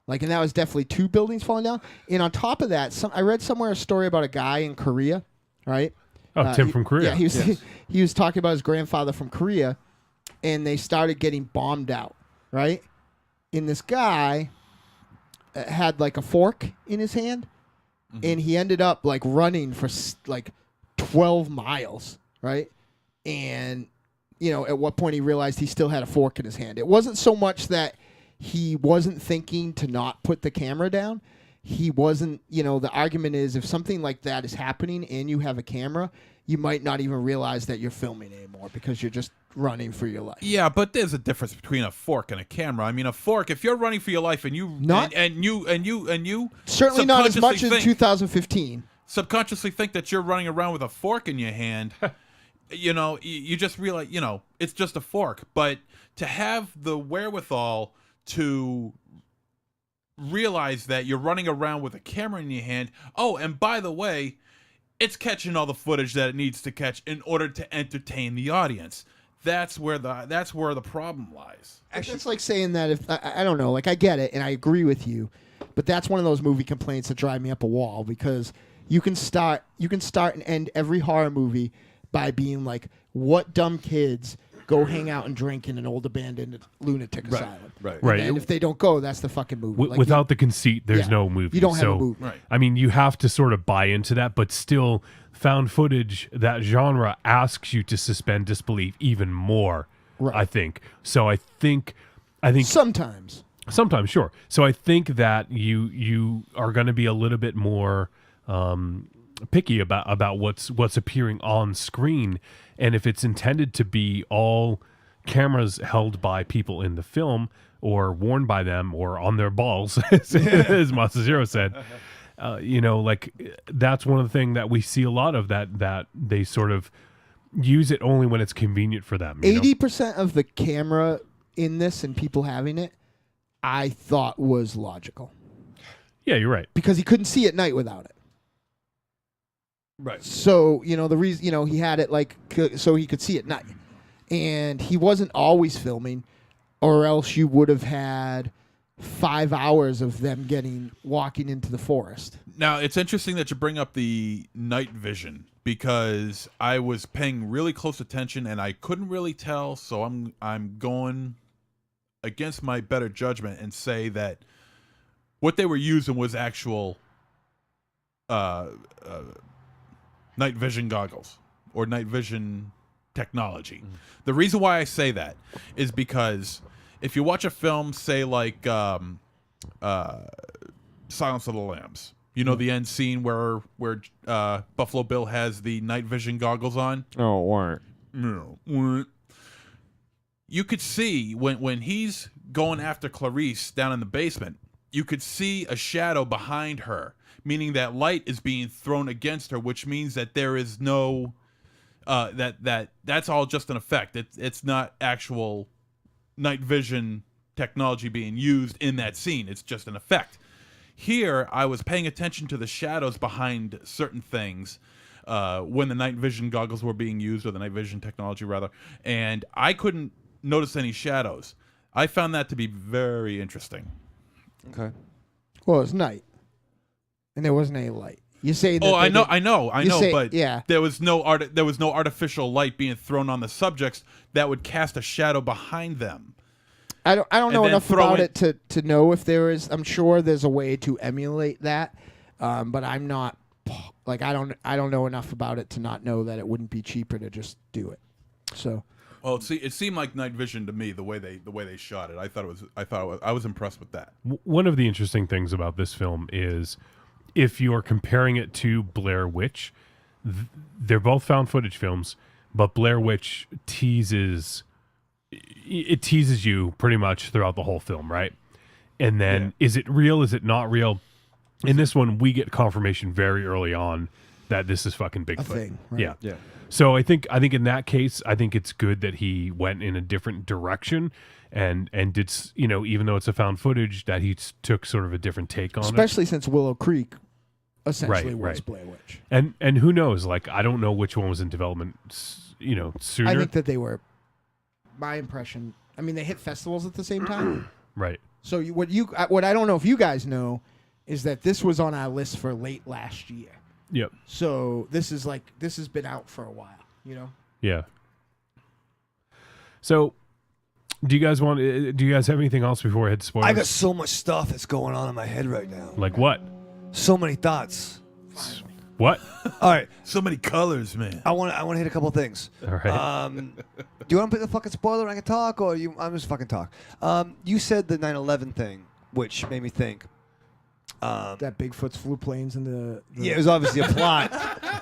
Like, and that was definitely two buildings falling down. And on top of that, I read somewhere a story about a guy in Korea, right? Oh, Tim from Korea. Yeah, he was talking about his grandfather from Korea, and they started getting bombed out, right? And this guy had like a fork in his hand, and he ended up like running for like 12 miles, right? And, you know, at what point he realized he still had a fork in his hand. It wasn't so much that he wasn't thinking to not put the camera down. He wasn't, you know, the argument is if something like that is happening and you have a camera, you might not even realize that you're filming anymore because you're just running for your life. Yeah, but there's a difference between a fork and a camera. I mean, a fork, if you're running for your life and you certainly not as much subconsciously as 2015. Subconsciously think that you're running around with a fork in your hand, you know, you just realize, you know, it's just a fork. But to have the wherewithal to realize that you're running around with a camera in your hand. Oh, and by the way, it's catching all the footage that it needs to catch in order to entertain the audience. That's where the problem lies. Actually, it's like saying that if I don't know, like I get it and I agree with you, but that's one of those movie complaints that drive me up a wall, because you can start and end every horror movie by being like, what dumb kids go hang out and drink in an old abandoned lunatic asylum. Right. And if they don't go, that's the fucking movie. Like, without the conceit, there's no movie. You don't have so, a movie. Right. I mean, you have to sort of buy into that, but still, found footage, that genre asks you to suspend disbelief even more, Right. I think. So I think sometimes, sure. So I think that you are going to be a little bit more picky about what's appearing on screen, and if it's intended to be all cameras held by people in the film or worn by them or on their balls, as MonsterZero said, you know, like that's one of the things that we see a lot of, that they sort of use it only when it's convenient for them. 80% of the camera in this and people having it, I thought was logical. Yeah, you're right. Because he couldn't see at night without it. Right. So, you know, the reason, you know, he had it like so he could see at night. And he wasn't always filming, or else you would have had 5 hours of them walking into the forest. Now, it's interesting that you bring up the night vision, because I was paying really close attention and I couldn't really tell, so I'm going against my better judgment and say that what they were using was actual night vision goggles or night vision technology. The reason why I say that is because if you watch a film, say like Silence of the Lambs, you know, the end scene where Buffalo Bill has the night vision goggles on. Oh, weren't. No. You could see when he's going after Clarice down in the basement, you could see a shadow behind her, meaning that light is being thrown against her, which means that there is no that's all just an effect. It's not actual night vision technology being used in that scene. It's just an effect. Here, I was paying attention to the shadows behind certain things when the night vision goggles were being used, or the night vision technology rather, and I couldn't notice any shadows. I found that to be very interesting. Okay. Well, it's night, and there wasn't any light. You say that? Oh, I know, but yeah. there was no artificial light being thrown on the subjects that would cast a shadow behind them. I don't know then enough throw about in- it to know if there is. I'm sure there's a way to emulate that, but I'm not like I don't know enough about it to not know that it wouldn't be cheaper to just do it. So Well, it seemed like night vision to me the way they shot it. I was impressed with that. One of the interesting things about this film is if you're comparing it to Blair Witch, they're both found footage films, but Blair Witch teases you pretty much throughout the whole film, right? And then is it real? Is it not real? In this one, we get confirmation very early on that this is fucking Bigfoot. A thing, right? Yeah. So I think in that case, I think it's good that he went in a different direction and did, even though it's a found footage, that he took sort of a different take on it. Especially since Willow Creek essentially was right. Blair Witch. And who knows? Like, I don't know which one was in development, sooner. I think that they were, my impression, I mean, they hit festivals at the same time. Right. So what I don't know if you guys know is that this was on our list for late last year. Yep. So this has been out for a while, Yeah. So, do you guys have anything else before I hit spoilers? I got so much stuff that's going on in my head right now. Like what? So many thoughts. What? All right. So many colors, man. I want to hit a couple things. All right. Do you want to pick the fucking spoiler and I can talk, or I'm just fucking talk? You said the 9/11 thing, which made me think. That Bigfoot's flew planes into Yeah, it was obviously a plot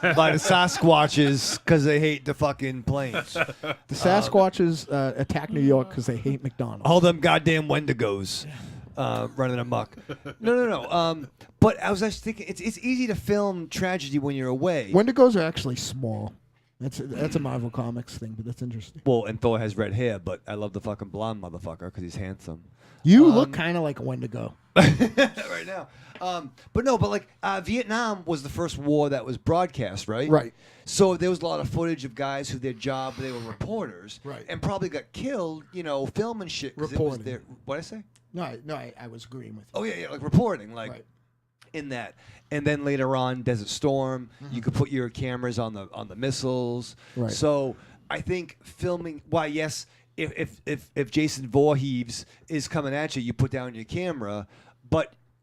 by the Sasquatches because they hate the fucking planes. The Sasquatches attack New York because they hate McDonald's. All them goddamn Wendigos running amok. No. But I was actually thinking, it's easy to film tragedy when you're away. Wendigos are actually small. That's a Marvel Comics thing, but that's interesting. Well, and Thor has red hair, but I love the fucking blonde motherfucker because he's handsome. You look kind of like a Wendigo. Right now. But Vietnam was the first war that was broadcast, right? Right. So there was a lot of footage of guys who their job, they were reporters. Right. And probably got killed, filming shit. 'Cause Reporting. It was what'd I say? No, I was agreeing with you. Oh, yeah, like reporting, like Right. in that. And then later on, Desert Storm, you could put your cameras on the missiles. Right. So I think filming, yes, if Jason Voorhees is coming at you, you put down your camera,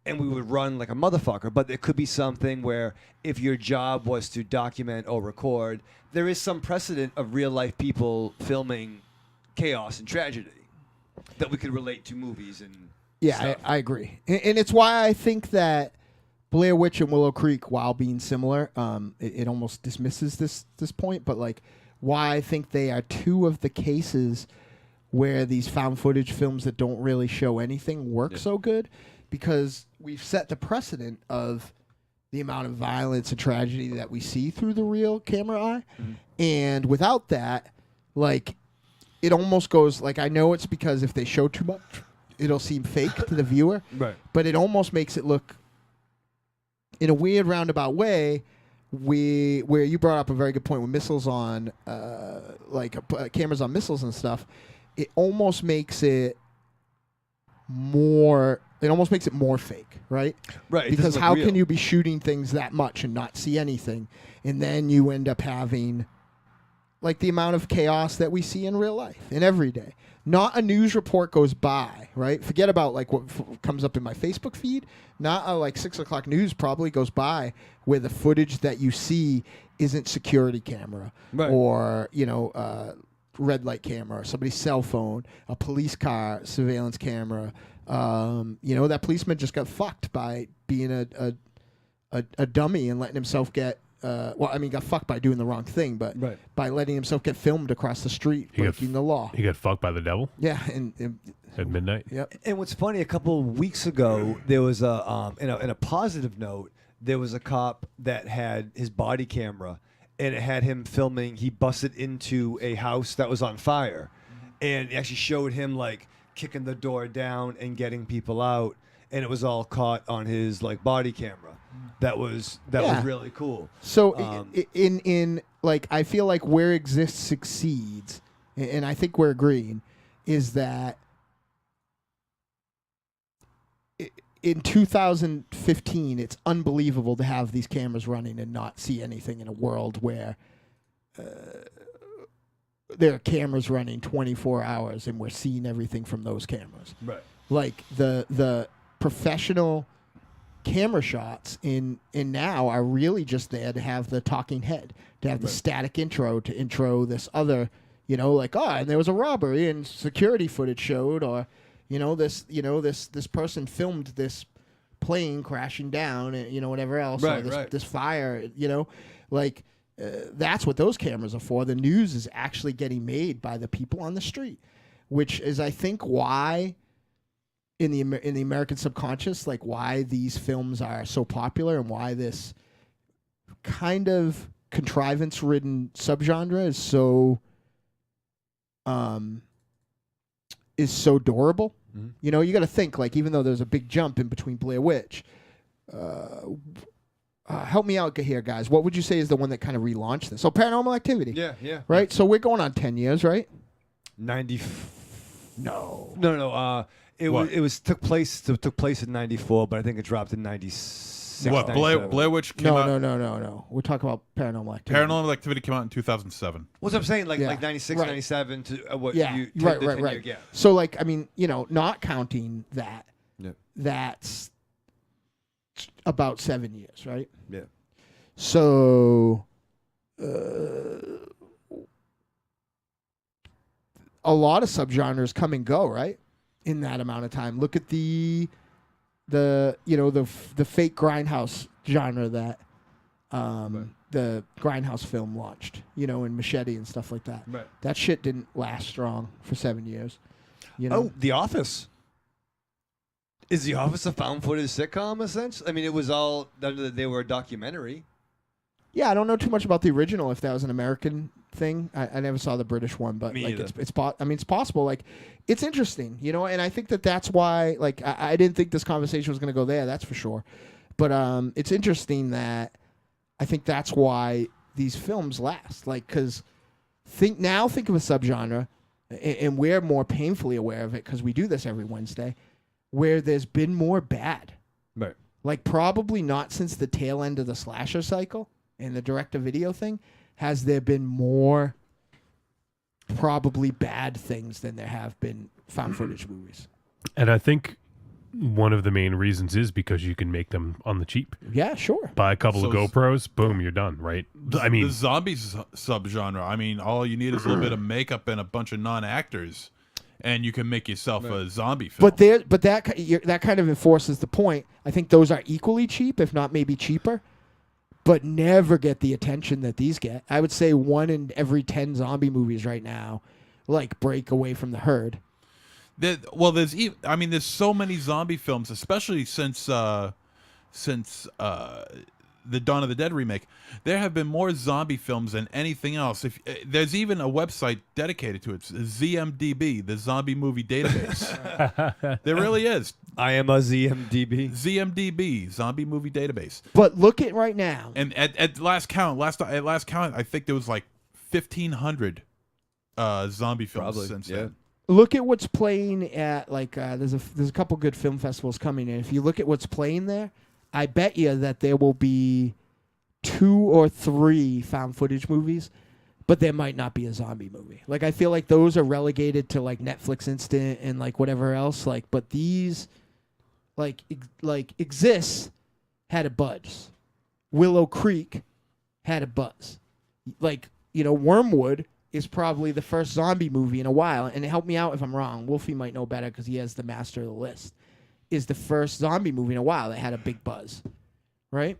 and we would run like a motherfucker, but there could be something where if your job was to document or record, there is some precedent of real life people filming chaos and tragedy that we could relate to movies and stuff. I agree. And it's why I think that Blair Witch and Willow Creek, while being similar, it almost dismisses this point, but like why I think they are two of the cases where these found footage films that don't really show anything work so good, because we've set the precedent of the amount of violence and tragedy that we see through the real camera eye. Mm-hmm. And without that, like, it almost goes, like, I know it's because if they show too much, it'll seem fake to the viewer. Right. But it almost makes it look, in a weird roundabout way, where you brought up a very good point with missiles on, cameras on missiles and stuff, it almost makes it more fake, right? Right. Because how can you be shooting things that much and not see anything? And then you end up having like the amount of chaos that we see in real life and every day. Not a news report goes by, right? Forget about like what comes up in my Facebook feed. Not a like 6 o'clock news probably goes by where the footage that you see isn't security camera or, red light camera, somebody's cell phone, a police car surveillance camera. That policeman just got fucked by being a dummy and letting himself get got fucked by doing the wrong thing, but by letting himself get filmed across the street, breaking the law. He got fucked by the devil? Yeah, and at midnight? Yep. And what's funny, a couple of weeks ago, there was in a positive note, there was a cop that had his body camera, and it had him filming. He busted into a house that was on fire, and it actually showed him like kicking the door down and getting people out, and it was all caught on his like body camera. That was really cool. So in I feel like where exists succeeds, and I think we're agreeing, is that in 2015, it's unbelievable to have these cameras running and not see anything in a world where there are cameras running 24 hours and we're seeing everything from those cameras. Right. Like the professional camera shots in now are really just there to have the talking head, to have the static intro, to intro this other, Like, and there was a robbery and security footage showed, or this person filmed this plane crashing down, and whatever else, or this fire, that's what those cameras are for. The news is actually getting made by the people on the street, which is, I think, why in the American subconscious, like why these films are so popular and why this kind of contrivance-ridden subgenre is so durable. Mm-hmm. You got to think, like, even though there's a big jump in between Blair Witch, help me out here, guys. What would you say is the one that kind of relaunched this? So Paranormal Activity. Yeah. Right? So we're going on 10 years, right? 90. No. It took place in 94, but I think it dropped in 96. What, Blair Witch came out? No. We're talking about Paranormal Activity. Paranormal Activity came out in 2007. What's I'm saying? Like 96, 97 to what? Yeah, You right. Yeah. So, like, I mean, not counting that, that's about 7 years, right? Yeah. So, a lot of subgenres come and go, right? In that amount of time. Look at the fake grindhouse genre that the grindhouse film launched, and Machete and stuff like that. Right. That shit didn't last strong for 7 years. Oh, The Office. Is The Office a found footage sitcom, essentially? I mean, it was all, they were a documentary. Yeah, I don't know too much about the original, if that was an American thing. I never saw the British one, but it's possible. Like, it's interesting, and I think that's why, like, I didn't think this conversation was going to go there, that's for sure. But it's interesting that I think that's why these films last. Like, because think of a subgenre, and we're more painfully aware of it because we do this every Wednesday, where there's been more bad. Right. Like, probably not since the tail end of the slasher cycle and the direct-to-video thing has there been more probably bad things than there have been found footage movies. And I think one of the main reasons is because you can make them on the cheap. Yeah, sure. Buy a couple of GoPros, boom, you're done, right? I mean, the zombies subgenre. I mean, all you need is a little bit of makeup and a bunch of non-actors, and you can make yourself a zombie film. But that kind of enforces the point. I think those are equally cheap, if not maybe cheaper, but never get the attention that these get. I would say 1 in every 10 zombie movies right now, like, break away from the herd. There's so many zombie films, especially since the Dawn of the Dead remake. There have been more zombie films than anything else. There's even a website dedicated to it, it's ZMDB, the Zombie Movie Database. There really is. I am a ZMDB. ZMDB, Zombie Movie Database. But look at right now. And at last count, I think there was like 1,500 zombie films since then. Look at what's playing at, like, there's a couple good film festivals coming in. If you look at what's playing there, I bet you that there will be 2 or 3 found footage movies, but there might not be a zombie movie. Like, I feel like those are relegated to, like, Netflix Instant and, like, whatever else. Like, but these, like Exists had a buzz. Willow Creek had a buzz. Like, Wormwood is probably the first zombie movie in a while, and help me out if I'm wrong. Wolfie might know better because he has the master of the list. Is the first zombie movie in a while that had a big buzz, right?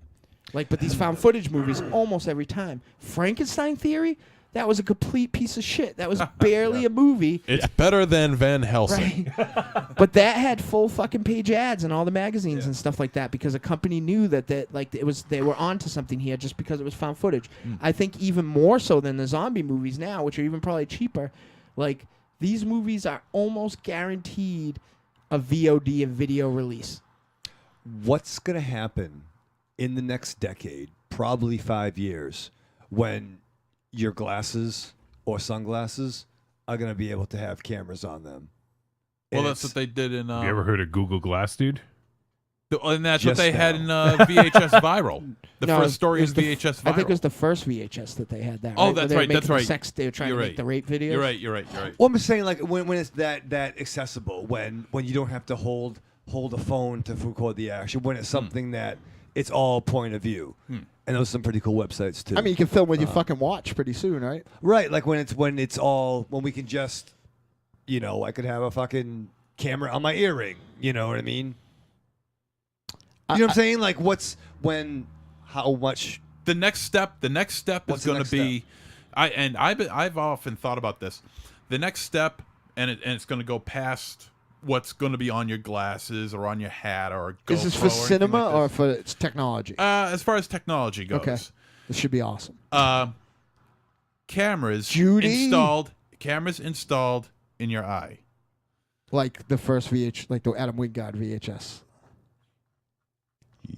Like, but these found footage movies almost every time. Frankenstein Theory, that was a complete piece of shit. That was barely a movie. It's better than Van Helsing. Right? But that had full fucking page ads in all the magazines and stuff like that because a company knew that they were onto something here just because it was found footage. I think even more so than the zombie movies now, which are even probably cheaper. Like, these movies are almost guaranteed a VOD and video release. What's going to happen in the next decade, probably 5 years, when your glasses or sunglasses are going to be able to have cameras on them? Well, that's what they did in... you ever heard of Google Glass, dude? And that's what they had in VHS Viral. The first story is VHS Viral. I think it was the first VHS that they had that. Oh, right? that's They were right. That's making right. the sex, they were trying to make the rape videos. You're right. Well, I'm saying, like, when it's that accessible, when you don't have to hold a phone to record the action, when it's something that it's all point of view. And those are some pretty cool websites too. I mean, you can film with your fucking watch pretty soon, right? Right, like when we can just, I could have a fucking camera on my earring. You know what I mean? You know what I'm saying? Like, how much? The next step What's is the going next to be, I've often thought about this. The next step, and it's going to go past what's going to be on your glasses or on your hat or a GoPro. Is this for cinema or for its technology? As far as technology goes. Okay. This should be awesome. Cameras installed in your eye. Like the first like the Adam Wingard VHS.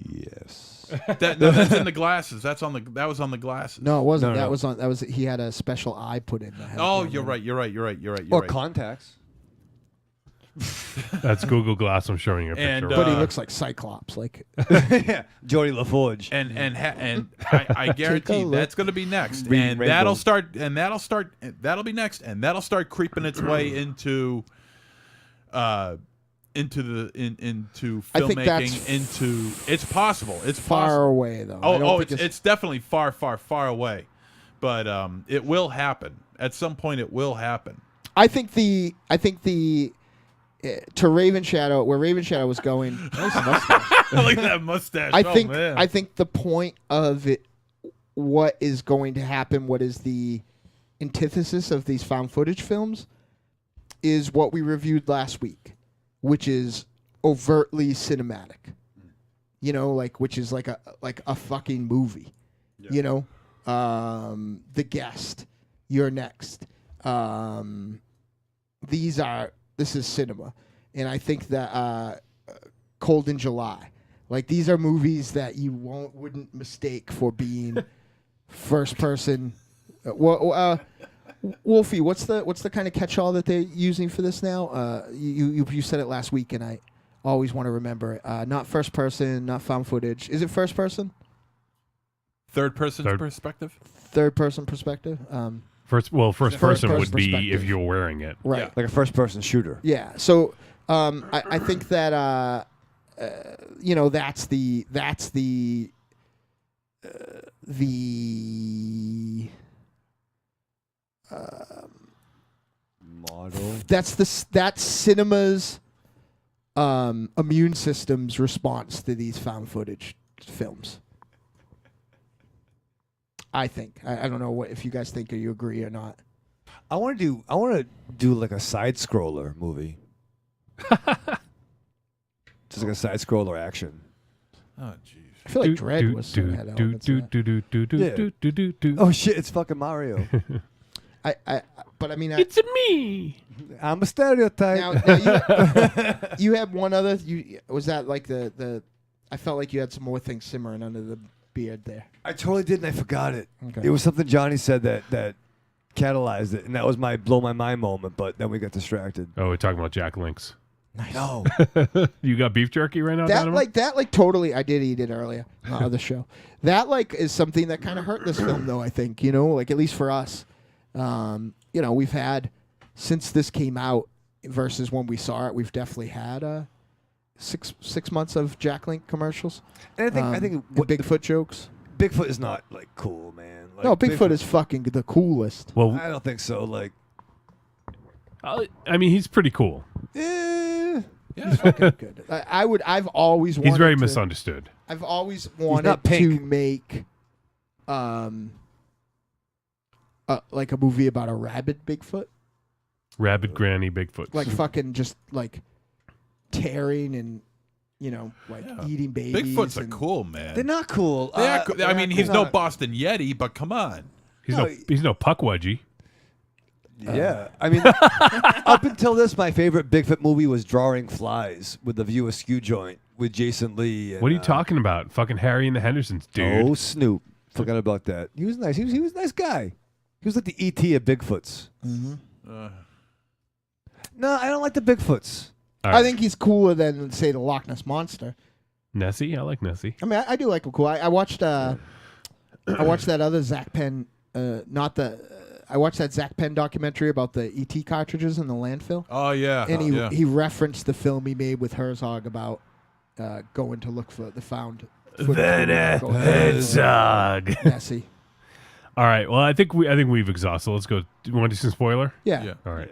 Yes. That's in the glasses. That was on the glasses. No, it wasn't. No. He had a special eye put in. Oh, you're right. Or contacts. That's Google Glass. I'm showing you a picture. But he looks like Cyclops, like yeah, Jody LaForge. And I guarantee that's going to be next, and that'll be next, and that'll start creeping its way into filmmaking. It's possible. It's far away though. It's definitely far away, but it will happen at some point. It will happen. I think the to Raven Shadow, where Raven Shadow was going. Nice mustache. Look at that mustache. I think the point of it, what is going to happen, what is the antithesis of these found footage films, is what we reviewed last week, which is overtly cinematic. Which is like a fucking movie. Yeah. The Guest, You're Next. This is cinema, and I think that Cold in July, like these are movies that you wouldn't mistake for being first person. Wolfie, what's the kind of catch-all that they're using for this now? You said it last week, and I always want to remember it. Not first person, not found footage. Is it first person? Third person perspective. Third person perspective. First person would be if you're wearing it. Right. Yeah. Like a first-person shooter. Yeah. So I think that that's the model. That's cinema's immune system's response to these found footage films. I think. I don't know if you guys think or you agree or not. I want to do like a side scroller movie. Just like a side scroller action. Oh jeez. I feel like Dread was had elements of that. Oh shit! It's fucking Mario. But I mean, it's me. I'm a stereotype. Now you had one other. Was that like the? I felt like you had some more things simmering under the beard there. I totally did, and I forgot it. Okay. It was something Johnny said that catalyzed it, and that was my blow my mind moment. But then we got distracted. Oh, we're talking about Jack Links. Nice. No. You got beef jerky right now? That totally. I did eat it earlier on the show. That is something that kind of hurt this film, though. I think at least for us, we've had since this came out versus when we saw it, we've definitely had 6 months of Jack Link commercials. And I think Bigfoot jokes. Bigfoot is not cool, man. No, Bigfoot is fucking the coolest. Well, I don't think so. I mean, he's pretty cool. Yeah, he's fucking good. I've always wanted. He's very misunderstood. I've always wanted to make, like a movie about a rabid Bigfoot. Rabid granny Bigfoot. Like fucking just tearing and eating babies. Bigfoots are cool, man. They're not cool. They are cool. I mean, he's no Boston Yeti, but come on. He's no Puckwudgie. Yeah, I mean, up until this, my favorite Bigfoot movie was Drawing Flies with the View Askew joint with Jason Lee. And, what are you talking about? Fucking Harry and the Hendersons, dude. Oh, Snoop. Forgot about that. He was nice. He was a nice guy. He was like the E.T. of Bigfoots. Mm-hmm. No, I don't like the Bigfoots. Right. I think he's cooler than, say, the Loch Ness Monster. Nessie? I like Nessie. I mean, I do like him cool. I watched that other Zach Penn, I watched that Zach Penn documentary about the E.T. cartridges in the landfill. Oh, yeah. And he referenced the film he made with Herzog about going to look for the found Hedgehog. Messy. All right. Well, I think we've exhausted. Let's go. Do you want to do some spoiler? Yeah. Yeah. All right.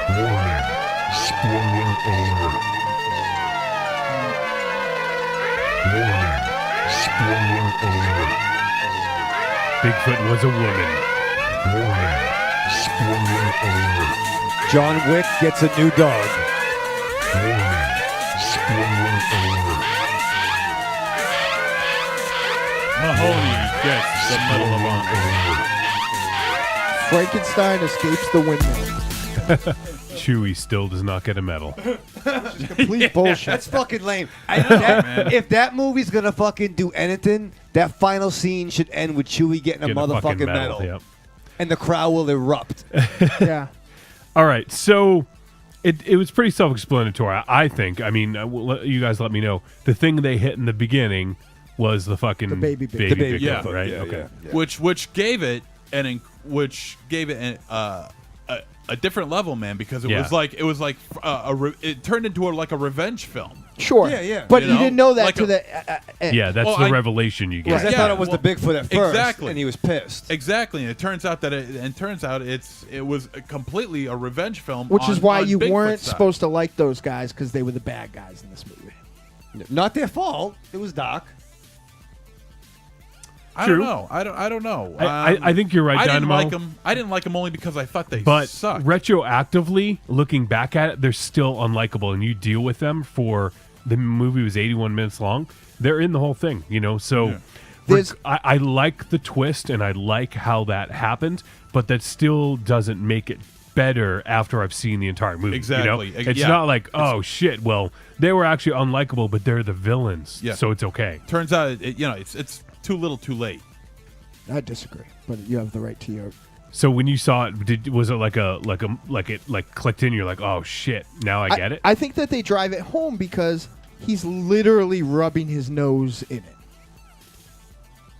Warning. Spoiler alert. Warning. Spoiler alert. Bigfoot was a woman. Warning. Spoiler alert. John Wick gets a new dog. Warning. Spoiler alert. Mahoney gets the Medal of Honor. Frankenstein escapes the windmill. Chewie still does not get a medal. Complete bullshit. That's fucking lame. If that movie's gonna fucking do anything, that final scene should end with Chewie getting a Get motherfucking fucking medal. Yep. And the crowd will erupt. Yeah. All right. So it was pretty self-explanatory, I think. I mean, you guys let me know. The thing they hit in the beginning was the fucking baby Bigfoot. baby The baby Bigfoot, Bigfoot, right? yeah, Okay. yeah. Which gave it a different level, man, because it Yeah. was like it turned into like a revenge film. Sure. Yeah, yeah. But You you, know? didn't know that Like to a- the end. Yeah, that's Well, the I- revelation you Because get. I Yeah, thought it was well, the Bigfoot at first, exactly. and he was pissed. Exactly, and it turns out it was completely a revenge film, Which is on- why on you Bigfoot's weren't side. supposed to like those guys because they were the bad guys in this movie. Not their fault. It was Doc. I True. don't know. I don't know. I think you're right, I didn't Dynamo. like them. I didn't like them only because I thought they But sucked. retroactively, looking back at it, they're still unlikable, and you deal with them for the movie was 81 minutes long. They're in the whole thing, you know. So Yeah. There's- I like the twist, and I like how that happened, but that still doesn't make it better after I've seen the entire movie. Exactly. You know? It's Yeah. not like, oh shit, well, they were actually unlikable, but they're the villains, Yeah. so it's okay. Turns out, it's too little, too late. I disagree, but you have the right to your. So when you saw it, was it like it clicked in? You're like, oh shit, now I get it. I think that they drive it home because he's literally rubbing his nose in it.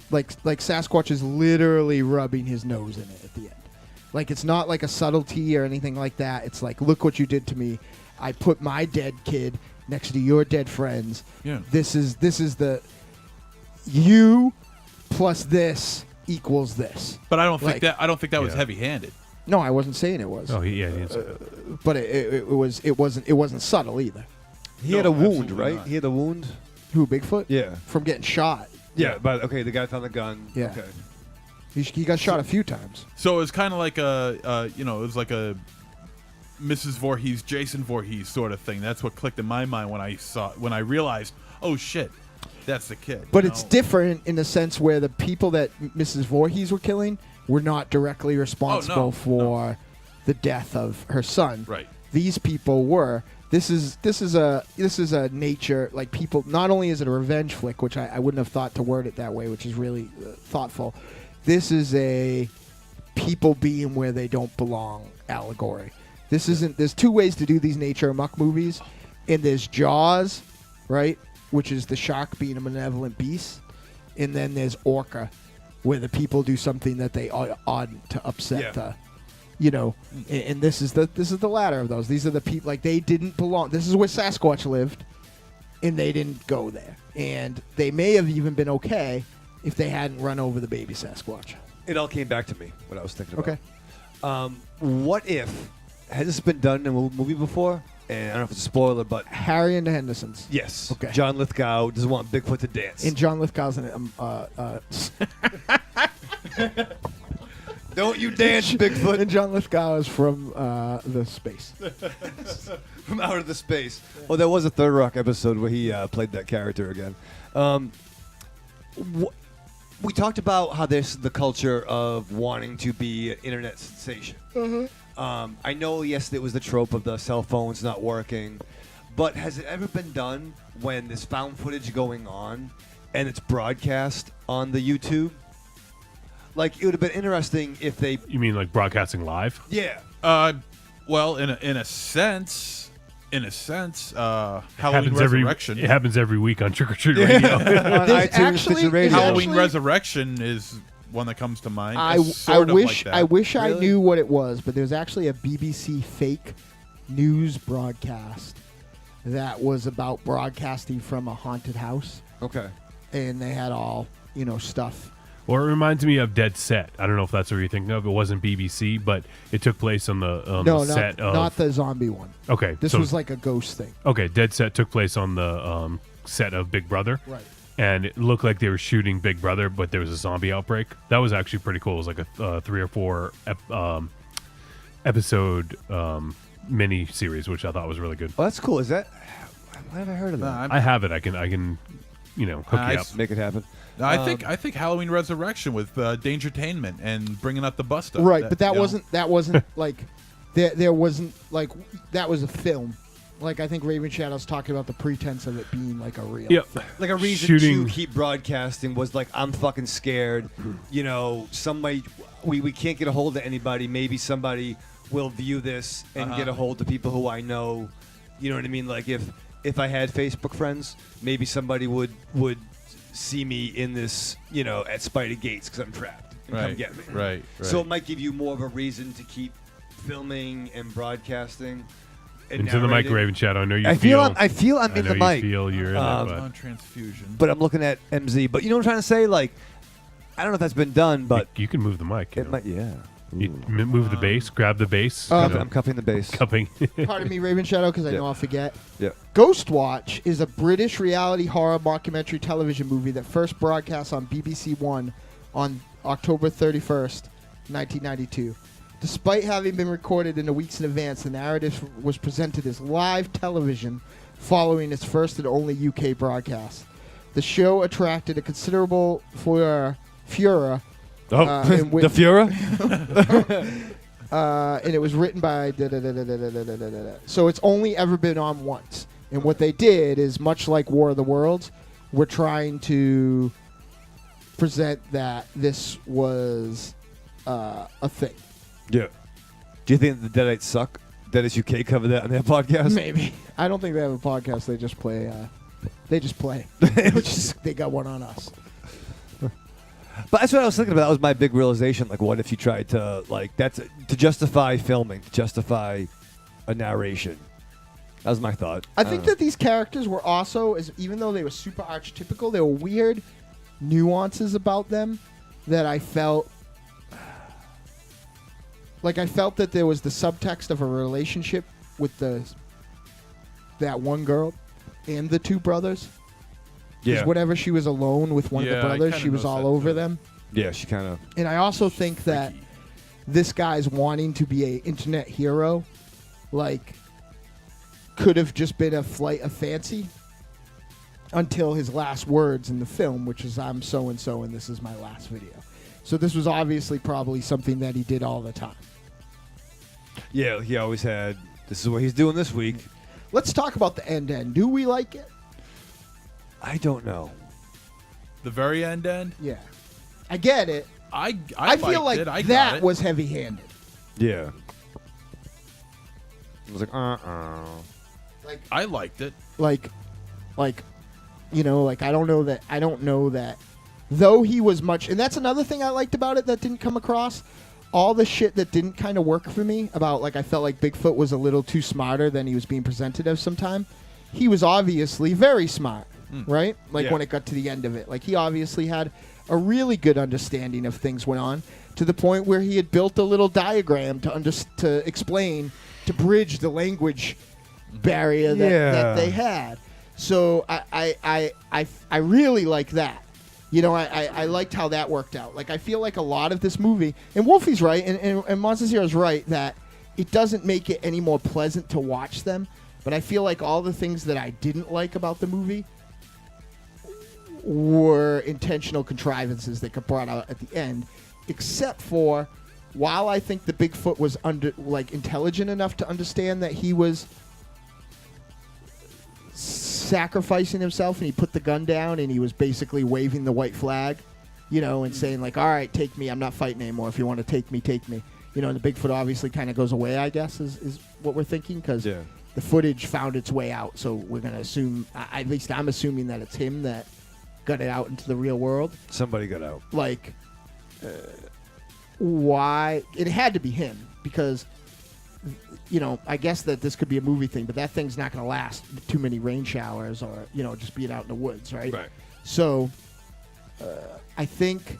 Like Sasquatch is literally rubbing his nose in it at the end. Like it's not like a subtlety or anything like that. It's like, look what you did to me. I put my dead kid next to your dead friends. Yeah. This is the you plus this equals this. But I don't think Like- that was Yeah. heavy-handed. No, I wasn't saying it was. Oh, he didn't say that. But it wasn't subtle either. He No, had a wound, absolutely right? not. He had a wound. Who, Bigfoot? Yeah. From getting shot. Yeah, but okay, the guy found the gun. Yeah. Okay. He got shot a few times. So it was kind of like it was like a Mrs. Voorhees, Jason Voorhees sort of thing. That's what clicked in my mind when I realized, oh shit, that's the kid. But you it's know? different in the sense where the people that Mrs. Voorhees were killing were not directly responsible for the death of her son. Right. These people were. This is a nature, like, people. Not only is it a revenge flick, which I wouldn't have thought to word it that way, which is really thoughtful. This is a people being where they don't belong allegory. This isn't. There's two ways to do these nature amok movies, and there's Jaws, right, which is the shark being a malevolent beast, and then there's Orca, where the people do something that they ought to upset the. You know, and this is the latter of those. These are the people, like, they didn't belong. This is where Sasquatch lived, and they didn't go there. And they may have even been okay if they hadn't run over the baby Sasquatch. It all came back to me, what I was thinking about. Okay. What if, has this been done in a movie before? And I don't know if it's a spoiler, but Harry and the Hendersons. yes. Okay. John Lithgow doesn't want Bigfoot to dance. And John Lithgow's in it. Don't you dance, Bigfoot. And John Lithgow is from the space. From out of the space. Oh, there was a Third Rock episode where he played that character again. We talked about how there's the culture of wanting to be an internet sensation. I know, yes, it was the trope of the cell phones not working, but has it ever been done when there's found footage going on and it's broadcast on the YouTube? Like, it would have been interesting if they... You mean like broadcasting live? Yeah. Well, in a sense, Halloween Happens Resurrection. it happens every week on Trick or Treat Radio. On iTunes, Stitcher Radio. Halloween Resurrection is one that comes to mind. I It's sort of wish like that. I wish I Really? knew what it was, but there's actually a BBC fake news broadcast that was about broadcasting from a haunted house. Okay. And they had all, stuff. Well, it reminds me of Dead Set. I don't know if that's what you're thinking of. It wasn't BBC, but it took place on the set of... not the zombie one. Okay. This was like a ghost thing. Okay, Dead Set took place on the set of Big Brother. Right. And it looked like they were shooting Big Brother, but there was a zombie outbreak. That was actually pretty cool. It was like a 3 or 4 episode mini series, which I thought was really good. Oh, that's cool. Is that... Why have I heard of that? I have it. I can hook you up. Make it happen. I think Halloween Resurrection with Dangertainment and bringing up the Buster. Right, but that wasn't like there wasn't like that was a film. Like I think Raven Shadow's talking about the pretense of it being like a real thing. Like a reason to keep broadcasting was like I'm fucking scared. Somebody we can't get a hold of anybody. Maybe somebody will view this and get a hold of people who I know. You know what I mean? Like if I had Facebook friends, maybe somebody would see me in this, at Spidey Gates because I'm trapped and come get me. Right. So it might give you more of a reason to keep filming and broadcasting. And Into the mic, Raven Shadow. I know you I feel I'm in the mic. Feel you're in it, on transfusion. But I'm looking at MZ. But you know what I'm trying to say? Like, I don't know if that's been done, but you can move the mic. It might, yeah. You move the bass, grab the bass. I'm cupping the bass. Cupping. Pardon me, Raven Shadow, because I know I'll forget. Yeah. Ghost Watch is a British reality horror mockumentary television movie that first broadcast on BBC One on October 31st, 1992. Despite having been recorded in the weeks in advance, the narrative was presented as live television following its first and only UK broadcast. The show attracted a considerable furor. The Fuhrer? And it was written by... So it's only ever been on once. And what they did is, much like War of the Worlds, we're trying to present that this was a thing. Yeah. Do you think the Deadites suck? Deadites UK covered that on their podcast? Maybe. I don't think they have a podcast. They just play. They got one on us. But that's what I was thinking about. That was my big realization. Like, what if you tried to, to justify filming, to justify a narration? That was my thought. I think that these characters were also, even though they were super archetypical, there were weird nuances about them that I felt. Like, I felt that there was the subtext of a relationship with that one girl and the two brothers. Yeah. Whenever she was alone with one of the brothers, she was all over them. Yeah, she kind of... And I also think that this guy's wanting to be an internet hero, could have just been a flight of fancy until his last words in the film, which is, I'm so-and-so and this is my last video. So this was obviously probably something that he did all the time. Yeah, he always had, this is what he's doing this week. Let's talk about the end. Do we like it? I don't know. The very end? Yeah. I get it. I feel like that was heavy-handed. Yeah. I was like, I liked it. I don't know that though he was much, and that's another thing I liked about it that didn't come across. All the shit that didn't kind of work for me about, I felt like Bigfoot was a little too smarter than he was being presented as sometime. He was obviously very smart, right? When it got to the end of it. He obviously had a really good understanding of things went on, to the point where he had built a little diagram to explain, to bridge the language barrier that they had. So I really like that. I liked how that worked out. I feel like a lot of this movie, and Wolfie's right, and MonsterZero's right, that it doesn't make it any more pleasant to watch them. But I feel like all the things that I didn't like about the movie were intentional contrivances that got brought out at the end, except for, while I think the Bigfoot was intelligent enough to understand that he was sacrificing himself, and he put the gun down and he was basically waving the white flag, and saying all right, take me, I'm not fighting anymore, if you want to take me, and the Bigfoot obviously kind of goes away, I guess is what we're thinking, because the footage found its way out, so we're going to assume, at least I'm assuming, that it's him that got it out into the real world. Somebody got out. Why? It had to be him, because I guess that this could be a movie thing, but that thing's not going to last too many rain showers or, just being out in the woods, right? Right. So I think,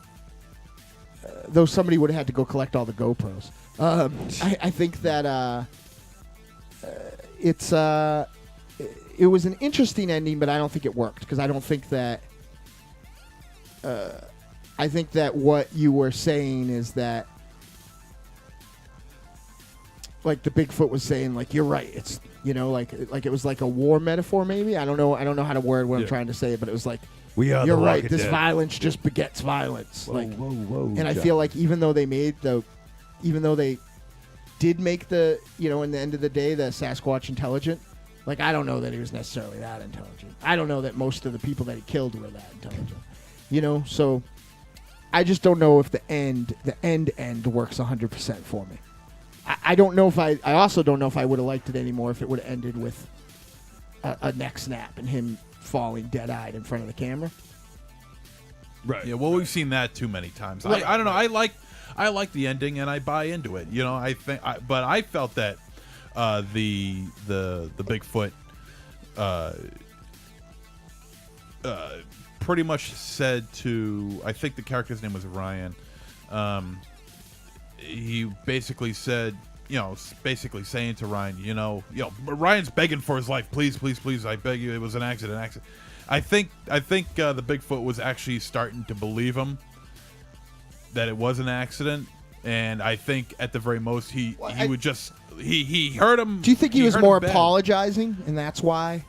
though somebody would have had to go collect all the GoPros, I think that it was an interesting ending, but I don't think it worked because I don't think that. I think that what you were saying is that, like the Bigfoot was saying, like you're right. It's like it was like a war metaphor, maybe. I don't know how to word what I'm trying to say, but it was like you're right. This violence just begets violence. Whoa, and I feel like even though they did make the in the end of the day the Sasquatch intelligent, like I don't know that he was necessarily that intelligent. I don't know that most of the people that he killed were that intelligent. So I just don't know if the end works 100% for me. I don't know if I also don't know if I would have liked it anymore if it would have ended with a neck snap and him falling dead-eyed in front of the camera. Right. Yeah. Well, we've seen that too many times. Right. I don't know. I like the ending and I buy into it. But I felt that the Bigfoot pretty much said to, I think the character's name was Ryan. He basically said, basically saying to Ryan, Ryan's begging for his life. Please, please, please, I beg you. It was an accident. I think the Bigfoot was actually starting to believe him that it was an accident, and I think at the very most he would just he heard him. Do you think he was more apologizing, and that's why?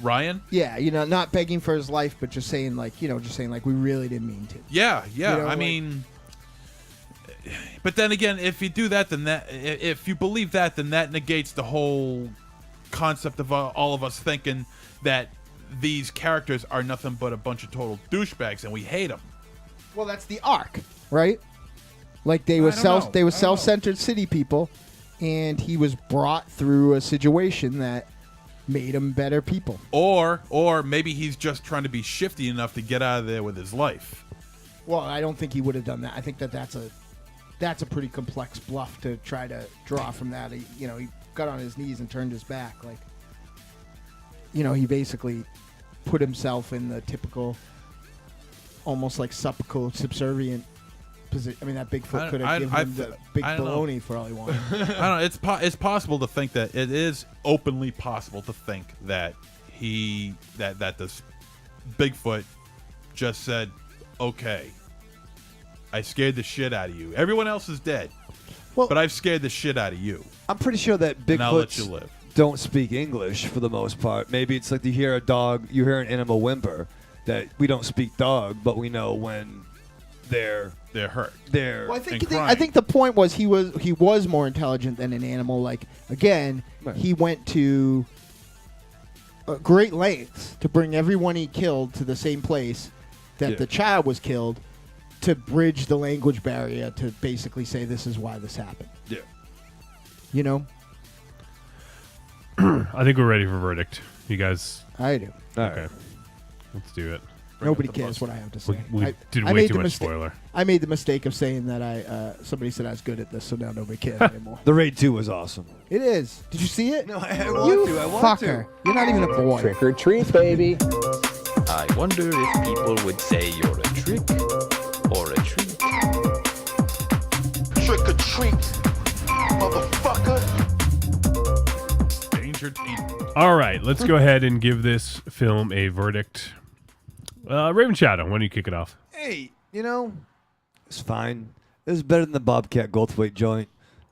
Ryan? Yeah, not begging for his life, but just saying like, we really didn't mean to. Yeah. I mean, but then again, if you do that, if you believe that, then that negates the whole concept of all of us thinking that these characters are nothing but a bunch of total douchebags and we hate them. Well, that's the arc, right? Like they were self-centered city people, and he was brought through a situation that made him better people. Or maybe he's just trying to be shifty enough to get out of there with his life. Well, I don't think he would have done that. I think that's a pretty complex bluff to try to draw from that. He got on his knees and turned his back. Like, he basically put himself in the typical, almost like subservient position. I mean, that Bigfoot could have given him the big baloney for all he wanted. I don't know. It's possible to think that it is openly possible to think that that this Bigfoot just said, okay, I scared the shit out of you. Everyone else is dead, but I've scared the shit out of you. I'm pretty sure that Bigfoots don't speak English for the most part. Maybe it's like you hear an animal whimper, that we don't speak dog, but we know when they're hurt. Well, I think the point was he was more intelligent than an animal. Like, again, he went to great lengths to bring everyone he killed to the same place that the child was killed, to bridge the language barrier to basically say this is why this happened. Yeah. I think we're ready for verdict. You guys? I do. Okay. Right. Let's do it. Nobody cares what I have to say. We did way too much spoiler. I made the mistake of saying that somebody said I was good at this, so now nobody cares anymore. The Raid 2 was awesome. It is. Did you see it? No, I want to. You're not even a boy. Trick or treat, baby. I wonder if people would say you're a trick or a treat. Trick or treat, motherfucker. Danger team. All right, let's go ahead and give this film a verdict. Raven Shadow, why don't you kick it off? Hey, it's fine. It was better than the Bobcat Goldthwait joint.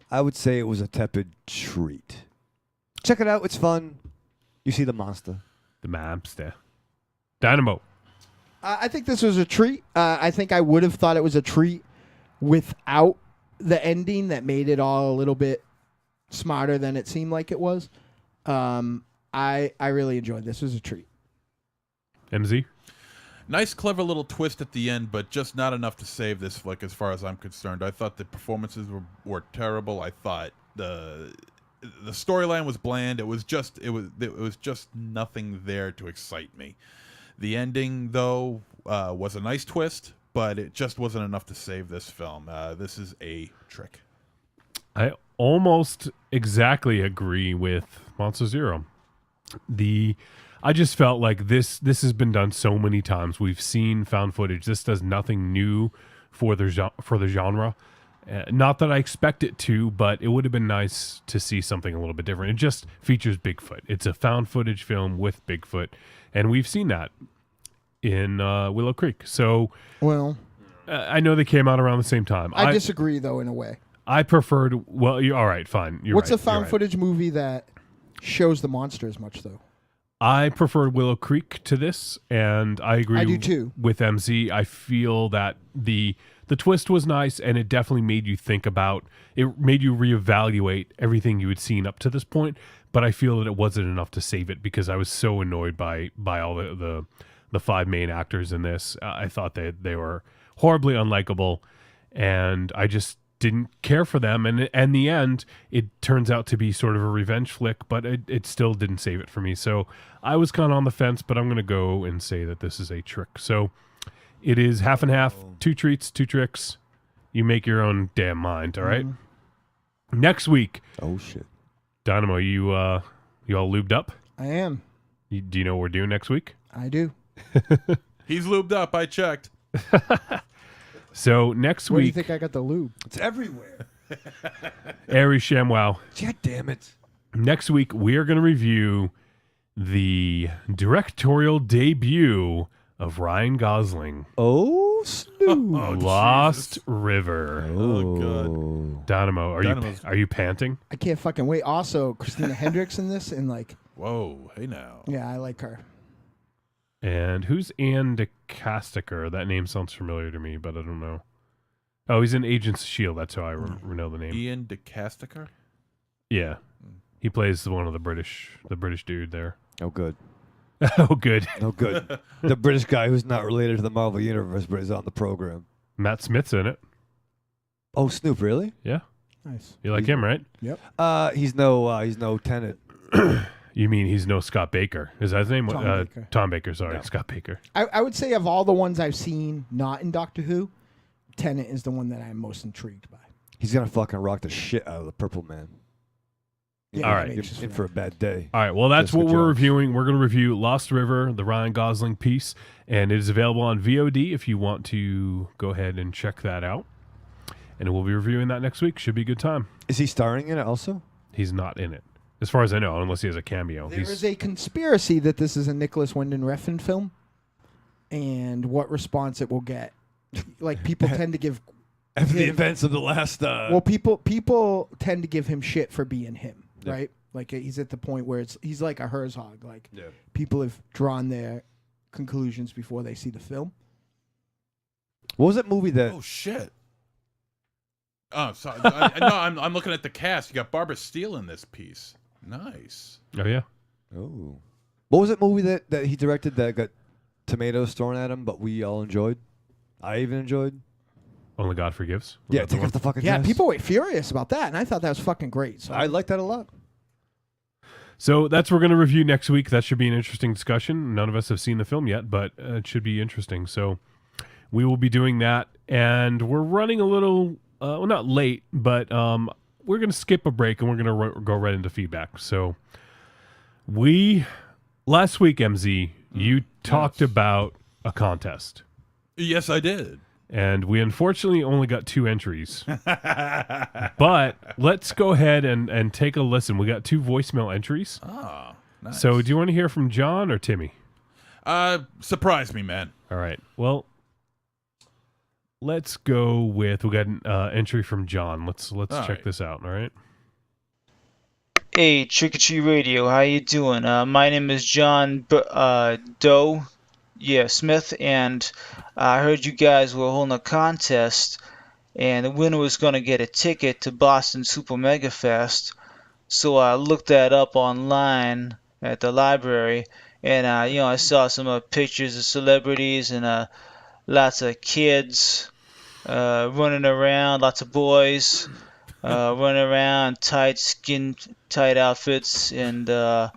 I would say it was a tepid treat. Check it out. It's fun. You see the monster. The monster. Dynamo. I think this was a treat. I think I would have thought it was a treat without the ending that made it all a little bit smarter than it seemed like it was. I really enjoyed this. It was a treat. MZ? Nice, clever little twist at the end, but just not enough to save this flick as far as I'm concerned. I thought the performances were terrible. I thought the storyline was bland. It was just nothing there to excite me. The ending, though, was a nice twist, but it just wasn't enough to save this film. This is a trick. I almost exactly agree with MonsterZero. I just felt like this has been done so many times. We've seen found footage. This does nothing new for the genre. Not that I expect it to, but it would have been nice to see something a little bit different. It just features Bigfoot. It's a found footage film with Bigfoot, and we've seen that in Willow Creek. So, well, I know they came out around the same time. I disagree, though, in a way. I preferred. Well, all right, fine. What's a found footage movie that shows the monster as much, though? I preferred Willow Creek to this, and I agree. I do too. With MZ. I feel that the twist was nice, and it definitely made you think about. It made you reevaluate everything you had seen up to this point. But I feel that it wasn't enough to save it because I was so annoyed by all the 5 main actors in this. I thought they were horribly unlikable, and I just didn't care for them. And in the end, it turns out to be sort of a revenge flick, but it still didn't save it for me. So I was kind of on the fence, but I'm going to go and say that this is a trick. So it is half and half, 2 treats, 2 tricks. You make your own damn mind, all right? Next week. Oh, shit. Dynamo, you all lubed up? I am. Do you know what we're doing next week? I do. He's lubed up. I checked. So next Where do you week, think I got the lube? It's everywhere. Ari ShamWow. God damn it. Next week, we are going to review the directorial debut of Ryan Gosling. Oh, Snoop. Lost River. Oh, God. Dynamo, are you panting? I can't fucking wait. Also, Christina Hendricks in this, and like, Whoa, hey now. yeah, I like her. And who's Ann DeCasticker? That name sounds familiar to me, but I don't know. Oh, he's in Agents of S.H.I.E.L.D. That's how I know the name. Ian DeCasticker? Yeah. He plays one of the British dude there. Oh, good. Oh, good. Oh, good. The British guy who's not related to the Marvel Universe, but is on the program. Matt Smith's in it. Oh, Snoop, really? Yeah. Nice. You like him, right? Yep. He's no Tenet. You mean he's no Scott Baker? Is that his name? Tom Baker. Tom Baker, sorry. No. Scott Baker. I would say of all the ones I've seen not in Doctor Who, Tenet is the one that I'm most intrigued by. He's going to fucking rock the shit out of the Purple Man. Yeah, All I'm right. anxious In that. for a bad day. All right, well, that's Jessica what we're Jones. reviewing. We're going to review Lost River, the Ryan Gosling piece, and it is available on VOD if you want to go ahead and check that out. And we'll be reviewing that next week. Should be a good time. Is he starring in it also? He's not in it, as far as I know, unless he has a cameo. There is a conspiracy that this is a Nicholas Winding Refn film, and what response it will get. Like, people tend to give After the him- events of the last... Well, people tend to give him shit for being him, right? Like, he's at the point where he's like a Herzog. Like, people have drawn their conclusions before they see the film. What was that movie that... Oh, shit. Oh, sorry. I'm looking at the cast. You got Barbara Steele in this piece. Nice. Oh, yeah? Oh. What was that movie that he directed that got tomatoes thrown at him, but we all enjoyed? I even enjoyed? Only God Forgives? Was Yeah, that the take one? off the fucking Yeah, dress. people were furious about that, and I thought that was fucking great. So I like that a lot. So that's what we're going to review next week. That should be an interesting discussion. None of us have seen the film yet, but it should be interesting. So we will be doing that, and we're running a little, well, not late, but we're going to skip a break, and we're going to go right into feedback. So last week, MZ, you talked about a contest. Yes, I did. And we unfortunately only got 2 entries. But let's go ahead and take a listen. We got 2 voicemail entries. Oh, nice. So do you want to hear from John or Timmy? Surprise me, man. All right. Well, let's go with, we got an entry from John. Let's check this out. All right. Hey, Trick or Treat Radio, how you doing? My name is John Doe, Smith, and I heard you guys were holding a contest, and the winner was going to get a ticket to Boston Super Mega Fest. So I looked that up online at the library, and I saw some pictures of celebrities and lots of kids running around, lots of boys running around, tight outfits, and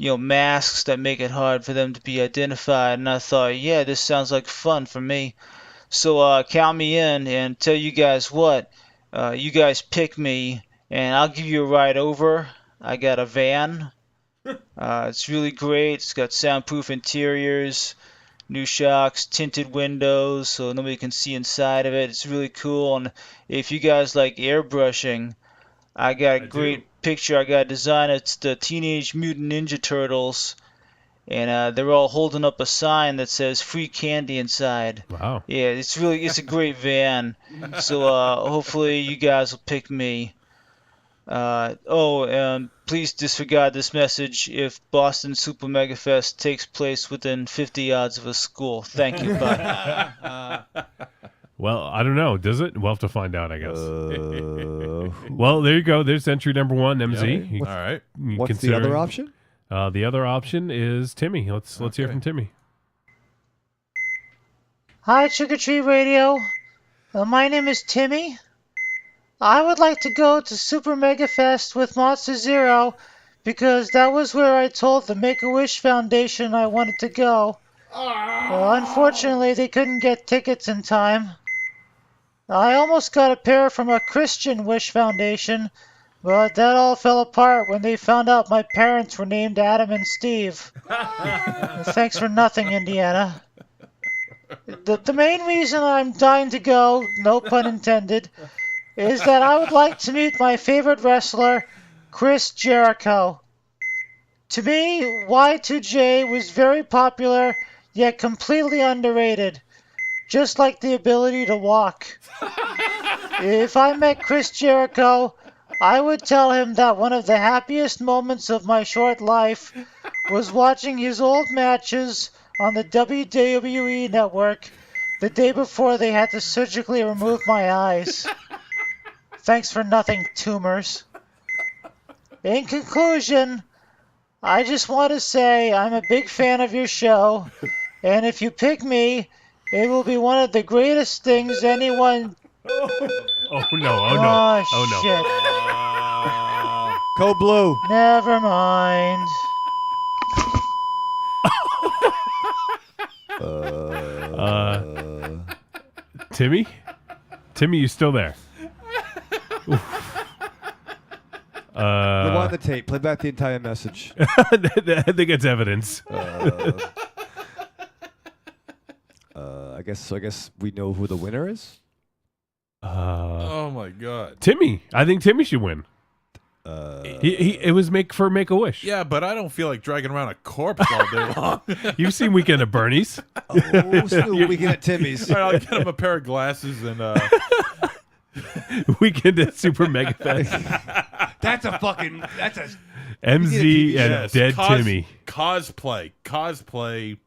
masks that make it hard for them to be identified. And I thought, yeah, this sounds like fun for me. So count me in, and tell you guys what, you guys pick me, and I'll give you a ride over. I got a van. It's really great. It's got soundproof interiors, new shocks, tinted windows, so nobody can see inside of it. It's really cool. And if you guys like airbrushing, I got a great picture. I got a design. It's the Teenage Mutant Ninja Turtles, and they're all holding up a sign that says "Free Candy" inside. Wow. Yeah, it's a great van. So hopefully you guys will pick me. Please disregard this message if Boston Super Mega Fest takes place within 50 yards of a school. Thank you. Bye. Well, I don't know. Does it? We'll have to find out, I guess. Well, there you go. There's entry number 1, MZ. All right. What's the other option? The other option is Timmy. Let's hear from Timmy. Hi, Trick or Treat Radio. My name is Timmy. I would like to go to Super Mega Fest with MonsterZero because that was where I told the Make-A-Wish Foundation I wanted to go. Well, unfortunately, they couldn't get tickets in time. I almost got a pair from a Christian Wish Foundation, but that all fell apart when they found out my parents were named Adam and Steve. Thanks for nothing, Indiana. The main reason I'm dying to go, no pun intended, is that I would like to meet my favorite wrestler, Chris Jericho. To me, Y2J was very popular, yet completely underrated, just like the ability to walk. If I met Chris Jericho, I would tell him that one of the happiest moments of my short life was watching his old matches on the WWE Network the day before they had to surgically remove my eyes. Thanks for nothing, tumors. In conclusion, I just want to say I'm a big fan of your show, and if you pick me, it will be one of the greatest things anyone... Oh, no. Oh, shit. Code Blue. Never mind. Timmy? Timmy, you still there? Rewind the tape. Play back the entire message. I think it's evidence. I guess we know who the winner is. Oh my God, Timmy! I think Timmy should win. It was Make-A-Wish. Yeah, but I don't feel like dragging around a corpse all day long. You've seen Weekend at Bernie's. Weekend at Timmy's. All right, I'll get him a pair of glasses and Weekend at Super Mega Fest. That's a MZ and Dead Timmy. Cosplay.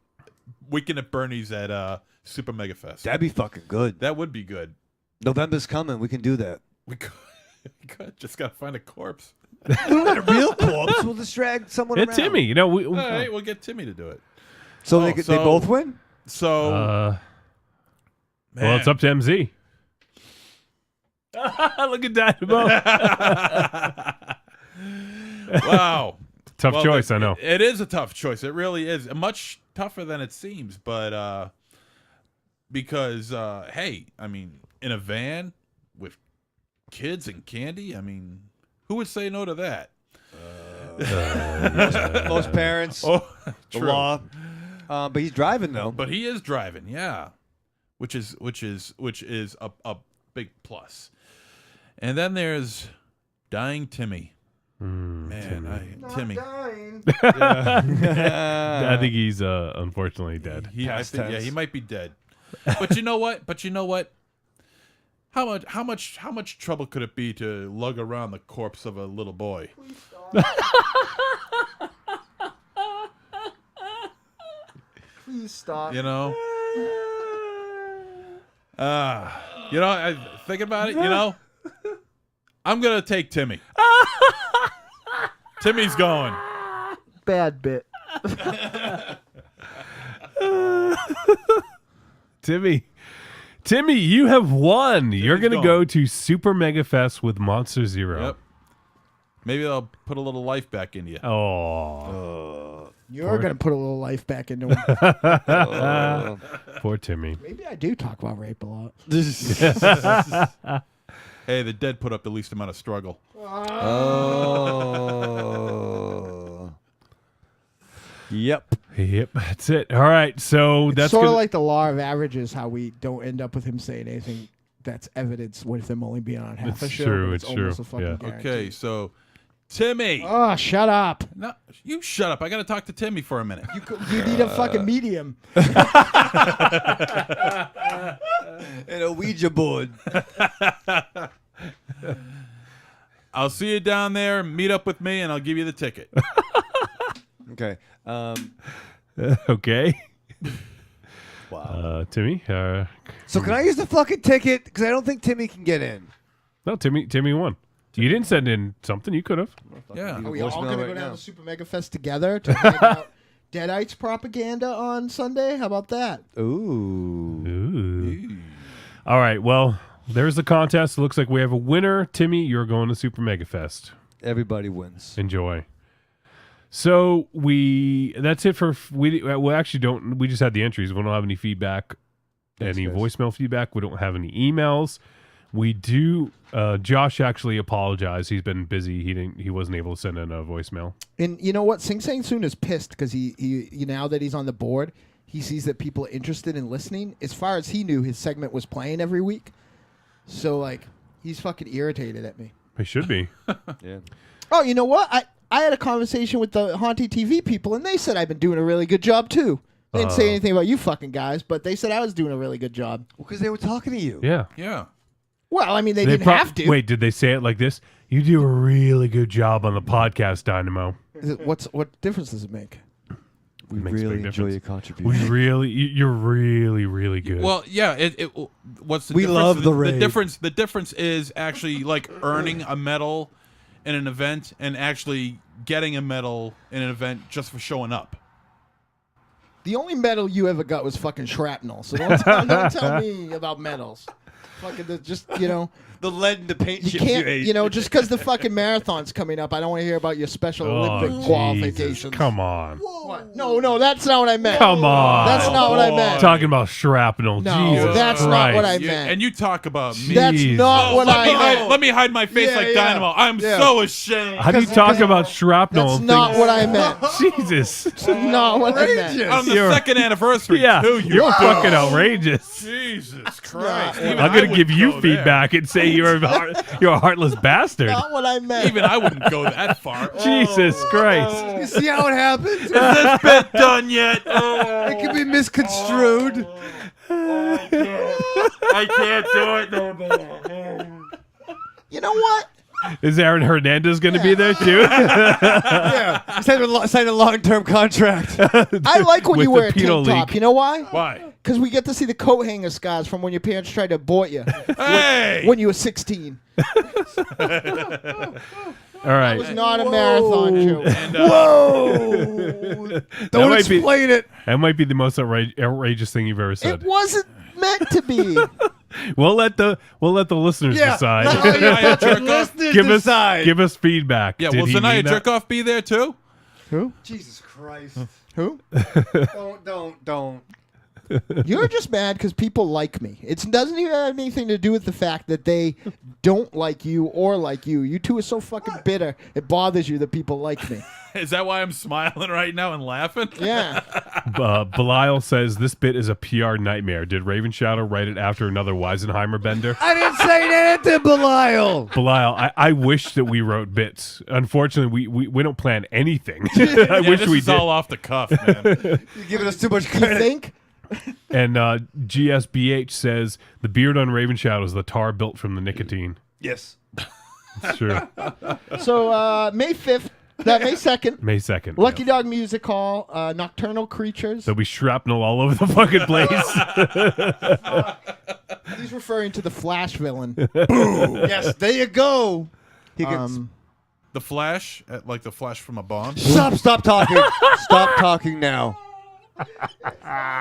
Weekend at Bernie's at Super Mega Fest. That'd be fucking good. That would be good. November's coming. We can do that. We could just gotta find a corpse. We don't got a real corpse. We'll just drag someone around. Timmy. You know, All right, we'll get Timmy to do it. So they both win? So well, it's up to MZ. Look at Dynamo. Wow. Tough choice, I know. It is a tough choice. It really is. Much tougher than it seems, but because hey, I mean, in a van with kids and candy, I mean, who would say no to that? Most parents. Oh, the true. law. But he's driving though. But he is driving, yeah. Which is a big plus. And then there's dying Timmy. Timmy. I think he's unfortunately dead. He might be dead. But you know what? How much trouble could it be to lug around the corpse of a little boy? Please stop. You know? I thinking about it, I'm gonna take Timmy. Timmy's going. Bad bit. Timmy, you have won. You're going to go to Super Mega Fest with MonsterZero. Yep. Maybe they'll put a little life back into you. Oh. You're going to put a little life back into him. Poor Timmy. Maybe I do talk about rape a lot. Hey, the dead put up the least amount of struggle. Oh. Yep. Yep, that's it. All right, so It's that's sort of gonna- like the law of averages, how we don't end up with him saying anything that's evidence with him only being on half a It's show. true, but it's almost true, a fucking yeah. guarantee. Okay, so Timmy. Oh, shut up. No, you shut up. I got to talk to Timmy for a minute. You need a fucking medium. And a Ouija board. I'll see you down there. Meet up with me, and I'll give you the ticket. Okay. Okay. Wow. Timmy. So can I use the fucking ticket? Because I don't think Timmy can get in. No, Timmy won. You didn't send in something. You could have. Yeah. Are we all going to right go down now. to Super Mega Fest together to hand out Deadites propaganda on Sunday? How about that? Ooh. All right. Well, there's the contest. It looks like we have a winner. Timmy, you're going to Super Mega Fest. Everybody wins. Enjoy. So that's it for we actually don't. We just had the entries. We don't have any feedback, Thanks, any guys. voicemail feedback. We don't have any emails. We do. Josh actually apologized. He's been busy. He wasn't able to send in a voicemail. And you know what? Sing Sang Soon is pissed because he now that he's on the board, he sees that people are interested in listening. As far as he knew, his segment was playing every week. So like, he's fucking irritated at me. He should be. Yeah. Oh, you know what? I had a conversation with the Haunting TV people, and they said I've been doing a really good job too. They didn't say anything about you fucking guys, but they said I was doing a really good job. Well, because they were talking to you. Yeah. Yeah. Well, I mean, they didn't have to. Wait, did they say it like this? You do a really good job on the podcast, Dynamo. What difference does it make? We Makes a really big enjoy difference. your contribution. You're really, really good. Well, yeah. What's the We difference? love the the rave. difference. The difference is actually like earning a medal in an event and actually getting a medal in an event just for showing up. The only medal you ever got was fucking shrapnel. So don't tell me about medals. Fucking just the lead in the paint you chips can't you ate. just because the fucking marathon's coming up. I don't want to hear about your special Oh, Olympic Jesus. qualifications. Come on. What? No, that's not what I meant. Come on. That's not what I meant. Talking about shrapnel. No, Jesus that's Christ. not what I meant. And you talk about me. That's not what I meant. Let me hide my face Yeah, like yeah. Dynamo. I'm Yeah. so ashamed. How do you talk about shrapnel? That's and not think- what I meant. Jesus. That's not what I meant. On the You're- second anniversary, Yeah, too. you're fucking outrageous. Jesus Christ. Yeah. Even I'm I gonna give wouldn't you go there. feedback and say you're a heartless bastard. Not what I meant. Even I wouldn't go that far. Jesus Christ. You see how it happens? Is this bit done yet? It can be misconstrued. I can't do it no more. You know what? Is Aaron Hernandez going to be there too? Yeah. Sign a long-term contract. I like when With you the wear a penal tank top. league. You know why? Why? Because we get to see the coat hanger scars from when your parents tried to abort you Hey! when you were 16. All right. It was not a marathon joke. And, Whoa! Don't might be- explain it. That might be the most outrageous thing you've ever said. It wasn't meant to be. We'll let the listeners Yeah. decide. Zanaya Jerkoff. Give us feedback. Yeah, Did will he Zanaya mean that? Jerkoff be there too? Who? Jesus Christ. Who? Don't. You're just mad because people like me. It doesn't even have anything to do with the fact that they don't like you or like you. You two are so fucking bitter. It bothers you that people like me. Is that why I'm smiling right now and laughing? Yeah. Belial says this bit is a PR nightmare. Did Raven Shadow write it after another Weisenheimer bender? I didn't say anything, Belial. Belial, I wish that we wrote bits. Unfortunately, we don't plan anything. I Yeah, wish this we is did. all off the cuff, man. You're giving us too much You credit. think? And GSBH says the beard on Raven Shadow is the tar built from the nicotine. Yes. It's true. So May 5th, May 2nd, May 2nd. Lucky yeah. Dog Music Hall, Nocturnal Creatures. There'll be shrapnel all over the fucking place. He's referring to the Flash villain. Yes, there you go. He gets, The Flash, like the Flash from a Bond. Stop talking. Stop talking now.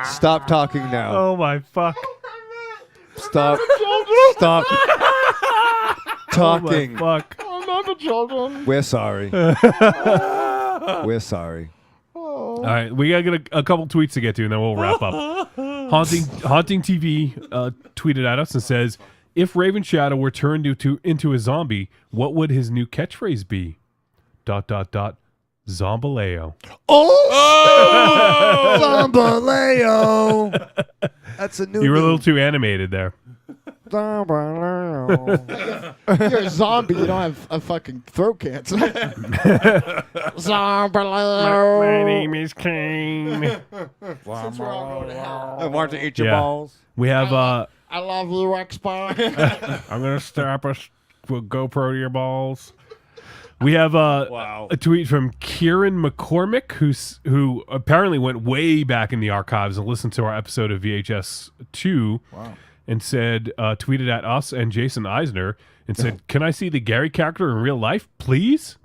Stop talking now. Oh my fuck. Stop. Stop talking. Oh my fuck. Oh, not the children. We're sorry. We're sorry. All right, we gotta get a couple tweets to get to, and then we'll wrap up. Haunting TV tweeted at us and says, If Raven Shadow were turned into a zombie, what would his new catchphrase be? ... Zombaleo. Oh! Zombaleo! That's a new. You were a little too animated there. Zombaleo. You're a zombie. You don't have a fucking throat cancer. Zombaleo. My name is Kane. I want to eat your Yeah. balls. We have I love you, X-Bar. I'm gonna strap a GoPro to your balls. We have a tweet from Kieran McCormick, who apparently went way back in the archives and listened to our episode of VHS 2, and said, tweeted at us and Jason Eisner and said, "Can I see the Gary character in real life, please?"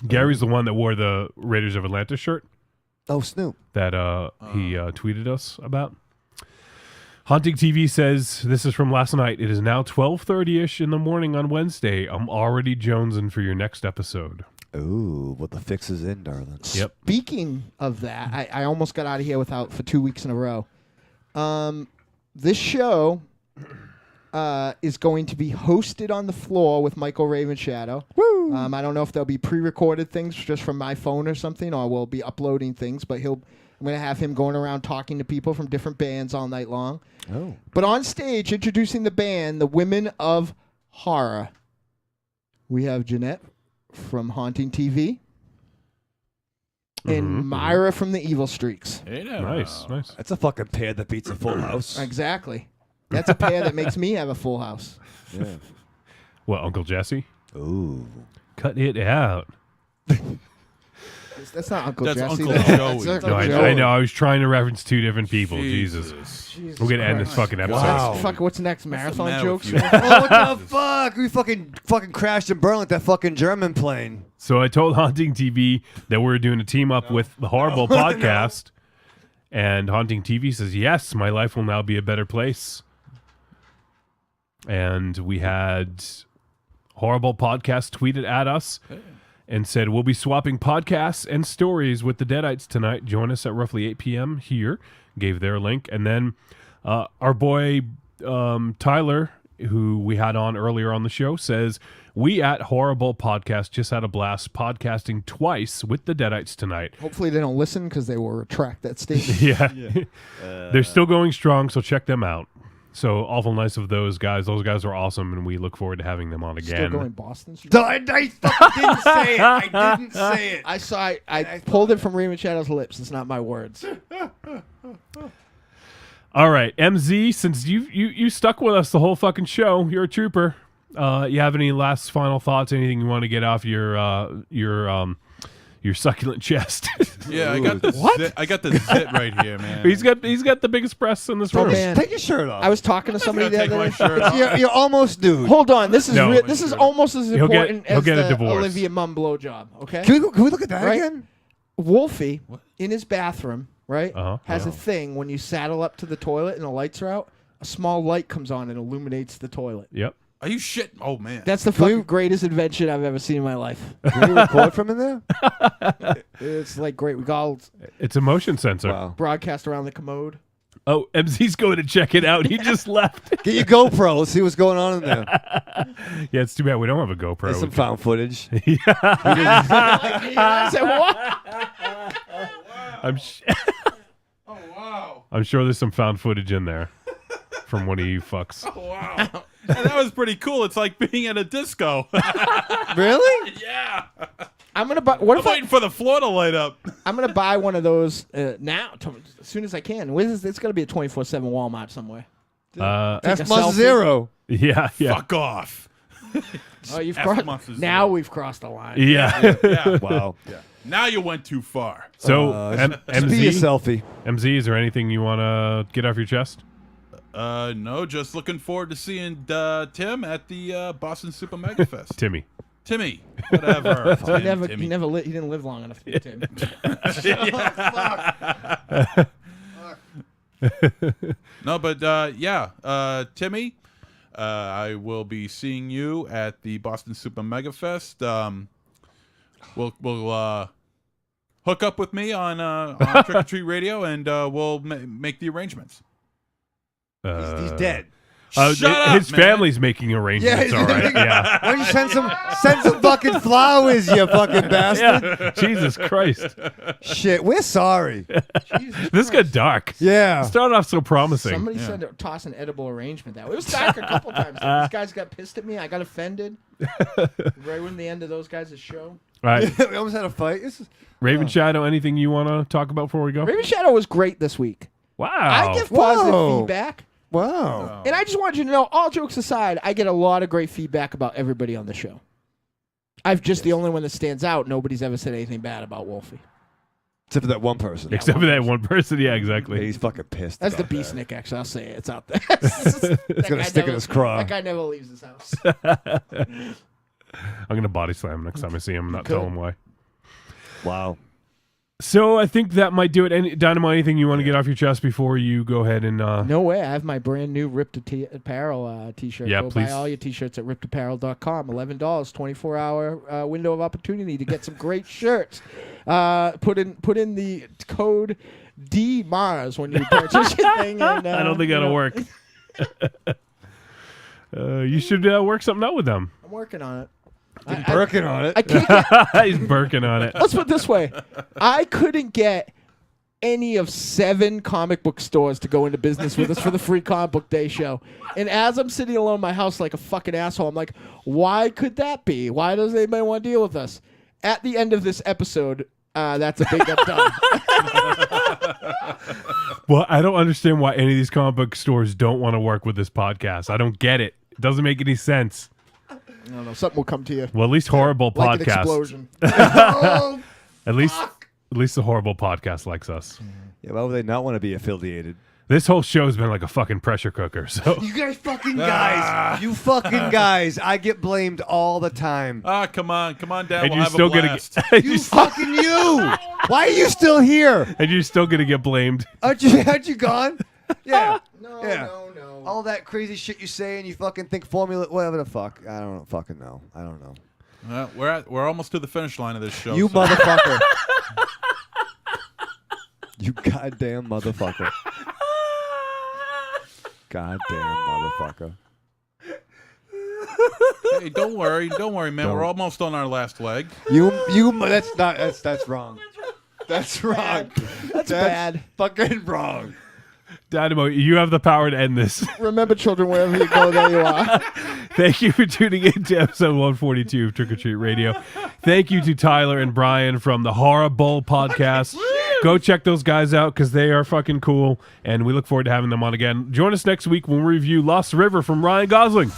Gary's the one that wore the Raiders of Atlantis shirt. Oh, Snoop. That he tweeted us about. Haunting TV says, this is from last night. It is now 12:30-ish in the morning on Wednesday. I'm already jonesing for your next episode. Ooh, what the fix is in, darling. Yep. Speaking of that, I almost got out of here for 2 weeks in a row. This show is going to be hosted on the floor with Michael Raven Shadow. Woo! I don't know if there'll be pre-recorded things just from my phone or something, or we'll be uploading things, but I'm going to have him going around talking to people from different bands all night long. Oh. But on stage, introducing the band, the Women of Horror, we have Jeanette from Haunting TV and Myra from the Evil Streaks. Hey, Nice. That's a fucking pair that beats a full house. Exactly. That's a pair that makes me have a full house. Yeah. What, Uncle Jesse? Ooh. Cut it out. That's not Uncle That's Jesse. Uncle That's Joey. Uncle No, I Joey. know. I was trying to reference two different people. Jesus. We're going to end this fucking episode. Wow. Fuck, what's next? Marathon matter jokes? with you? Oh, what the fuck? We fucking crashed and burned like that fucking German plane. So I told Haunting TV that we were doing a team up with the HorrorBull Podcast. And Haunting TV says, yes, my life will now be a better place. And we had HorrorBull Podcast tweeted at us and said, we'll be swapping podcasts and stories with the Deadites tonight. Join us at roughly 8 p.m. here. Gave their link. And then our boy Tyler, who we had on earlier on the show, says, we at HorrorBull Podcast just had a blast podcasting twice with the Deadites tonight. Hopefully they don't listen because they will retract that statement. Yeah. They're still going strong, so check them out. So awful nice of those guys. Those guys are awesome, and we look forward to having them on again. Still going Boston Street? I fucking didn't say it. I didn't say it. I saw it. I pulled it from Raymond Shadow's lips. It's not my words. All right, MZ, since you stuck with us the whole fucking show, you're a trooper. You have any last final thoughts? Anything you want to get off your succulent chest? Yeah, I got the zit. I got the zit right here, man. He's got the biggest breasts in this room. Man. Take your shirt off. I was talking to somebody the Take other my day. shirt off. You're almost nude. Hold on, this is No. this is almost as He'll get- important he'll as get a the divorce. Olivia Munn blowjob. Okay, Can we look at that Right? again? Wolfie in his bathroom, right, Uh-huh. has a thing when you saddle up to the toilet and the lights are out. A small light comes on and illuminates the toilet. Yep. Are you shit? Oh man. That's the fucking greatest invention I've ever seen in my life. Can we record from in there? It's like great. We all It's a motion sensor. Wow. broadcast around the commode. Oh, MZ's going to check it out. He just left. Get your GoPro. Let's see what's going on in there. Yeah, it's too bad we don't have a GoPro. There's some found footage. I said, what? I'm sure there's some found footage in there from when he fucks. Oh, wow. And that was pretty cool. It's like being at a disco. Really? Yeah. I'm gonna buy. What I'm if I? waiting for the floor to light up. I'm gonna buy one of those now, as soon as I can. It's gonna be a 24/7 Walmart somewhere. That's Take a selfie. MonsterZero. Yeah. Fuck off. Oh, you've F crossed. MonsterZero. Now we've crossed the line. Yeah. Yeah. Wow. Yeah. Now you went too far. So, Just be a selfie. MZ, is there anything you want to get off your chest? No, just looking forward to seeing Tim at the Boston Super MegaFest. Timmy. Whatever. He didn't live long enough to be Tim. No, but Timmy, I will be seeing you at the Boston Super MegaFest. We'll hook up with me on Trick or Treat Radio, and we'll make the arrangements. He's dead. Shut up, his man. family's making arrangements. All right. Yeah. Why don't you send some fucking flowers, you fucking bastard? Yeah. Jesus Christ. Shit, we're sorry. This got dark. Yeah. It started off so promising. Somebody said to toss an edible arrangement that way. It was dark a couple times. These guys got pissed at me. I got offended. Right when the end of those guys' show. All right. We almost had a fight. Raven Shadow, anything you want to talk about before we go? Raven Shadow was great this week. Wow. I give positive Whoa. feedback. Wow. And I just wanted you to know, all jokes aside, I get a lot of great feedback about everybody on the show. I'm just the only one that stands out. Nobody's ever said anything bad about Wolfie. Except for that one person. Except for that one person. Yeah, exactly. Yeah, he's fucking pissed. That's the about beast that. Nick, actually. I'll say it. It's out there. It's gonna stick in his craw. That guy never leaves his house. I'm going to body slam him next time I see him, not tell him why. Wow. So I think that might do it. Dynamo, anything you want to get off your chest before you go ahead and... No way. I have my brand new Ripped Apparel t-shirt. Yeah, Go please. buy all your t-shirts at rippedapparel.com. $11, 24-hour window of opportunity to get some great shirts. Put in the code DMARS when you purchase your thing. And, I don't think that'll work. You should work something out with them. I'm working on it. Working on it. I can't get, He's working on it. let's put it this way. I couldn't get any of 7 comic book stores to go into business with us for the free comic book day show. And as I'm sitting alone in my house like a fucking asshole, I'm like, why could that be? Why does anybody want to deal with us? At the end of this episode, that's a big I'm done. Well, I don't understand why any of these comic book stores don't want to work with this podcast. I don't get it. It doesn't make any sense. I don't know. Something will come to you. Well, at least HorrorBull Like an Podcast. explosion. At least the HorrorBull Podcast likes us. Yeah, why would they not want to be affiliated? This whole show's been like a fucking pressure cooker. So You guys fucking guys. You fucking guys. I get blamed all the time. Come on, Dad. and We'll you're have still a gonna blast. get You fucking you. Why are you still here? and you're still gonna get blamed. Aren't you gone? Yeah. No. All that crazy shit you say and you fucking think formula, whatever the fuck. I don't fucking know. I don't know. We're almost to the finish line of this show. You so- motherfucker. You goddamn motherfucker. Goddamn motherfucker. Hey, don't worry, man. Don't. We're almost on our last leg. That's wrong. That's wrong. That's bad. Fucking wrong. Dynamo, you have the power to end this. Remember, children, wherever you go, there you are. Thank you for tuning in to episode 142 of Trick or Treat Radio. Thank you to Tyler and Bryan from the HorrorBull Podcast. Go check those guys out because they are fucking cool, and we look forward to having them on again. Join us next week when we review Lost River from Ryan Gosling.